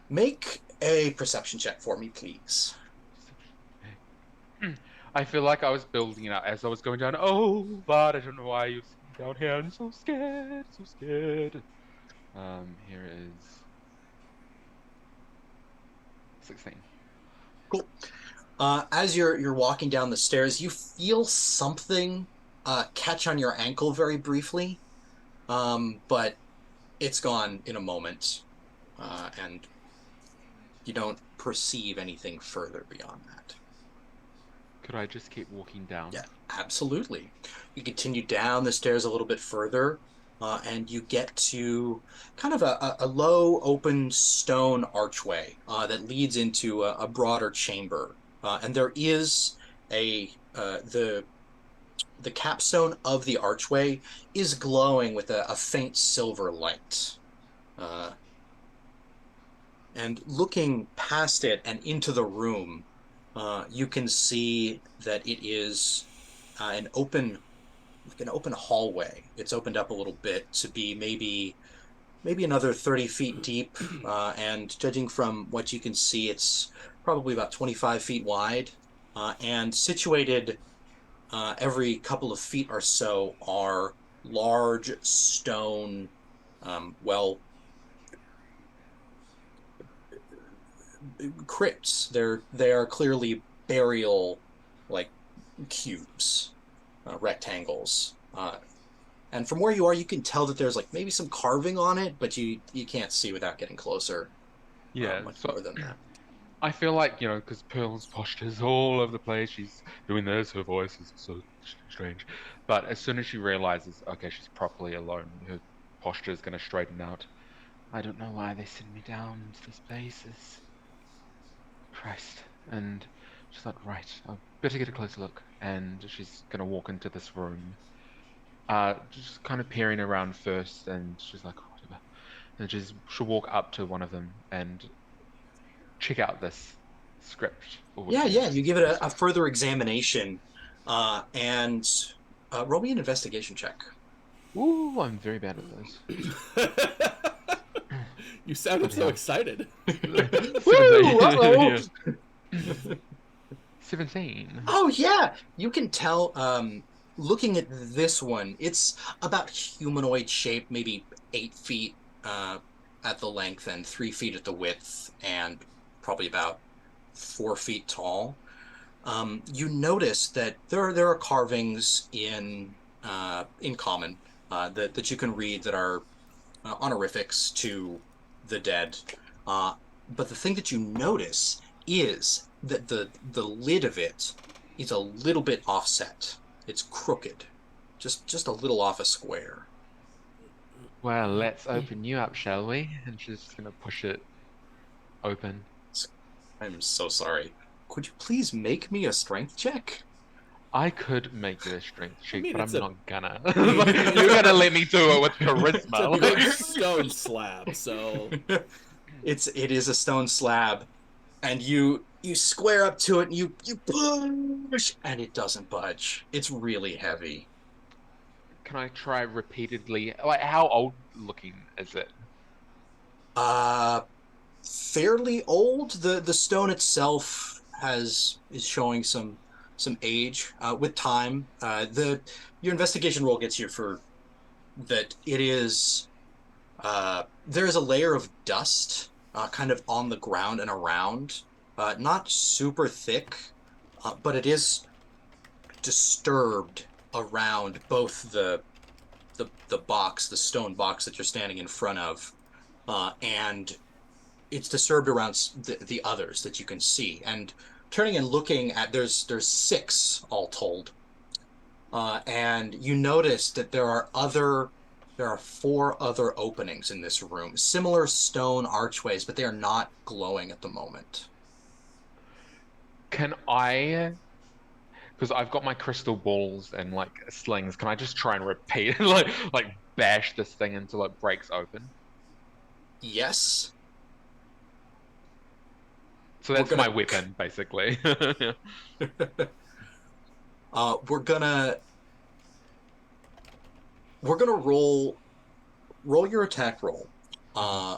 make a perception check for me, please. I feel like I was building it up as I was going down. Oh, but I don't know why you've seen me down here. I'm so scared, so scared. Here is 16. Cool. As you're walking down the stairs, you feel something catch on your ankle very briefly, but it's gone in a moment, and you don't perceive anything further beyond that. Could I just keep walking down? Yeah, absolutely. You continue down the stairs a little bit further, and you get to kind of a low, open stone archway that leads into a broader chamber. And there is the capstone of the archway is glowing with a faint silver light. And looking past it and into the room, you can see that it is an open hallway. It's opened up a little bit to be maybe another 30 feet deep, and judging from what you can see, it's probably about 25 feet wide, and situated every couple of feet or so are large stone, crypts. They are clearly burial, like, cubes, rectangles. And from where you are, you can tell that there's like maybe some carving on it, but you can't see without getting closer. Yeah, much more than that. I feel like, because Pearl's posture's all over the place. She's doing this, her voice is so strange. But as soon as she realizes, okay, she's properly alone, her posture is going to straighten out. I don't know why they send me down to these places. Christ. And she's like, right, I better get a closer look. And she's going to walk into this room. Just kind of peering around first, and she's like, whatever. And she'll walk up to one of them and check out this script. Yeah, you give it a further examination, and roll me an investigation check. Ooh, I'm very bad at those. You sounded so excited. Woo! Uh-oh. 17. Oh yeah, you can tell. Looking at this one, it's about humanoid shape, maybe 8 feet at the length and 3 feet at the width, and probably about 4 feet tall. You notice that there are carvings in common that you can read that are honorifics to the dead. But the thing that you notice is that the lid of it is a little bit offset. It's crooked, just a little off a square. Well, let's open you up, shall we? And she's gonna push it open. I'm so sorry. Could you please make me a strength check? I could make you a strength I check, mean, but it's I'm a not gonna. You're gonna let me do it with it's a charisma. big stone slab, so It is a stone slab, and you square up to it and you push and it doesn't budge. It's really heavy. Can I try repeatedly? Like, how old looking is it? Uh Fairly old. The stone itself is showing some age with time. The Your investigation roll gets you for that. It is there is a layer of dust kind of on the ground and around. Not super thick, but it is disturbed around both the box, the stone box that you're standing in front of, and it's disturbed around the others that you can see. And turning and looking at there's six all told, and you notice that there are four other openings in this room, similar stone archways, but they are not glowing at the moment. Can I, because I've got my crystal balls and like slings, can I just try and repeat, like bash this thing until it breaks open? Yes, So we're that's my gonna weapon, basically. uh, we're gonna we're gonna roll your attack roll, uh,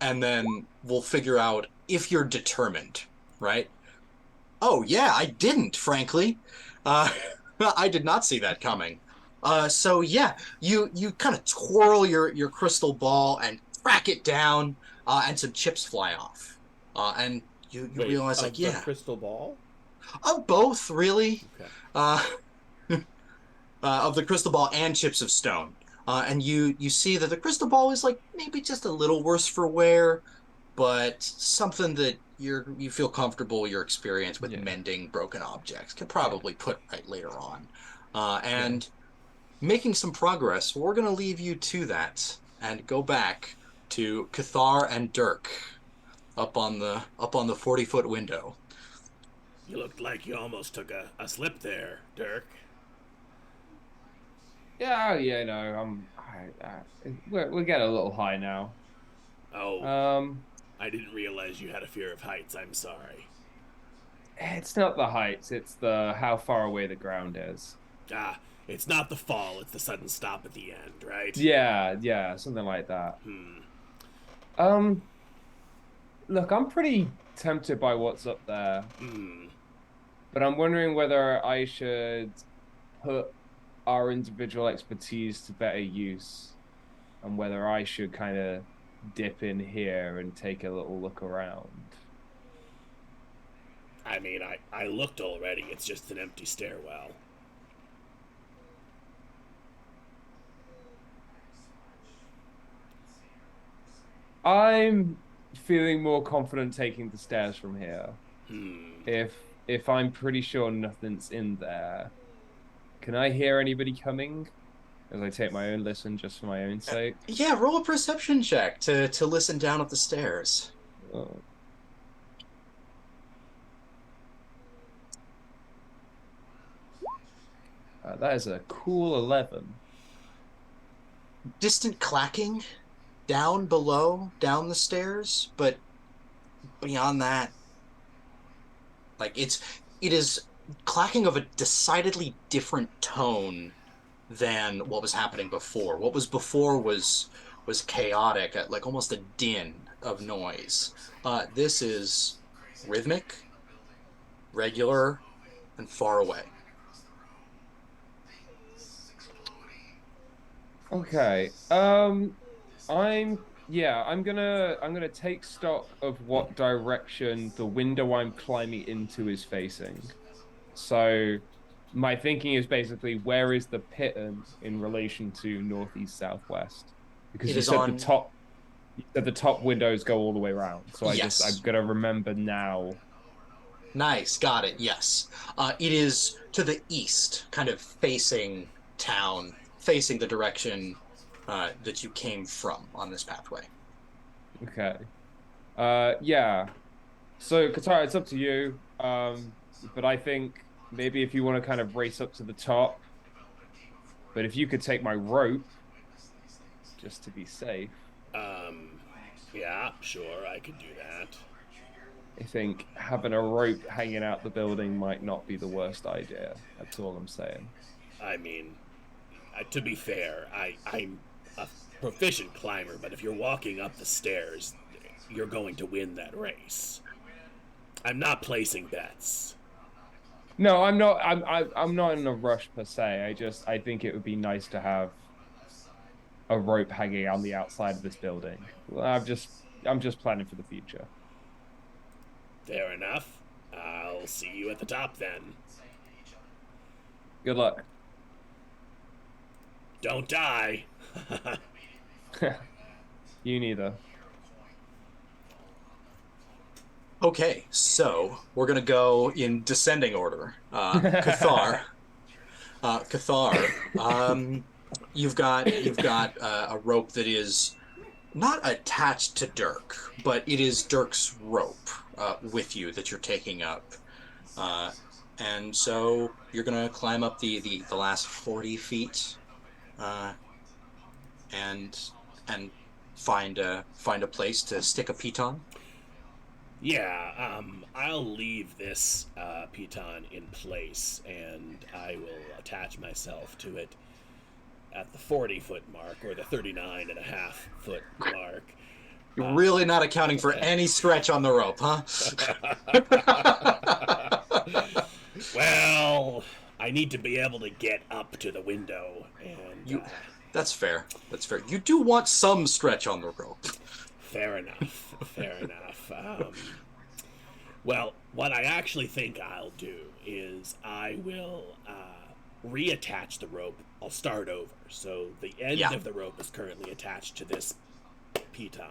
and then we'll figure out if you're determined, right? Oh yeah, I didn't, frankly. Uh, I did not see that coming. So yeah, you kind of twirl your crystal ball and crack it down, and some chips fly off. And you wait, realize like of the yeah, crystal ball? of both really, Okay. uh, of the crystal ball and chips of stone. And you see that the crystal ball is like maybe just a little worse for wear, but something that you feel comfortable your experience with Yeah, mending broken objects can yeah, probably put right later on. yeah. And making some progress, we're going to leave you to that and go back to Cathar and Dirk up on the 40-foot window. You looked like you almost took a slip there, Dirk. Yeah, yeah, no, we're getting a little high now. Oh, Um, I didn't realize you had a fear of heights. I'm sorry. it's not the heights, it's the how far away the ground is. Ah, it's not the fall, it's the sudden stop at the end, right? Yeah, yeah, something like that. Hmm. Um, Look, I'm pretty tempted by what's up there, Hmm. but I'm wondering whether I should put our individual expertise to better use and whether I should kind of dip in here and take a little look around. I mean, I looked already. It's just an empty stairwell. I'm feeling more confident taking the stairs from here. Hmm. If if I'm pretty sure nothing's in there, can I hear anybody coming as I take my own listen just for my own sake? Yeah, roll a perception check to listen down at the stairs. Oh. That is a cool 11. Distant clacking down below, down the stairs, but beyond that, like it is clacking of a decidedly different tone than what was happening before. What was before was chaotic, like almost a din of noise. This is rhythmic, regular, and far away. Okay. I'm gonna take stock of what direction the window I'm climbing into is facing. So my thinking is basically where is the pit in relation to northeast southwest? Because It you is said the on top. That the top windows go all the way around. So I'm Yes. gonna remember now. Nice. Got it. Yes. It is to the east, kind of facing town, facing the direction that you came from on this pathway. Okay. Yeah. So Katara, it's up to you. But I think maybe if you want to kind of race up to the top, but if you could take my rope just to be safe, Um, yeah, sure, I could do that. I think having a rope hanging out the building might not be the worst idea. That's all I'm saying. I mean, to be fair, I'm a proficient climber, but if you're walking up the stairs, you're going to win that race. I'm not placing bets. No, I'm not. I'm not in a rush per se. I think it would be nice to have a rope hanging on the outside of this building. I'm just planning for the future. Fair enough. I'll see you at the top then. Good luck. Don't die. You neither. Okay, so we're gonna go in descending order. Cathar, you've got a rope that is not attached to Dirk, but it is Dirk's rope with you that you're taking up. Uh, and so you're gonna climb up the last 40 feet uh, and and find a place to stick a piton. Yeah, I'll leave this piton in place and I will attach myself to it at the 40-foot mark or the 39.5-foot mark. You're really not accounting for any stretch on the rope, huh? Well, I need to be able to get up to the window, and You, that's fair. That's fair. You do want some stretch on the rope. fair enough. Fair enough. Well, what I actually think I'll do is I will reattach the rope. I'll start over. So the end Yeah. of the rope is currently attached to this piton,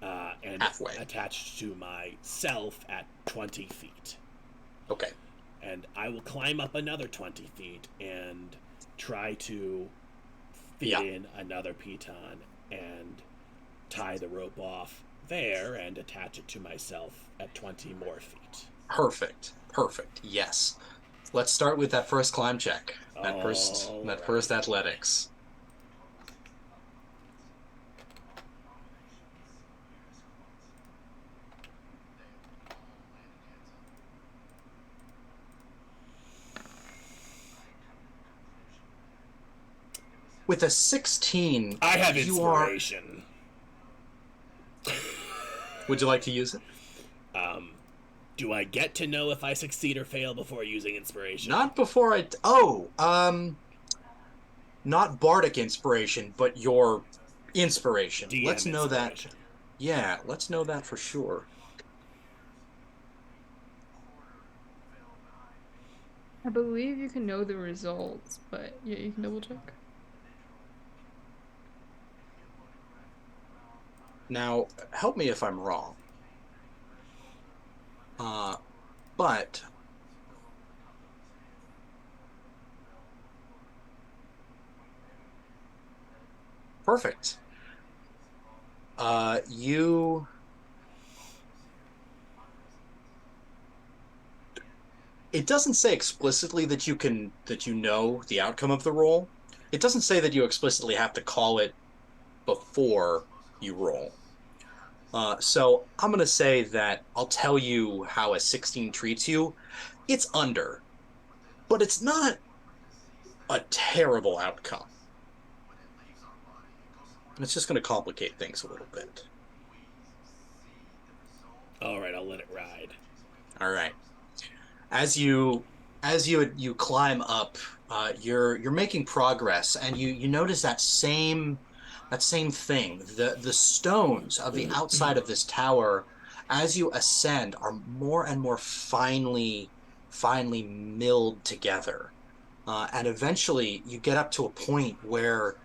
and Halfway. attached to myself at 20 feet. Okay. And I will climb up another 20 feet and try to fit Yeah. in another piton and tie the rope off there and attach it to myself at 20 more feet. Perfect. Perfect. Yes. Let's start with that first climb check. That Alright. first athletics. With a 16, I have you are. inspiration. Would you like to use it? Do I get to know if I succeed or fail before using inspiration? Not before I. Oh, not bardic inspiration, but your inspiration. DM Let's know that. inspiration. Yeah, let's know that for sure. I believe you can know the results, but yeah, you can double check. Now, help me if I'm wrong. But perfect. You. It doesn't say explicitly that you know the outcome of the roll. It doesn't say that you explicitly have to call it before you roll. So I'm gonna say that I'll tell you how a 16 treats you. It's under, but it's not a terrible outcome. It's just gonna complicate things a little bit. All right, I'll let it ride. All right. As you climb up, you're making progress, and you notice that same thing. The stones of the outside of this tower, as you ascend, are more and more finely milled together, and eventually you get up to a point where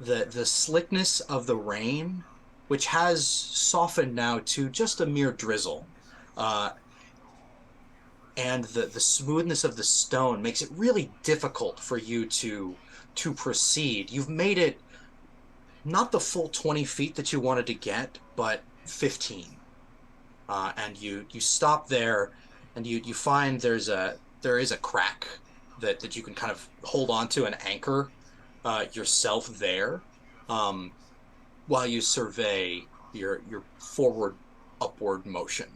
the slickness of the rain which has softened now to just a mere drizzle. Uh, and the smoothness of the stone makes it really difficult for you to proceed. You've made it not the full 20 feet that you wanted to get, but 15. And you stop there, and you find there is a crack that you can kind of hold on to and anchor yourself there, um, while you survey your forward upward motion.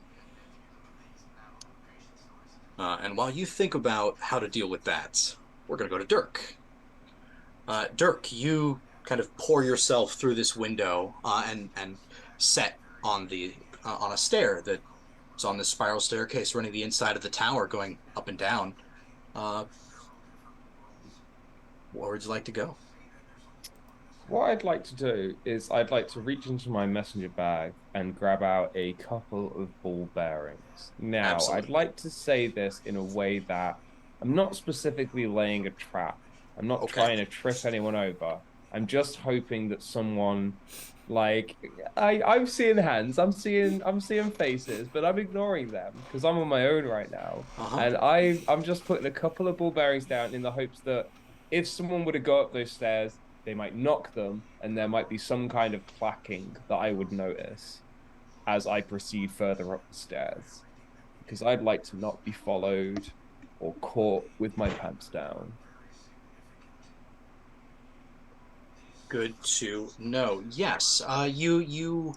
And while you think about how to deal with that, we're going to go to Dirk. Dirk, you kind of pour yourself through this window and set on the on a stair that's on this spiral staircase running the inside of the tower, going up and down. Uh, where would you like to go? What I'd like to do is I'd like to reach into my messenger bag and grab out a couple of ball bearings. Now, I'd Absolutely. like to say this in a way that I'm not specifically laying a trap. I'm not Okay. trying to trip anyone over. I'm just hoping that someone like I'm seeing hands, I'm seeing faces, but I'm ignoring them because I'm on my own right now. Uh-huh. And I'm just putting a couple of ball bearings down in the hopes that if someone were to go up those stairs, they might knock them, and there might be some kind of clacking that I would notice as I proceed further up the stairs. Because I'd like to not be followed or caught with my pants down. Good to know. Yes, you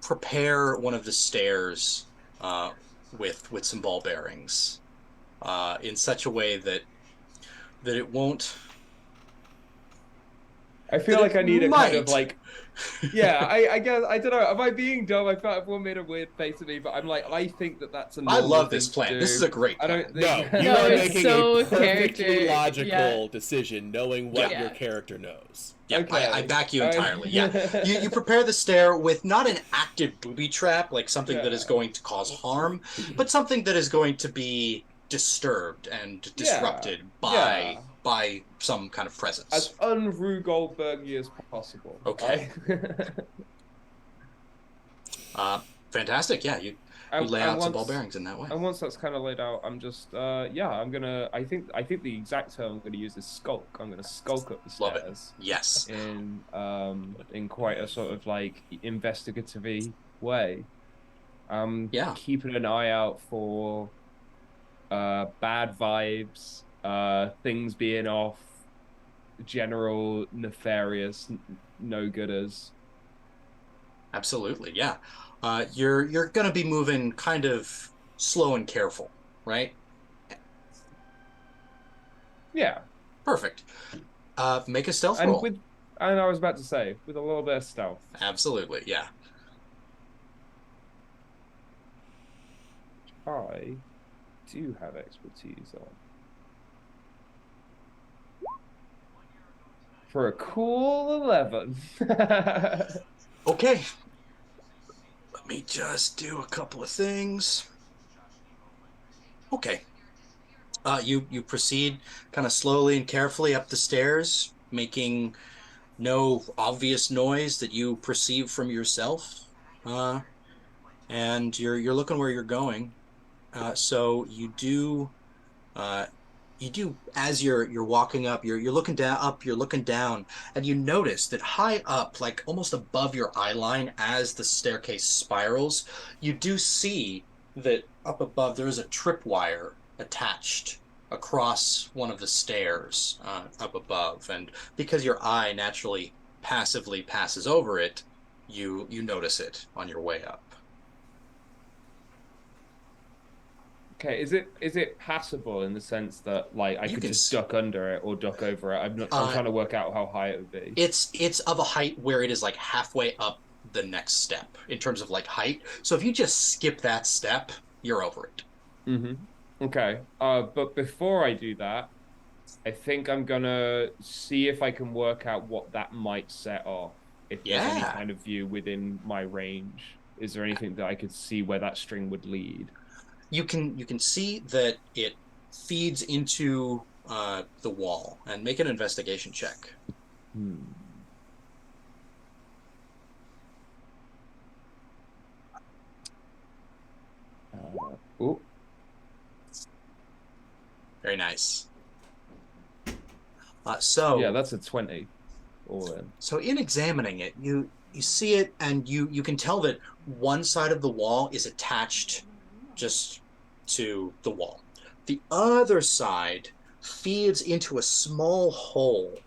prepare one of the stairs with some ball bearings in such a way that it won't I feel that like it I need a kind of might. like, yeah, I guess, I don't know. Am I being dumb? I felt everyone made a weird face at me, but I'm like, I think that that's a I normal love this thing to plan. This is do. a great I plan. don't No, think. you No, are it's making so a perfectly character. logical Yeah. decision, knowing what Yeah. your character knows. Yeah, I Okay. back you entirely. Yeah. You prepare the stair with not an active booby trap, like something that is Yeah. going to cause harm, but something that is going to be disturbed and Yeah. disrupted Yeah. by some kind of As presence. un-Rue Goldbergy as possible. Okay. I Uh fantastic. Yeah, you lay and out some ball once bearings in that way. and once that's kind of laid out, I'm just yeah, I think the exact term I'm gonna use is skulk. I'm gonna skulk up the Love it. stairs Yes. in quite a sort of like investigative way. Yeah. Keeping an eye out for bad vibes, things being off, general nefarious no-gooders. Absolutely. Yeah. You're going to be moving kind of slow and careful, right? Yeah. Perfect. Make a stealth And roll. with and I was about to say, with a little bit of stealth. Absolutely. Yeah. I do have expertise on. For a cool 11. Okay. Let me just do a couple of things. Okay. You proceed kind of slowly and carefully up the stairs, making no obvious noise that you perceive from yourself. Uh, and you're looking where you're going. So uh, you do as you're walking up, you're looking down up, you're looking down, and you notice that high up, like almost above your eye line, as the staircase spirals, you do see that up above there is a tripwire attached across one of the stairs up above, and because your eye naturally passively passes over it, you notice it on your way up. Okay, is it passable in the sense that like I You could can just duck under it or duck over it? I'm uh trying to work out how high it would be. it's of a height where it is like halfway up the next step in terms of like height. So if you just skip that step, you're over it. Hmm. Okay. But before I do that, I think I'm gonna see if I can work out what that might set off. If there's any Yeah. kind of view within my range. Is there anything that I could see where that string would lead? You can see that it feeds into the wall, and make an investigation check. Hmm. Ooh, Very nice. yeah, So that's a 20 all in. So in examining it, you see it and you can tell that one side of the wall is attached just to the wall. The other side feeds into a small hole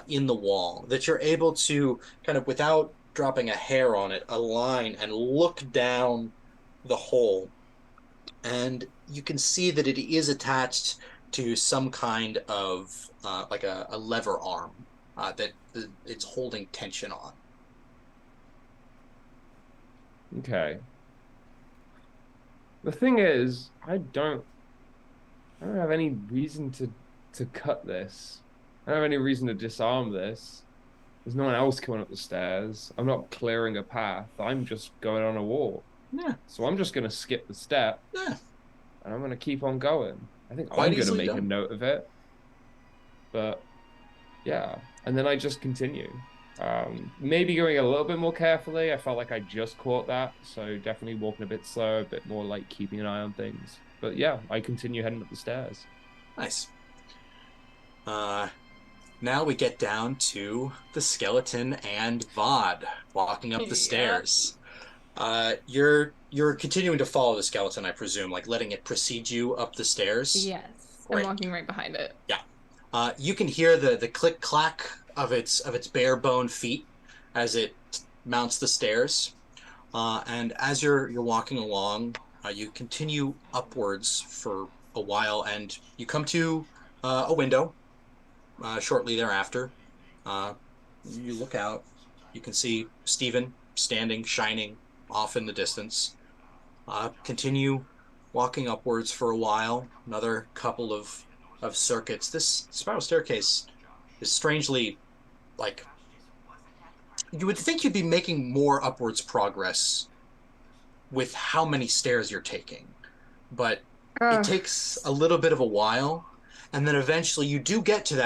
in the wall that you're able to kind of, without dropping a hair on it, align and look down the hole. And you can see that it is attached to some kind of like a lever arm that it's holding tension on. Okay. The thing is, I don't have any reason to cut this. I don't have any reason to disarm this. There's no one else coming up the stairs. I'm not clearing a path. I'm just going on a walk. Yeah, So I'm just gonna skip the step yeah, and I'm gonna keep on going. I think quite I'm gonna easily make a done. note of it. But yeah, and then I just continue. Maybe going a little bit more carefully. I felt like I just caught that, so definitely walking a bit slower, a bit more like keeping an eye on things. But yeah, I continue heading up the stairs. Nice. Uh, Now we get down to the skeleton and Vod walking up the Yeah. stairs. You're continuing to follow the skeleton, I presume, like letting it precede you up the stairs. Yes. I'm Great. walking right behind it. Yeah. You can hear the click clack of its bare bone feet as it mounts the stairs. And as you're walking along, you continue upwards for a while, and you come to a window shortly thereafter. Uh, you look out. You can see Stephen standing, shining off in the distance. Continue walking upwards for a while. Another couple of circuits. This spiral staircase is strangely like you would think you'd be making more upwards progress with how many stairs you're taking, but it Oh, takes a little bit of a while, and then eventually you do get to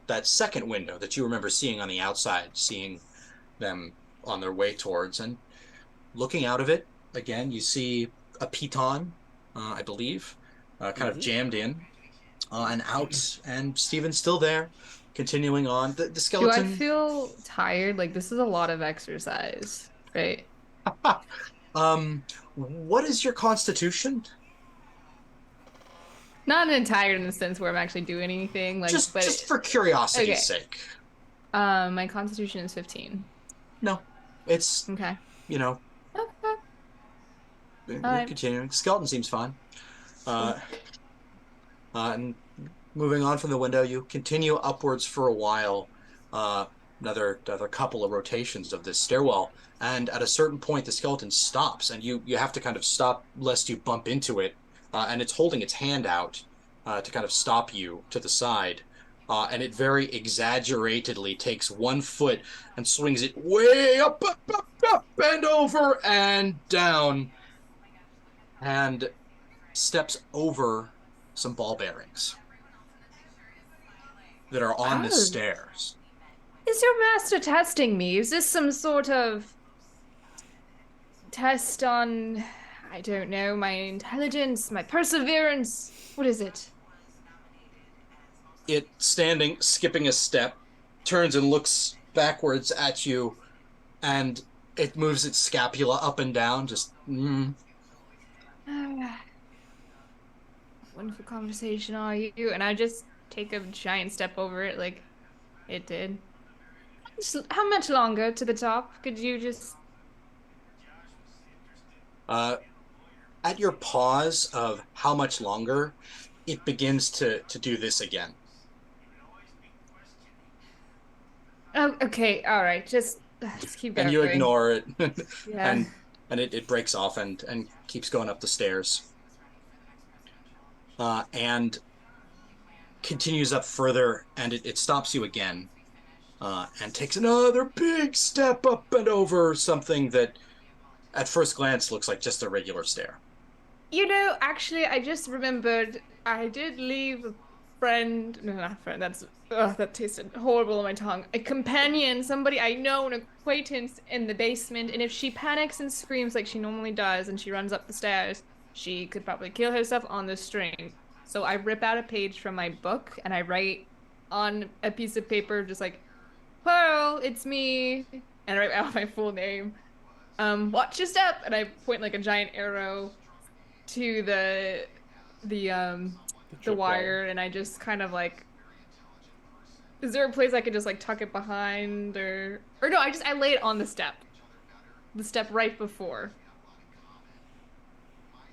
that second window that you remember seeing on the outside, seeing them on their way towards, and looking out of it again, you see a piton, I believe, kind of Mm-hmm. jammed in and out, and Steven's still there, continuing on. The do I skeleton. feel tired? Like this is a lot of exercise, right? What is your constitution? Not tired in the sense where I'm actually doing anything, like, Just for curiosity's okay. sake. My constitution is 15. No, it's, Okay. you know, Okay. All you're right. continuing. Skeleton seems fine. Cool. Uh, and moving on from the window, you continue upwards for a while. Uh, another couple of rotations of this stairwell, and at a certain point, the skeleton stops, and you have to kind of stop lest you bump into it. And it's holding its hand out to kind of stop you to the side. And it very exaggeratedly takes one foot and swings it way up, up, up, up, and over and down, and steps over some ball bearings that are on the Oh, stairs. is your master testing me? Is this some sort of test on, I don't know, my intelligence, my perseverance? What is it? It standing, skipping a step, turns and looks backwards at you, and it moves its scapula up and down, just Wonderful conversation, are you? And I just take a giant step over it like it did. How much longer to the top? Could you just... uh, at your pause of how much longer, it begins to do this again. Oh, okay, all right. Just let's keep And you going. ignore it, Yeah. and it breaks off and keeps going up the stairs. And continues up further, and it stops you again, and takes another big step up and over something that at first glance looks like just a regular stair. You know, actually, I just remembered I did leave a friend. No, not a friend. That's that tasted horrible on my tongue. A companion, somebody I know, an acquaintance in the basement. And if she panics and screams like she normally does, and she runs up the stairs, she could probably kill herself on the string. So I rip out a page from my book and I write on a piece of paper, just like, Pearl, it's me. And I write out my full name. Watch your step. And I point like a giant arrow to the The the tripwire. wire and I just kind of like is there a place I could just like tuck it behind or no, I lay it on the step. The step right before.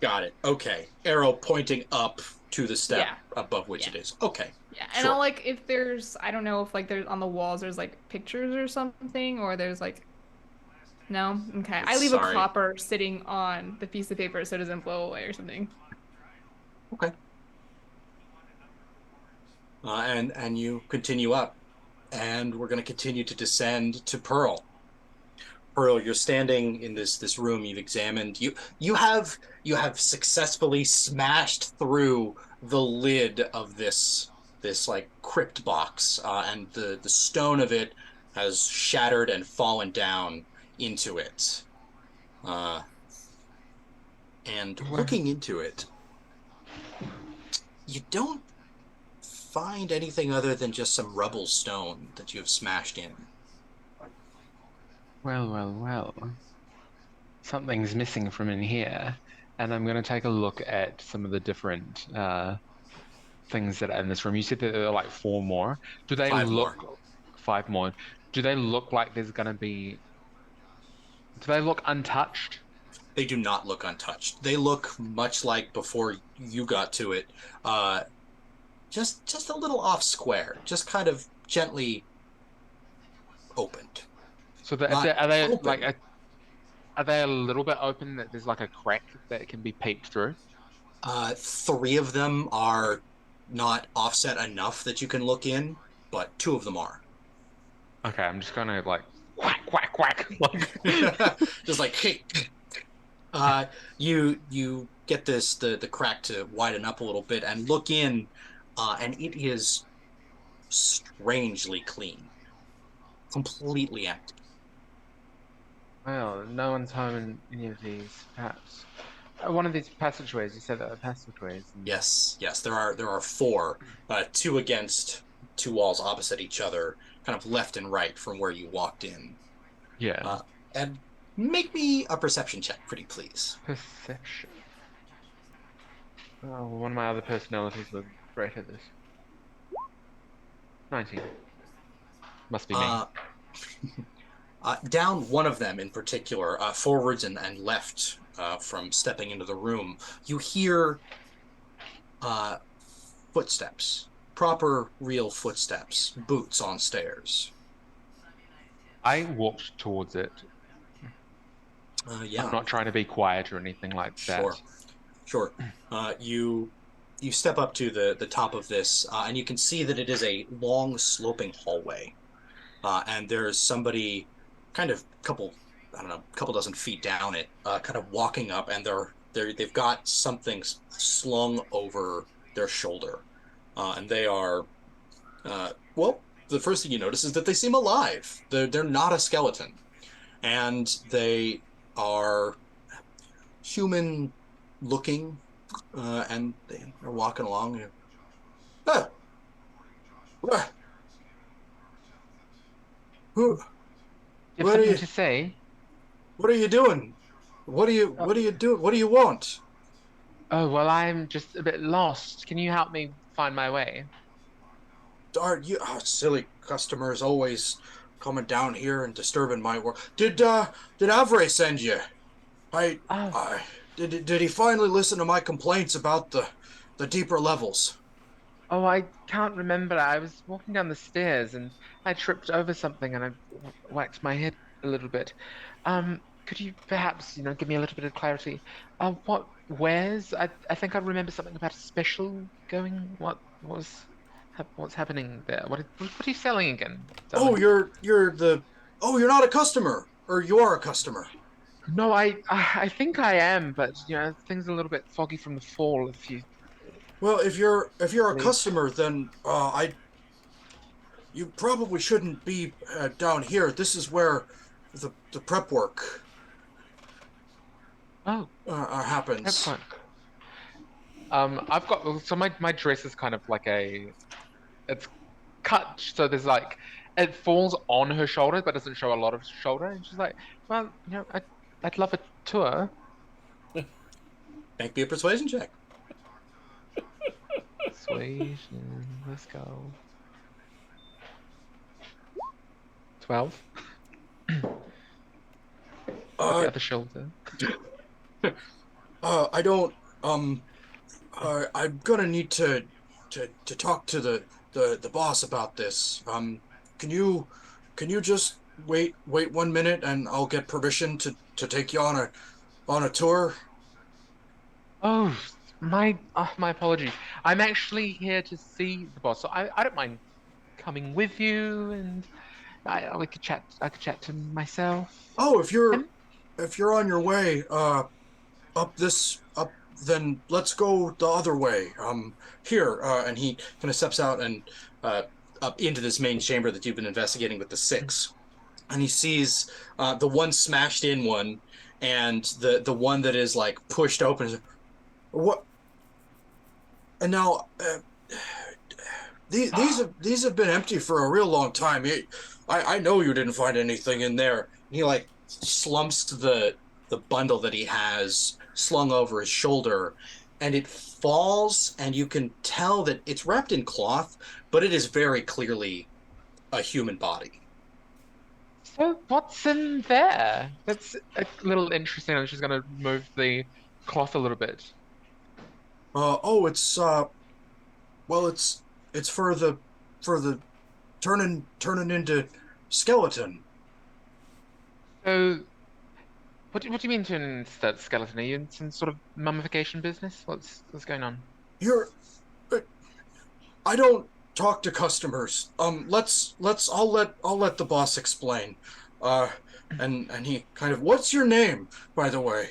Got it. Okay. Arrow pointing up to the step Yeah. above which Yeah. it is. Okay. Yeah. And I'll Sure. like if there's I don't know if like there's on the walls there's like pictures or something or there's like no? Okay. I leave a Sorry. copper sitting on the piece of paper so it doesn't blow away or something. Okay. And you continue up, and we're going to continue to descend to Pearl. Pearl, you're standing in this room you've examined. You have successfully smashed through the lid of this like crypt box, and the stone of it has shattered and fallen down into it. Uh, and Well, looking into it, you don't find anything other than just some rubble stone that you have smashed in. well. Something's missing from in here, and I'm going to take a look at some of the different things that are in this room. You said that there are like four more. Do they Five more. look five more? Do they look like there's going to be? Do they look untouched? They do not look untouched. They look much like before you got to it. Uh, just a little off square, just kind of gently opened. So Not are they like open. are they a little bit open that there's like a crack that can be peeked through? Three of them are not offset enough that you can look in, but two of them are. Okay, I'm just gonna like whack like Just like hey, uh, you get the crack to widen up a little bit and look in, and it is strangely clean, completely empty. well, no one's home in any of these. Perhaps one of these passageways. You said that are passageways, and Yes, there are four, two against two walls opposite each other, kind of left and right from where you walked in. yeah, Uh, and make me a perception check, pretty please. perception. Oh, well, one of my other personalities was great at this. 19. Must be me. Uh, Down one of them in particular, forwards and left from stepping into the room, you hear uh, footsteps, proper, real footsteps, boots on stairs. I walked towards it. I'm Yeah, not trying to be quiet or anything like that. sure. Sure. You step up to the top of this, and you can see that it is a long sloping hallway, and there's somebody, kind of couple, I don't know, couple dozen feet down it, kind of walking up, and they've got something slung over their shoulder, and they are, well, the first thing you notice is that they seem alive. They're not a skeleton, and they are human looking, and they're walking along. Ah, what, who, You have what are something you, to say? what are you doing? Oh, What do you do? What do you want? oh, well, I'm just a bit lost. Can you help me find my way? Darn you, silly customers always coming down here and disturbing my work. Did Avre send you? I, Oh, I, did he finally listen to my complaints about the deeper levels? oh, I can't remember. I was walking down the stairs and I tripped over something and I whacked my head a little bit. Could you perhaps, give me a little bit of clarity? Where's? I think I remember something about a special going. What's happening there? What are you selling again, Oh, darling? you're not a customer, or you're a customer. No, I think I am, but things are a little bit foggy from the fall. If you Well, if you're a please. customer, then you probably shouldn't be down here. This is where the prep work Oh, prep happens. work. I've got so my dress is kind of like it's cut so there's like it falls on her shoulder but doesn't show a lot of shoulder, and she's like, well, I'd love a tour. Make me a persuasion check. Persuasion. Let's go. 12. Got the Uh, other shoulder. I don't. I'm gonna need to talk to the boss about this. Can you can you just wait 1 minute and I'll get permission to take you on a tour? Oh, my apologies. I'm actually here to see the boss, so I don't mind coming with you, and we could chat. I could chat to myself. Oh, And if you're on your way, up, then let's go the other way. Here, and he kind of steps out and uh up into this main chamber that you've been investigating with the six, and he sees the one smashed in one, and the one that is like pushed open. What? And now these have been empty for a real long time. I know you didn't find anything in there. And he like slumps to the bundle that he has slung over his shoulder, and it falls, and you can tell that it's wrapped in cloth, but it is very clearly a human body. so, what's in there? That's a little interesting. I'm just gonna move the cloth a little bit. Oh, it's well, it's for the turning into skeleton. So, what do you mean to insert skeleton? Are you in some sort of mummification business? What's going on? You're uh, I don't talk to customers. I'll let the boss explain. Uh, and he kind of, what's your name, by the way?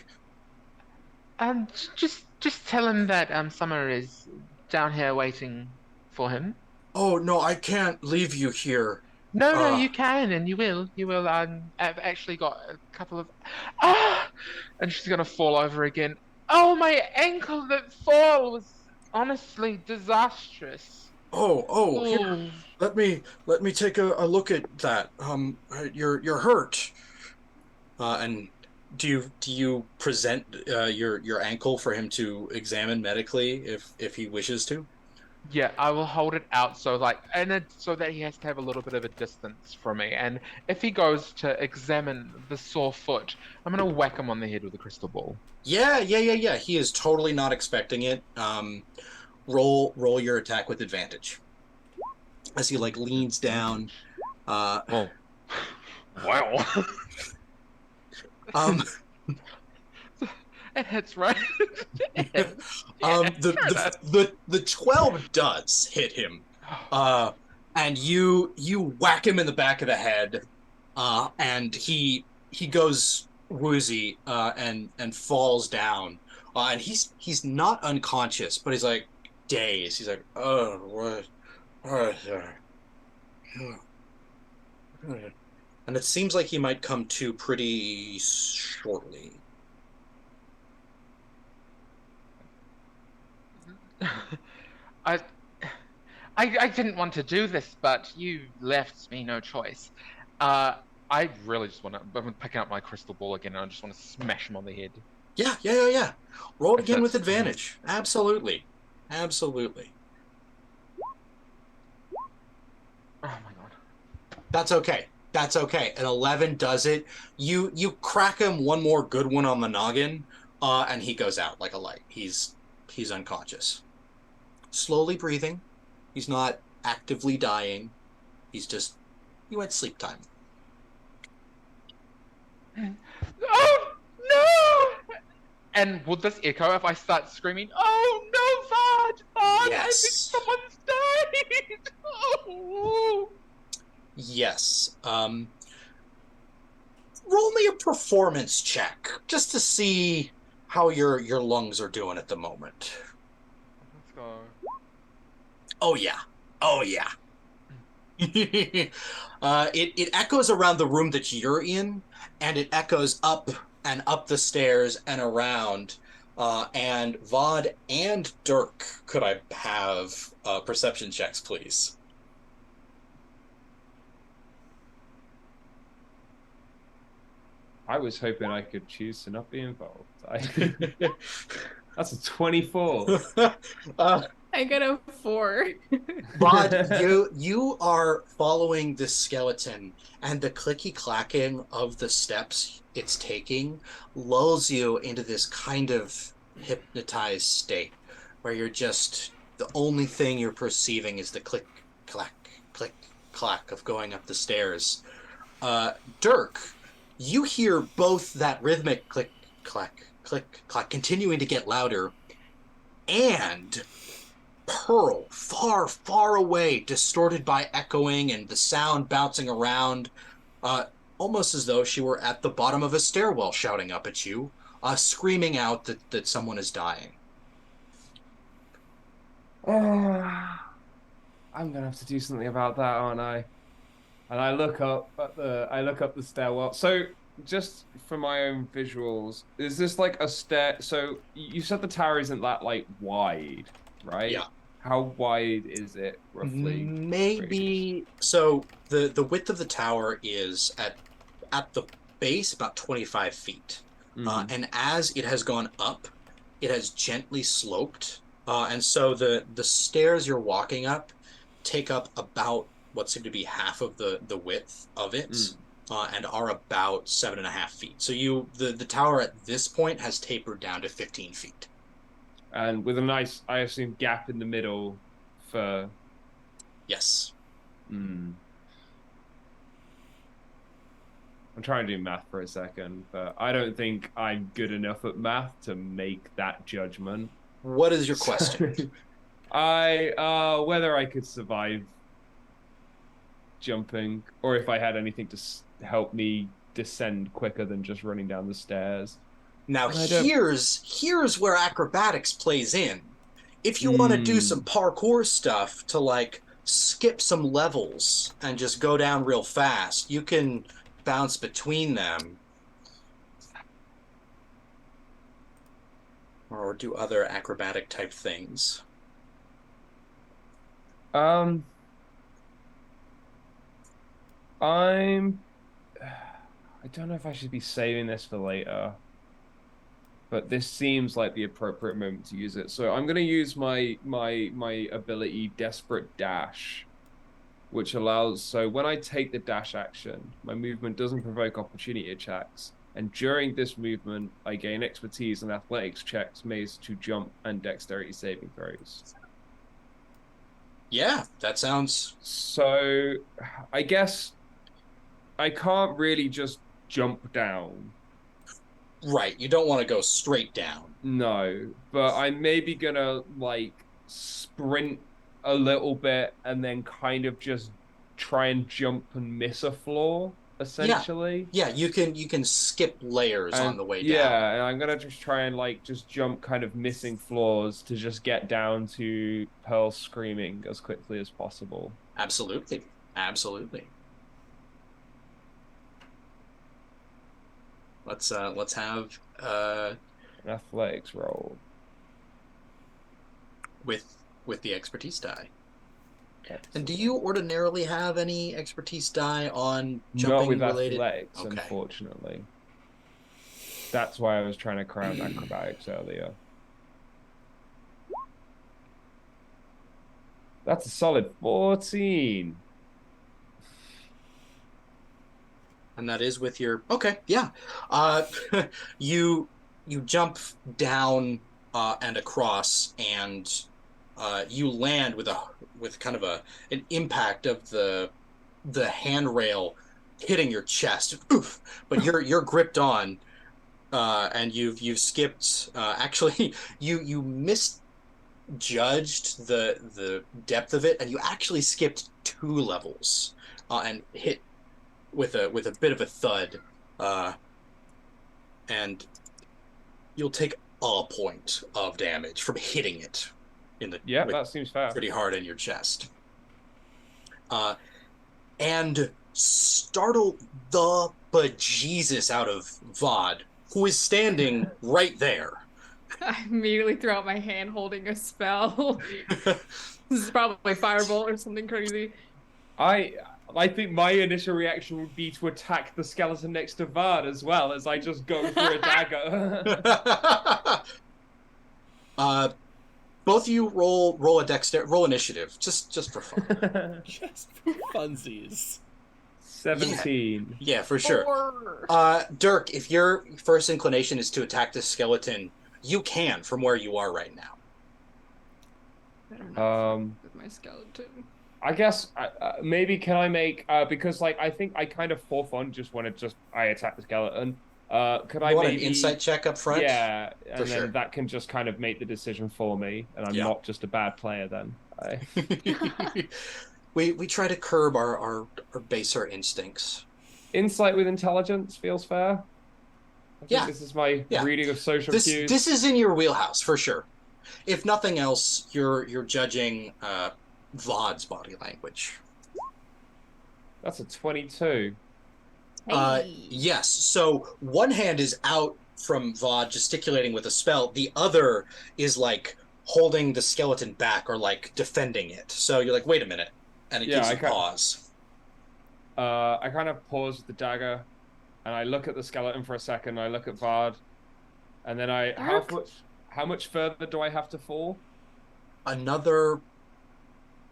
Just tell him that Summer is down here waiting for him. Oh no, I can't leave you here. No, no, Uh, you can, and you will. You will. I've actually got a couple of ah, and she's gonna fall over again. Oh, my ankle! That fall was honestly disastrous. here, Oh, let me take a look at that. You're hurt. And do you present your ankle for him to examine medically if he wishes to? yeah, I will hold it out so like, and so that he has to have a little bit of a distance from me. And if he goes to examine the sore foot, I'm gonna whack him on the head with a crystal ball. Yeah. He is totally not expecting it. Roll your attack with advantage as he like leans down. Uh, Oh, wow. um, It hits right. It hits. Yeah, fair enough. the 12 does hit him. Uh, and you whack him in the back of the head, and he goes woozy, and falls down. And he's not unconscious, but he's like dazed. He's like, oh, what, and it seems like he might come to pretty shortly. I, I didn't want to do this, but you left me no choice. I really just want to. I'm picking up my crystal ball again, and I just want to smash him on the head. Yeah. Roll it If again with that's advantage. Absolutely. Absolutely. oh my god. That's okay. That's okay. An 11 does it. You crack him one more good one on the noggin, and he goes out like a light. He's unconscious. Slowly breathing. He's not actively dying. He's just he went sleep time. Oh no! And would this echo if I start screaming? Oh no, Vard! I think Yes. someone's died! Oh! Yes. Roll me a performance check just to see how your lungs are doing at the moment. Let's go. Oh yeah. Oh yeah. It echoes around the room that you're in, and it echoes up and up the stairs and around. And Vod and Dirk, could I have perception checks, please? I was hoping I could choose to not be involved. That's a 24. uh, I got a 4. Vod, you are following this skeleton, and the clicky clacking of the steps it's taking lulls you into this kind of hypnotized state where you're just the only thing you're perceiving is the click clack of going up the stairs. Dirk, you hear both that rhythmic click clack continuing to get louder, and Pearl, far, far away, distorted by echoing and the sound bouncing around, uh, almost as though she were at the bottom of a stairwell shouting up at you, screaming out that someone is dying. Oh, I'm gonna have to do something about that, aren't I? And I look up the stairwell. So just for my own visuals, is this like a stair? So you said the tower isn't that like wide, right? Yeah. How wide is it roughly? Radius? Maybe so the width of the tower is at the base about 25 feet. Mm-hmm. And as it has gone up, it has gently sloped. And so the stairs you're walking up take up about what seem to be half of the width of it, Mm. and are about 7.5 feet. So the tower at this point has tapered down to 15 feet. And with a nice, I assume, gap in the middle for. Yes. Mm. I'm trying to do math for a second, but I don't think I'm good enough at math to make that judgment. What is your question? Whether I could survive jumping, or if I had anything to help me descend quicker than just running down the stairs. Now And I don't. here's where acrobatics plays in. If you want to do some Mm, parkour stuff to like skip some levels and just go down real fast, you can bounce between them or do other acrobatic type things. um, I'm. I don't know if I should be saving this for later, but this seems like the appropriate moment to use it. So I'm going to use my ability Desperate Dash, which allows, so when I take the dash action, my movement doesn't provoke opportunity attacks, and during this movement, I gain expertise and athletics checks made to jump and dexterity saving throws. Yeah, that sounds So I guess I can't really just jump down. right. You don't want to go straight down. No, but I'm maybe gonna like sprint a little bit and then kind of just try and jump and miss a floor, Yeah. essentially. Yeah, you can skip layers on And the way down. yeah, and I'm gonna just try and like just jump kind of missing floors to just get down to Pearl screaming as quickly as possible. Absolutely. Absolutely. Let's have An athletics roll. with the expertise die. And do Excellent. you ordinarily have any expertise die on Not jumping with related? athletics, Okay. unfortunately. That's why I was trying to crown acrobatics earlier. That's a solid 14. And that is with your okay, yeah. Uh you you jump down and across, and you land with kind of an impact of the handrail hitting your chest. Oof. But you're gripped on, and you've skipped, actually you misjudged the depth of it, and you actually skipped 2 levels, and hit with a bit of a thud, uh, and you'll take a point of damage from hitting it Yeah, with that seems fair. pretty hard in your chest, uh, and startle the bejesus out of Vod, who is standing right there. I immediately throw out my hand holding a spell. This is probably Firebolt or something crazy. I I think my initial reaction would be to attack the skeleton next to Vard as well as I just go for a dagger. uh, both of you roll initiative, just for fun. Just for funsies. 17. Yeah, for sure. 4. Dirk, if your first inclination is to attack this skeleton, you can from where you are right now. Better not Um, with my skeleton. I guess maybe can I make because like I think I kind of for fun just want to I attack the skeleton. Could I You want maybe an insight check up front? Yeah, and then sure. that can just kind of make the decision for me, and I'm Yeah. not just a bad player then. We try to curb our baser instincts. Insight with intelligence feels fair. I think Yeah. this is my Yeah. reading of social This cues. this is in your wheelhouse for sure. If nothing else, you're judging Vod's body language. That's a 22. Yes. So one hand is out from Vod gesticulating with a spell. The other is like holding the skeleton back or like defending it. So you're like, wait a minute. And it gives you pause. I kind of pause the dagger and I look at the skeleton for a second. I look at Vard, and then how much further do I have to fall? Another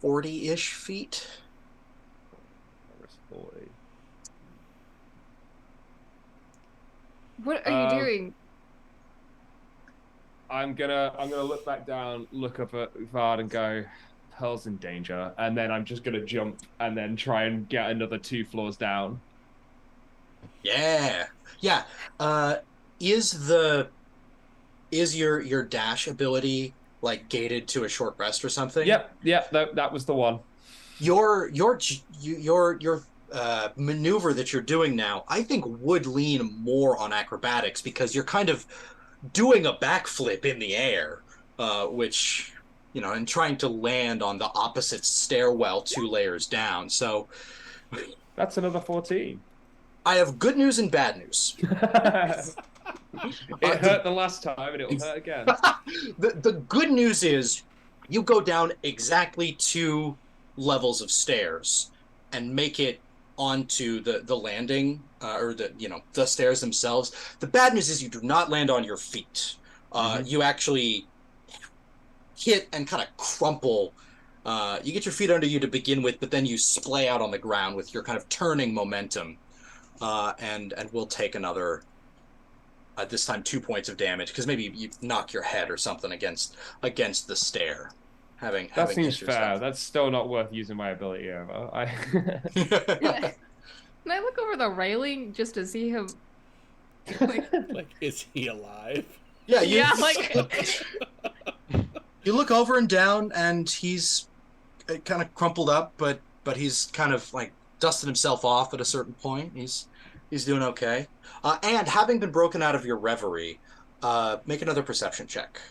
40-ish feet. 40. What are you doing? I'm gonna look back down, look up at Vard, and go, Pearl's in danger, and then I'm just gonna jump and then try and get another 2 floors down. Yeah. Is your dash ability like gated to a short rest or something? Yep, that was the one. Your maneuver that you're doing now, I think would lean more on acrobatics because you're kind of doing a backflip in the air, which, and trying to land on the opposite stairwell 2 layers down. So that's another 14. I have good news and bad news. It hurt the last time and it'll hurt again. The good news is you go down exactly 2 levels of stairs and make it onto the landing or the stairs themselves. The bad news is you do not land on your feet. You actually hit and kind of crumple. You get your feet under you to begin with, but then you splay out on the ground with your kind of turning momentum. And we'll take another, this time 2 points of damage because maybe you knock your head or something against the stair. That seems fair. That's still not worth using my ability over. Can I look over the railing just to see him? Like, is he alive? Yeah, you look over and down, and he's kind of crumpled up, but he's kind of like dusted himself off at a certain point. He's doing okay. And having been broken out of your reverie, make another perception check.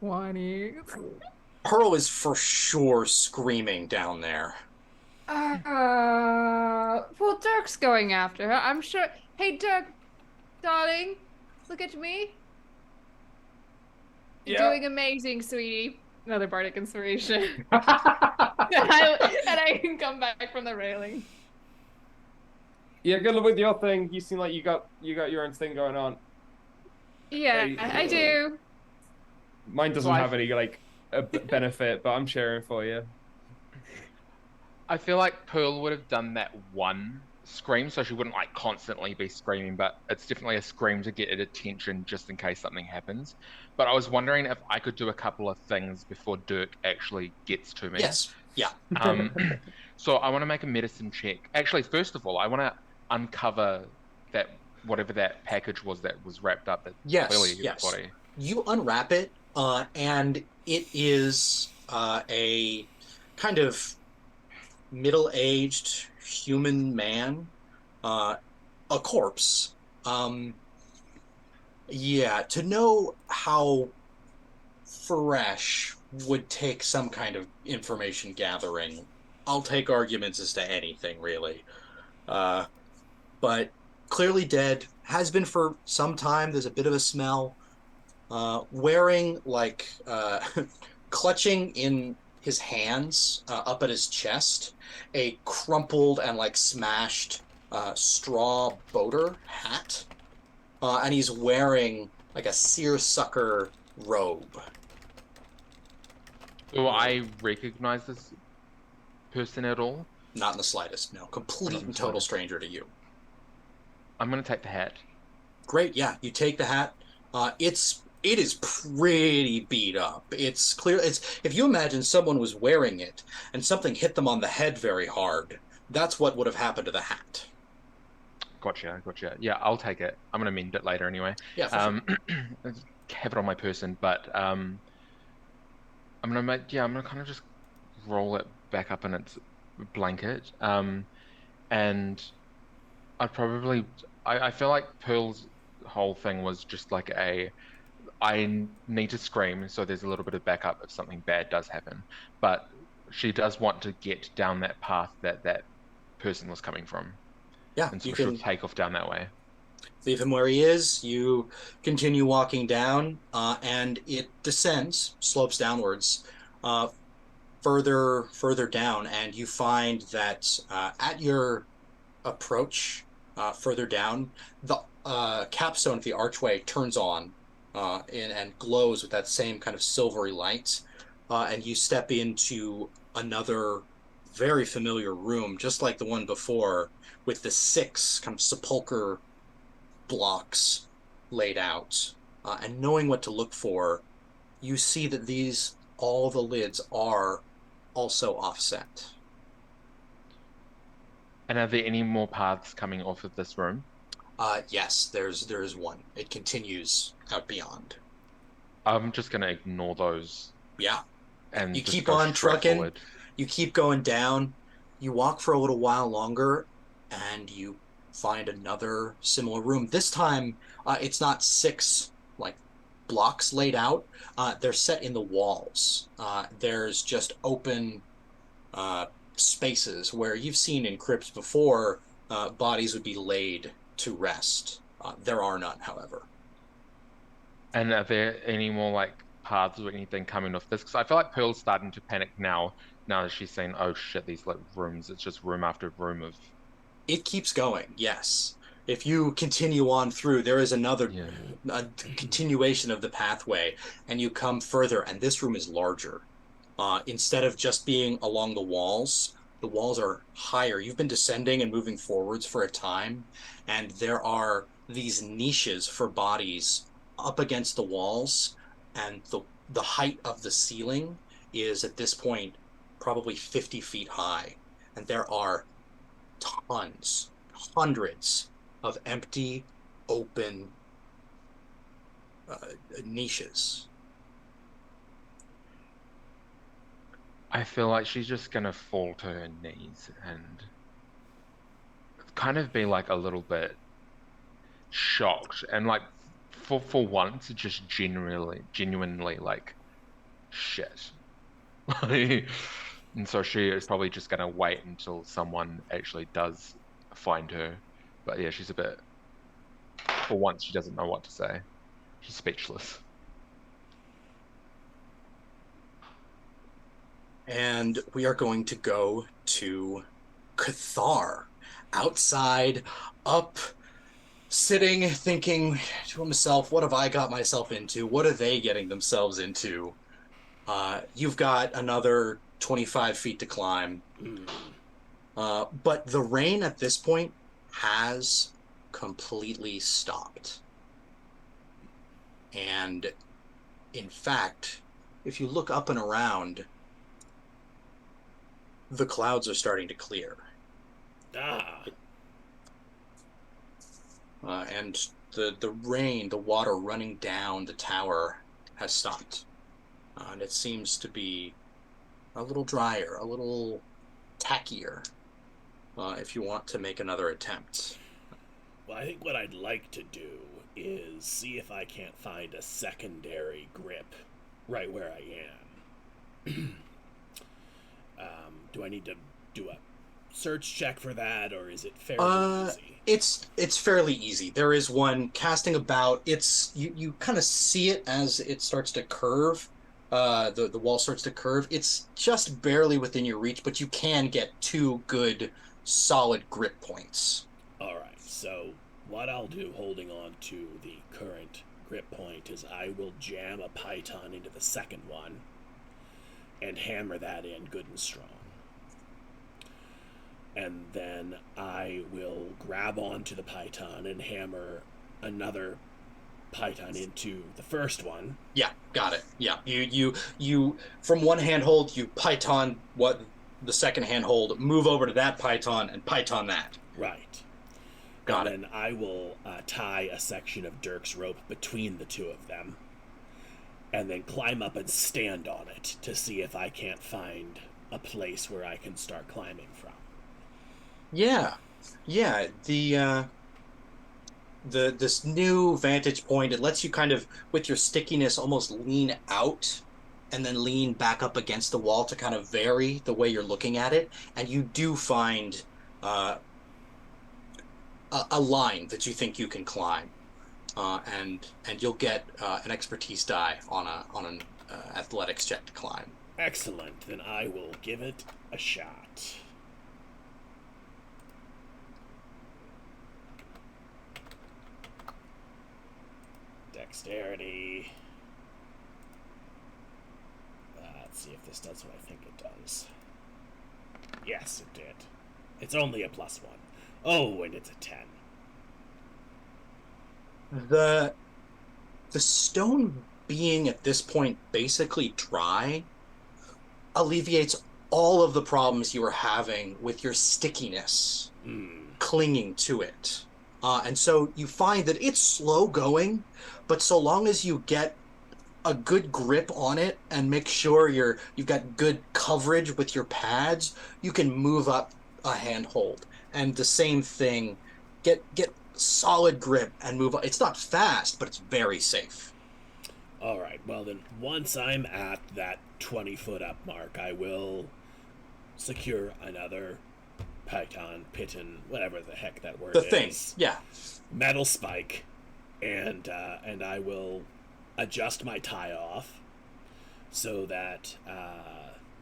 20. Pearl is for sure screaming down there. Well, Dirk's going after her. I'm sure. Hey, Dirk, darling, look at me. You're doing amazing, sweetie. Another bardic inspiration. and I can come back from the railing. Yeah, good luck with your thing. You seem like you got your own thing going on. Yeah, I do. Mine doesn't have any benefit, but I'm cheering for you. I feel like Pearl would have done that one scream, so she wouldn't like constantly be screaming, but it's definitely a scream to get it attention just in case something happens. But I was wondering if I could do a couple of things before Dirk actually gets to me. Yes. Yeah. So I want to make a medicine check. Actually, first of all, I want to uncover that whatever that package was that was wrapped up. That clearly his body. You unwrap it, and it is a kind of middle-aged human man, a corpse. To know how fresh would take some kind of information gathering. I'll take arguments as to anything, really. Uh, but clearly dead, has been for some time. There's a bit of a smell. Wearing clutching in his hands up at his chest a crumpled and like smashed straw boater hat, and he's wearing like a seersucker robe. Do I recognize this person at all? Not in the slightest, no. Complete Not in and the total slightest. stranger to you. I'm gonna take the hat. Great, yeah. You take the hat. It is pretty beat up. It's clear. It's if you imagine someone was wearing it and something hit them on the head very hard, that's what would have happened to the hat. Gotcha, gotcha. Yeah, I'll take it. I'm gonna mend it later anyway. Yeah, for sure. Um, have it on my person, but I'm gonna kind of just roll it back up in its blanket. And I feel like Pearl's whole thing was just like I need to scream, so there's a little bit of backup if something bad does happen. But she does want to get down that path that person was coming from, Yeah, and you so she'll can take off down that way. leave him where he is. You continue walking down, and it descends, slopes downwards, uh, further down, and you find that at your approach further down, the capstone of the archway turns on and glows with that same kind of silvery light. And you step into another very familiar room, just like the one before, with the six kind of sepulcher blocks laid out. And knowing what to look for, you see that all the lids are also offset. And are there any more paths coming off of this room? Yes, there is one. It continues out beyond. I'm just gonna ignore those Yeah. and You just keep go on straight trucking, forward. you keep going down, you walk for a little while longer, and you find another similar room. This time, it's not six like blocks laid out. They're set in the walls. There's just open uh, spaces where you've seen in crypts before, bodies would be laid to rest. There are none, however. And are there any more like paths or anything coming off this? Because I feel like Pearl's starting to panic now. Now that she's saying, "Oh shit, these like rooms. It's just room after room of." It keeps going, yes. If you continue on through, there is another Yeah. a continuation of the pathway, and you come further, and this room is larger. Instead of just being along the walls are higher. You've been descending and moving forwards for a time, and there are these niches for bodies up against the walls, and the height of the ceiling is at this point probably 50 feet high, and there are tons, hundreds of empty, open uh, niches. I feel like she's just gonna fall to her knees and kind of be like a little bit shocked and like for once just genuinely like shit. And so she is probably just gonna wait until someone actually does find her. But yeah, she's a bit for once she doesn't know what to say. She's speechless. And we are going to go to Cathar outside, up, sitting, thinking to himself, what have I got myself into? What are they getting themselves into? You've got another 25 feet to climb. But the rain at this point has completely stopped. And in fact, if you look up and around, the clouds are starting to clear. Ah. And the rain, the water running down the tower has stopped. And it seems to be a little drier, a little tackier, if you want to make another attempt. Well, I think what I'd like to do is see if I can't find a secondary grip right where I am. Do I need to do a search check for that, or is it fairly Uh, easy? it's fairly easy. There is one casting about. It's you kind of see it as it starts to curve. The wall starts to curve. It's just barely within your reach, but you can get two good solid grip points. All right, so what I'll do holding on to the current grip point is I will jam a python into the second one and hammer that in good and strong. And then I will grab onto the python and hammer another python into the first one. Yeah, got it. Yeah, you from one handhold you python what the second handhold, move over to that python and python that. Right. And Got it. then I will tie a section of Dirk's rope between the two of them and then climb up and stand on it to see if I can't find a place where I can start climbing from. Yeah, yeah. The this new vantage point, it lets you kind of with your stickiness almost lean out and then lean back up against the wall to kind of vary the way you're looking at it, and you do find uh, a line that you think you can climb, and you'll get an expertise die on an athletics check to climb. Excellent. Then I will give it a shot. Dexterity. Let's see if this does what I think it does. Yes, it did. It's only a +1. Oh, and it's a 10. The the stone being at this point basically dry alleviates all of the problems you were having with your stickiness Hmm. clinging to it. And so you find that it's slow going, but so long as you get a good grip on it and make sure you've got good coverage with your pads, you can move up a handhold. And the same thing, get solid grip and move up. It's not fast, but it's very safe. All right. Well, then, once I'm at that 20-foot up mark, I will secure another python, piton, whatever the heck that word The thing, is, yeah. metal spike, and I will adjust my tie off so that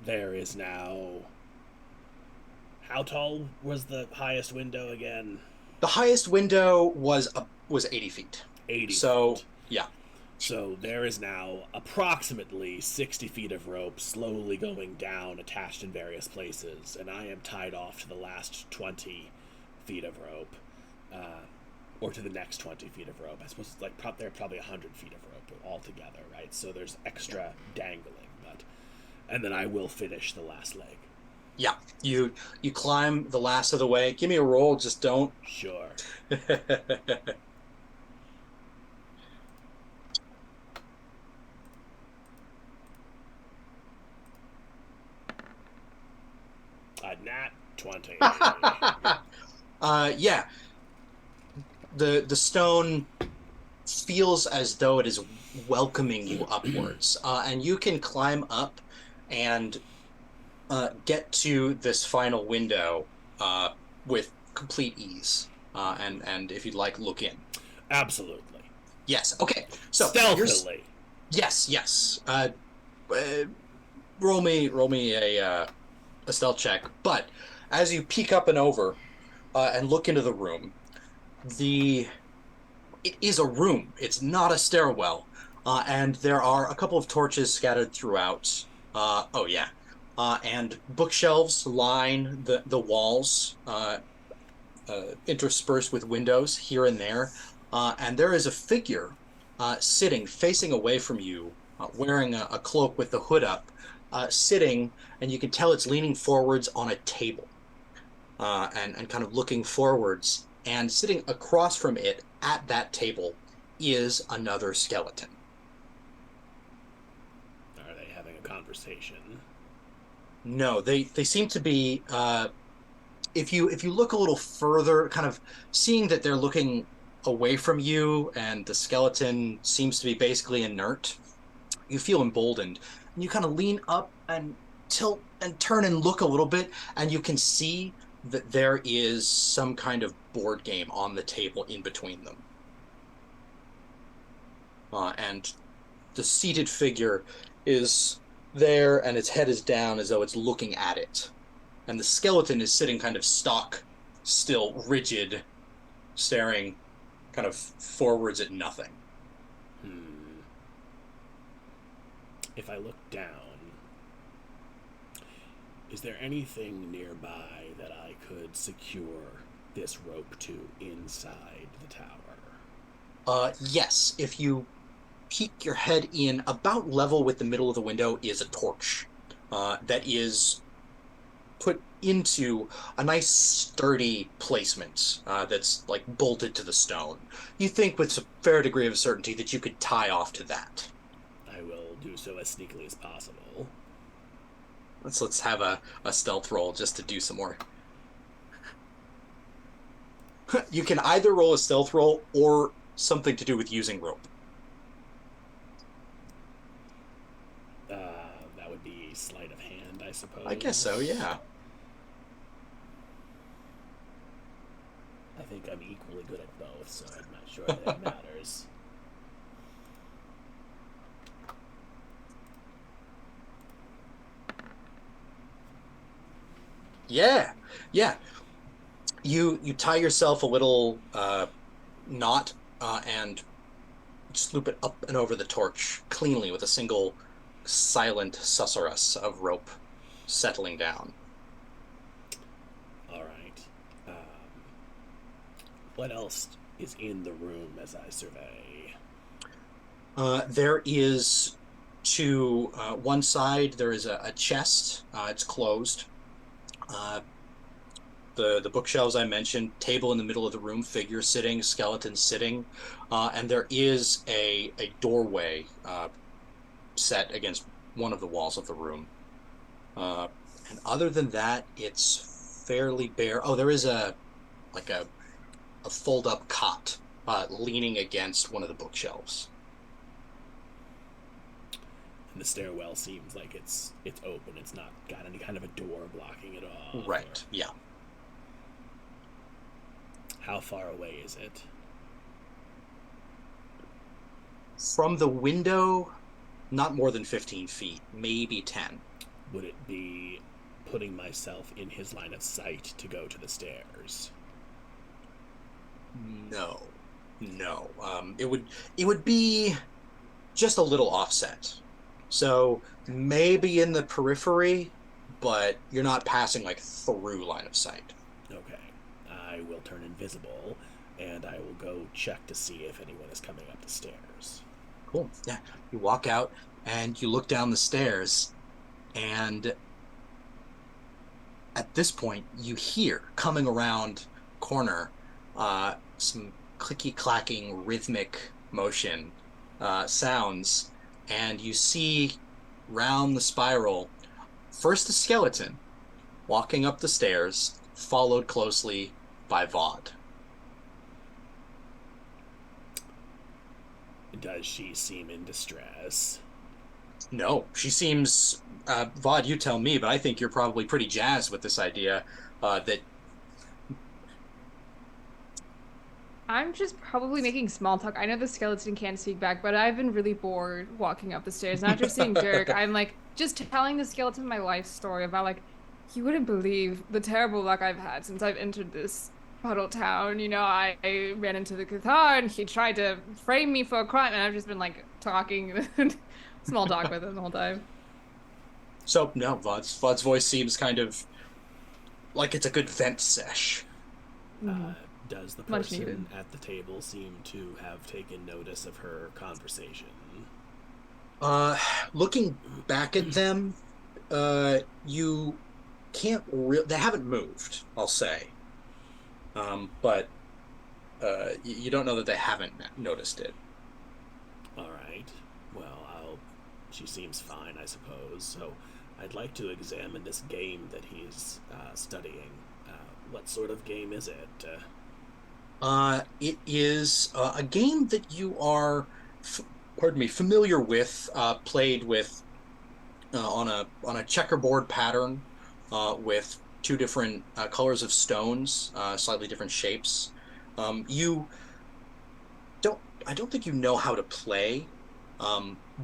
there is now. How tall was the highest window again? The highest window was 80 feet. 80 So, feet. yeah. So there is now approximately 60 feet of rope slowly going down, attached in various places, and I am tied off to the last 20 feet of rope, or to the next 20 feet of rope. I suppose it's like there are probably 100 feet of rope altogether, right? So there's extra dangling, and then I will finish the last leg. Yeah. You climb the last of the way. Give me a roll, just don't. Sure. A nat 20. Yeah. The stone feels as though it is welcoming you upwards, and you can climb up and get to this final window with complete ease. And if you'd like, look in. Absolutely. Yes. Okay. So Stealthily. yes. Uh, roll me a stealth check. But as you peek up and over and look into the room, it is a room. It's not a stairwell, and there are a couple of torches scattered throughout. Oh yeah, and bookshelves line the walls, interspersed with windows here and there. And there is a figure sitting facing away from you, wearing a cloak with the hood up, sitting, and you can tell it's leaning forwards on a table, and kind of looking forwards. And sitting across from it at that table is another skeleton. Are they having a conversation? No, they seem to be. If you look a little further, kind of seeing that they're looking away from you, and the skeleton seems to be basically inert, you feel emboldened, and you kind of lean up and tilt and turn and look a little bit, and you can see that there is some kind of board game on the table in between them. And the seated figure is there, and its head is down as though it's looking at it. And the skeleton is sitting kind of stock, still rigid, staring kind of forwards at nothing. Hmm. If I look down, is there anything nearby that I could secure this rope to inside the tower? Yes, if you peek your head in about level with the middle of the window is a torch that is put into a nice sturdy placement that's like bolted to the stone. You think with a fair degree of certainty that you could tie off to that. I will do so as sneakily as possible. Let's have a stealth roll just to do some more. You can either roll a stealth roll or something to do with using rope. That would be sleight of hand, I suppose. I guess so, yeah. I think I'm equally good at both, so I'm not sure that matters. Yeah, yeah. You tie yourself a little knot and just loop it up and over the torch cleanly with a single silent susurrus of rope settling down. All right. What else is in the room as I survey? There is to one side, there is a chest. It's closed. The bookshelves I mentioned, table in the middle of the room, figure sitting, skeleton sitting, and there is a doorway set against one of the walls of the room. And other than that, it's fairly bare. Oh, there is a fold-up cot leaning against one of the bookshelves. And the stairwell seems like it's open. It's not got any kind of a door blocking it off. Right. Yeah. How far away is it? From the window, not more than 15 feet, maybe 10. Would it be putting myself in his line of sight to go to the stairs? No, no. It would be just a little offset. So maybe in the periphery, but you're not passing like through line of sight. Okay. I will turn invisible, and I will go check to see if anyone is coming up the stairs. Cool. Yeah. You walk out and you look down the stairs, and at this point you hear coming around corner some clicky clacking rhythmic motion sounds, and you see round the spiral first a skeleton walking up the stairs, followed closely by Vaude. Does she seem in distress? No, she seems Vaude, you tell me, but I think you're probably pretty jazzed with this idea that I'm just probably making small talk. I know the skeleton can't speak back, but I've been really bored walking up the stairs. Not just seeing Dirk. I'm like just telling the skeleton my life story about like, you wouldn't believe the terrible luck I've had since I've entered this puddle town. You know, I ran into the Cathar and he tried to frame me for a crime, and I've just been like talking small talk with him the whole time. So no, Vaude's voice seems kind of like it's a good vent sesh. Does the Much needed. person at the table seem to have taken notice of her conversation? Looking back at them, you can't they haven't moved, I'll say. But you don't know that they haven't noticed it. All right. Well, she seems fine, I suppose. So I'd like to examine this game that he's studying. What sort of game is it? It is a game that you are, pardon me, familiar with, played with on a checkerboard pattern with two different colors of stones, slightly different shapes. You don't I don't think you know how to play,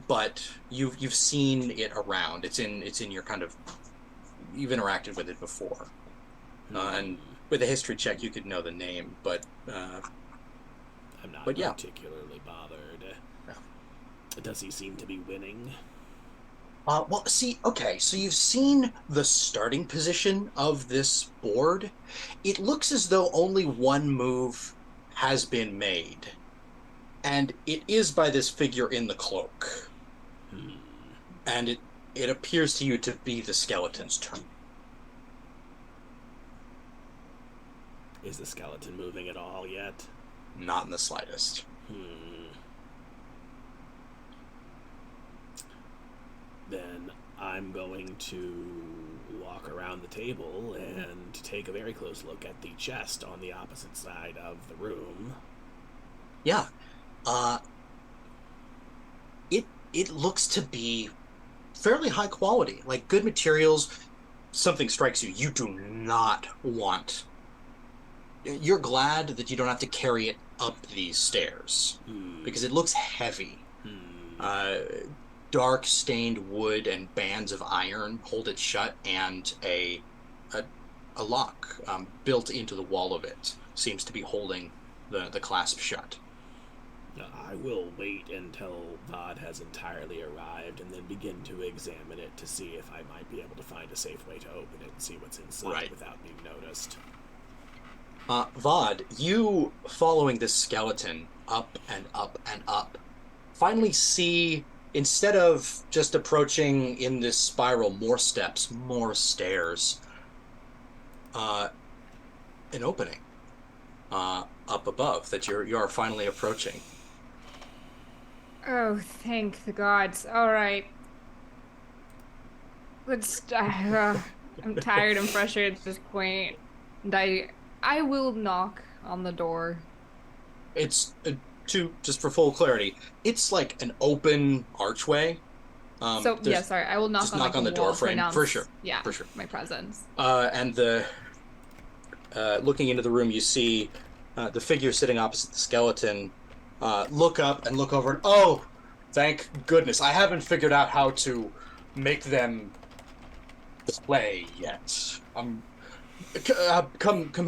but you've seen it around. It's in your kind of you've interacted with it before. And with a history check, you could know the name, I'm not but yeah. particularly bothered. Does he seem to be winning? Well, see, okay, so you've seen the starting position of this board. It looks as though only one move has been made, and it is by this figure in the cloak. And it appears to you to be the skeleton's turn. Is the skeleton moving at all yet? Not in the slightest. Then I'm going to walk around the table and take a very close look at the chest on the opposite side of the room. Yeah. It looks to be fairly high quality, like good materials. Something strikes you. You do not want. You're glad that you don't have to carry it up these stairs because it looks heavy. Uh, Dark stained wood and bands of iron hold it shut, and a lock built into the wall of it seems to be holding the clasp shut. I will wait until Vod has entirely arrived and then begin to examine it to see if I might be able to find a safe way to open it and see what's inside without being noticed. Vod, you following this skeleton up and up and up, finally see, instead of just approaching in this spiral, more steps, more stairs, an opening up above that you are finally approaching. Oh, thank the gods. All right. Let's. I'm tired and frustrated at this point. And I will knock on the door. It's just for full clarity, it's like an open archway. Yeah, sorry. I will knock just on knock like on the the door wall to frame announce, for sure. yeah, For sure. my presence. And the looking into the room, you see the figure sitting opposite the skeleton. Look up and look over, and oh, thank goodness! I haven't figured out how to make them play yet. Come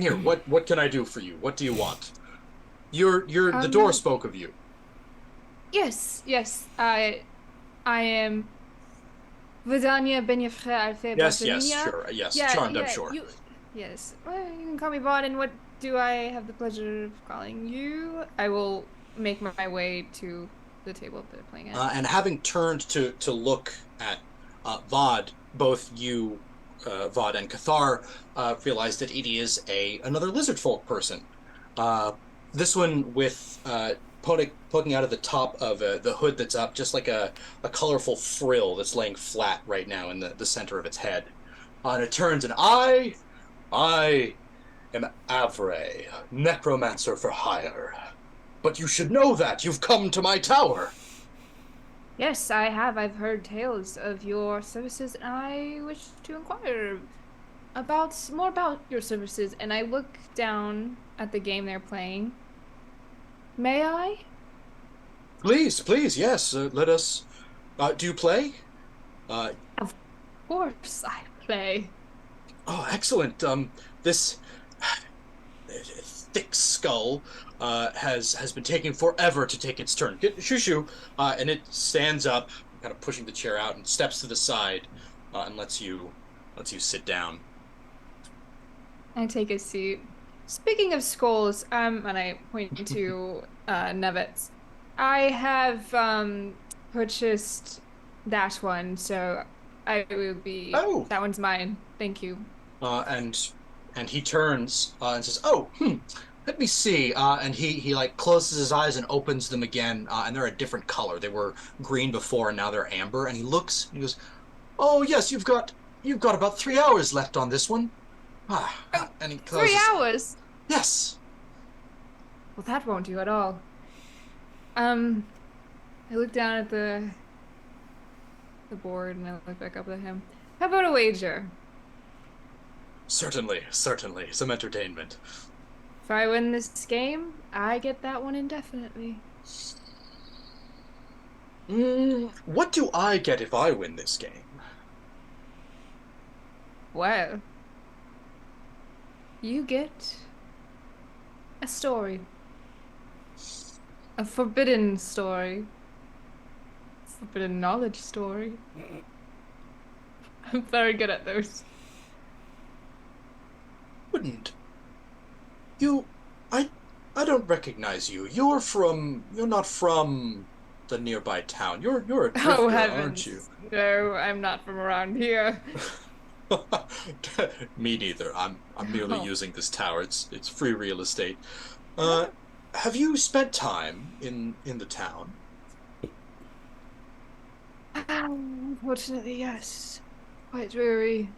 here. What can I do for you? What do you want? The door spoke of you. Yes. I am Vidania Benyafre Alfe Yes, Bartolina. sure. Yes, Yeah, charmed, yeah, I'm sure. yes. Well, you can call me Vaughn, and what do I have the pleasure of calling you? I will make my way to the table that they're playing at. And having turned to look at Vod, both you, Vod, and Cathar realize that it is another lizard folk person. This one with poking out of the top of the hood that's up, just like a colorful frill that's laying flat right now in the center of its head. And it turns, and I am Avray, necromancer for hire. But you should know that. You've come to my tower. Yes, I have. I've heard tales of your services, and I wish to inquire more about your services. And I look down at the game they're playing. May I? Please, yes. Let us. Do you play? Of course, I play. Oh, excellent. This thick skull has been taking forever to take its turn. Shoo, and it stands up, kind of pushing the chair out, and steps to the side, and lets you sit down. I take a seat. Speaking of skulls, and I point to Nevitz. I have purchased that one, so I will be. Oh. That one's mine. Thank you. And he turns and says, "Oh, let me see." And he like closes his eyes and opens them again, and they're a different color. They were green before, and now they're amber. And he looks, and he goes, "Oh yes, you've got about 3 hours left on this one." And he closes. 3 hours. Yes. Well, that won't do at all. I look down at the the board and I look back up at him. How about a wager? Certainly, certainly. Some entertainment. If I win this game, I get that one indefinitely. What do I get if I win this game? Well, you get a story. A forbidden story. Forbidden knowledge story. I'm very good at those. Wouldn't you? I I don't recognize you. You're not from the nearby town. You're a Oh drifter, aren't you? heavens. No, I'm not from around here. Me neither. I'm merely Oh. using this tower. It's free real estate. Uh, have you spent time in the town? Unfortunately, yes. Quite dreary.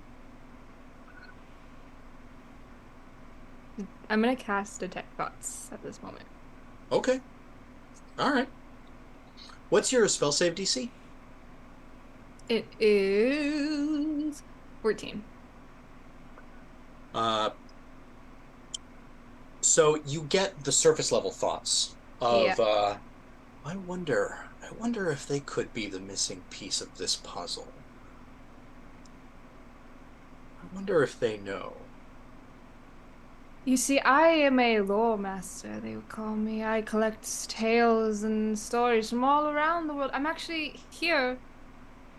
I'm gonna cast Detect Thoughts at this moment. Okay. All right. What's your spell save DC? It is 14. Uh, so you get the surface level thoughts Yeah. of I wonder if they could be the missing piece of this puzzle. I wonder if they know. You see, I am a lore master, they would call me. I collect tales and stories from all around the world. I'm actually here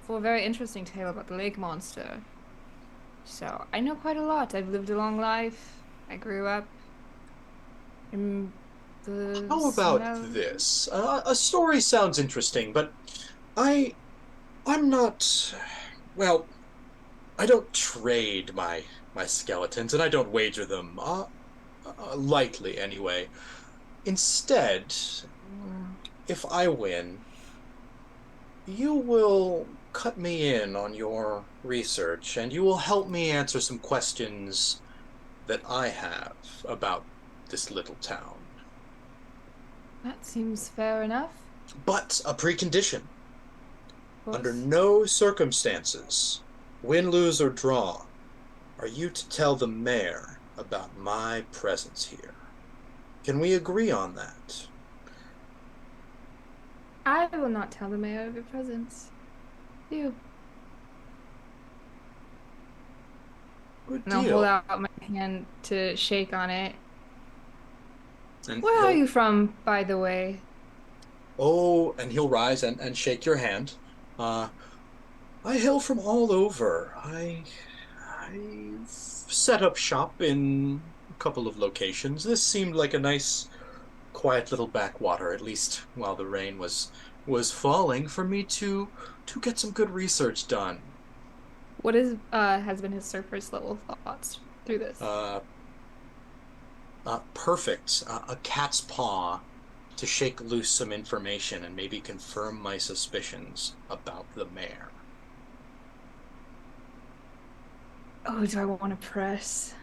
for a very interesting tale about the lake monster. So I know quite a lot. I've lived a long life. I grew up in the How about smell. this? A story sounds interesting, but I I'm not well, I don't trade my skeletons and I don't wager them lightly anyway. Instead, if I win, you will cut me in on your research and you will help me answer some questions that I have about this little town. That seems fair enough. But a precondition. Of Under course. no circumstances, win, lose, or draw, are you to tell the mayor about my presence here. Can we agree on that? I will not tell the mayor of your presence. You. Good And I'll hold deal. out my hand to shake on it. And Where are he'll, you from, by the way? oh, and he'll rise and shake your hand. Uh, I hail from all over. I've set up shop in a couple of locations. This seemed like a nice, quiet little backwater, at least while the rain was falling, for me to get some good research done. What is has been his surface level thoughts through this? Uh, Perfect. A cat's paw to shake loose some information and maybe confirm my suspicions about the mayor. Oh, do I want to press?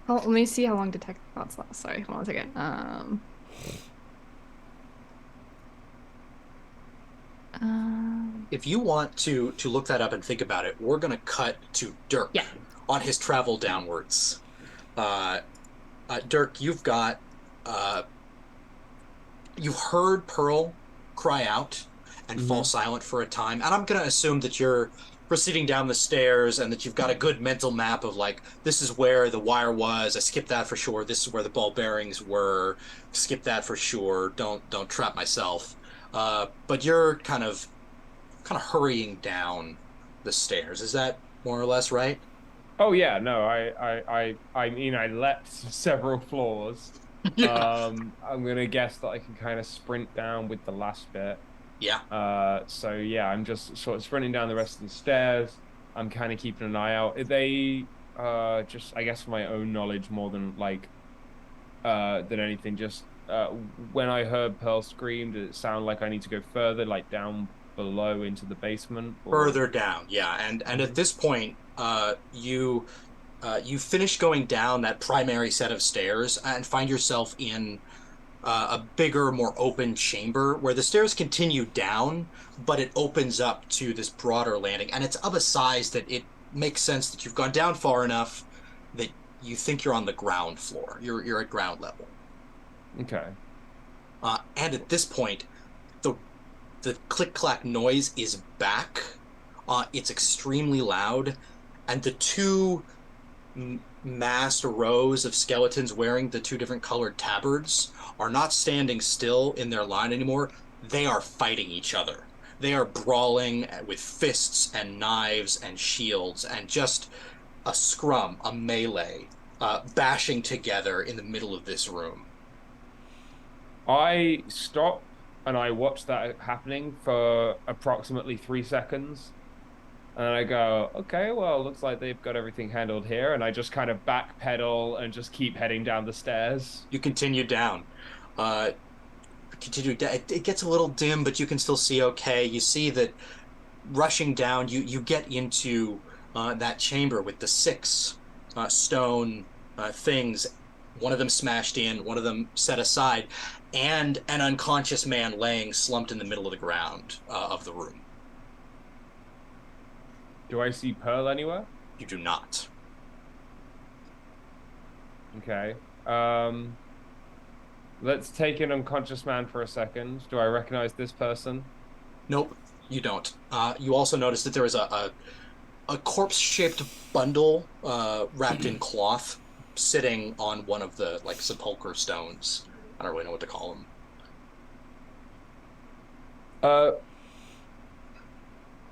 Oh, let me see how long detect thoughts last. Sorry, hold on a second. If you want to look that up and think about it, we're gonna cut to Dirk Yeah. on his travel downwards. Uh, Dirk, uh, you heard Pearl cry out and fall Hmm. silent for a time, and I'm gonna assume that you're proceeding down the stairs and that you've got a good mental map of like this is where the wire was. I skipped that for sure. This is where the ball bearings were. Skip that for sure. Don't trap myself. But you're kind of hurrying down the stairs. Is that more or less right? Oh yeah, no, I mean, I leapt several floors. Yeah. I'm gonna guess that I can kind of sprint down with the last bit. Yeah. So yeah, I'm just sort of sprinting down the rest of the stairs. I'm kind of keeping an eye out. Are they just, I guess, for my own knowledge more than like than anything, just when I heard Pearl scream, did it sound like I need to go further, like down below into the basement, or? Further down. Yeah. And at Mhm. this point, you finish going down that primary set of stairs and find yourself in a bigger, more open chamber where the stairs continue down, but it opens up to this broader landing, and it's of a size that it makes sense that you've gone down far enough that you think you're on the ground floor. You're at ground level. Okay. And at this point, the the click clack noise is back. It's extremely loud, and the two massed rows of skeletons wearing the two different colored tabards are not standing still in their line anymore. They are fighting each other. They are brawling with fists and knives and shields and just a scrum, a melee, bashing together in the middle of this room. I stop and I watch that happening for approximately 3 seconds. And I go, okay, well, looks like they've got everything handled here. And I just kind of backpedal and just keep heading down the stairs. You continue down. Uh, it gets a little dim, but you can still see okay. You see that rushing down, you get into that chamber with the six stone things. One of them smashed in, one of them set aside, and an unconscious man laying slumped in the middle of the ground of the room. Do I see Pearl anywhere? You do not. Okay. Let's take an unconscious man for a second. Do I recognize this person? Nope, you don't. You also notice that there is a corpse-shaped bundle wrapped in cloth sitting on one of the like sepulcher stones. I don't really know what to call them. Uh,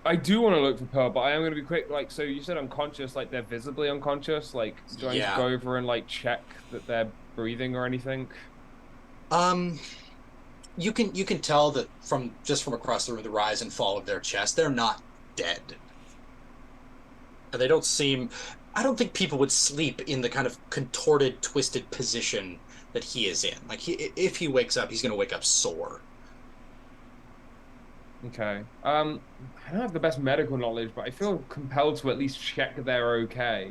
I do want to look for Pearl, but I am going to be quick. Like, so you said unconscious, like they're visibly unconscious. Like, do I need to go over and like check that they're breathing or anything? Um, you can tell that from across the room, the rise and fall of their chest, they're not dead. They don't seem. I don't think people would sleep in the kind of contorted, twisted position that he is in. Like if he wakes up, he's going to wake up sore. Okay. I don't have the best medical knowledge, but I feel compelled to at least check they're okay.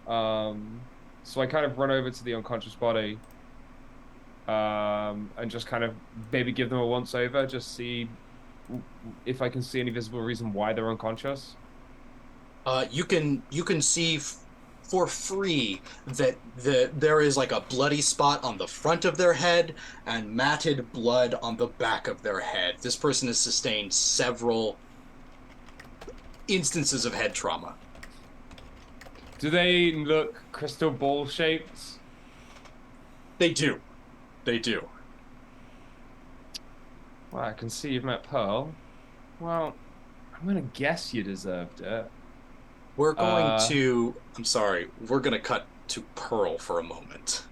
So I kind of run over to the unconscious body, and just kind of maybe give them a once over, just see if I can see any visible reason why they're unconscious. You can see for free that there is like a bloody spot on the front of their head and matted blood on the back of their head. This person has sustained several instances of head trauma. Do they look crystal ball shaped? They do. They do. Well, I can see you've met Pearl. Well, I'm gonna guess you deserved it. We're going to. I'm sorry. We're going to cut to Pearl for a moment.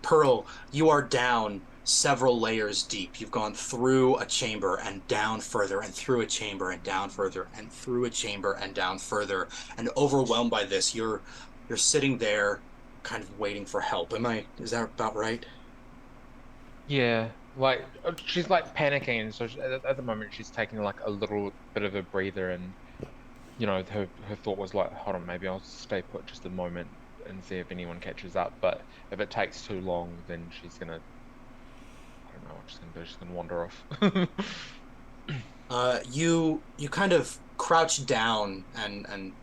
Pearl, you are down several layers deep. You've gone through a chamber and down further, and through a chamber and down further, and through a chamber and down further. And overwhelmed by this, you're sitting there, kind of waiting for help. Is that about right? Yeah, like she's like panicking, so at the moment she's taking like a little bit of a breather, and you know her thought was like, hold on, maybe I'll stay put just a moment and see if anyone catches up. But if it takes too long, then she's gonna, I don't know what she's gonna do. She's gonna wander off. You kind of crouch down and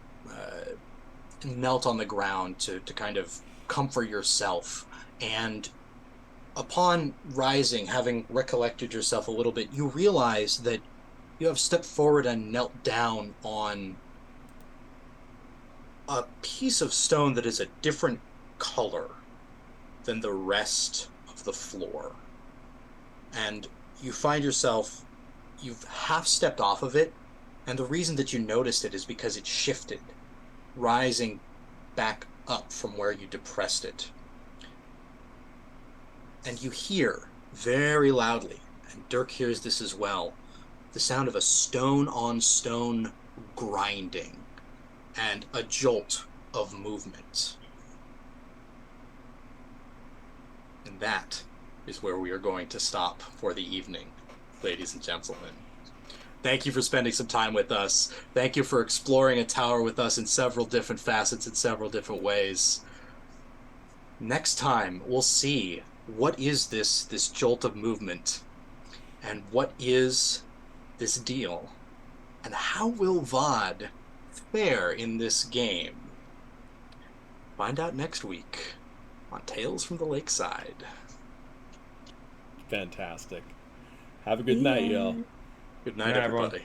knelt on the ground to kind of comfort yourself. And upon rising, having recollected yourself a little bit, you realize that you have stepped forward and knelt down on a piece of stone that is a different color than the rest of the floor. And you find yourself, you've half stepped off of it, and the reason that you noticed it is because it shifted, rising back up from where you depressed it. And you hear very loudly, and Dirk hears this as well, the sound of a stone on stone grinding and a jolt of movement. And that is where we are going to stop for the evening, ladies and gentlemen. Thank you for spending some time with us. Thank you for exploring a tower with us in several different facets in several different ways. Next time, we'll see what is this jolt of movement? And what is this deal? And how will VOD fare in this game? Find out next week on Tales from the Lakeside. Fantastic. Have a good night, y'all. Good Good night, night, everyone. everybody.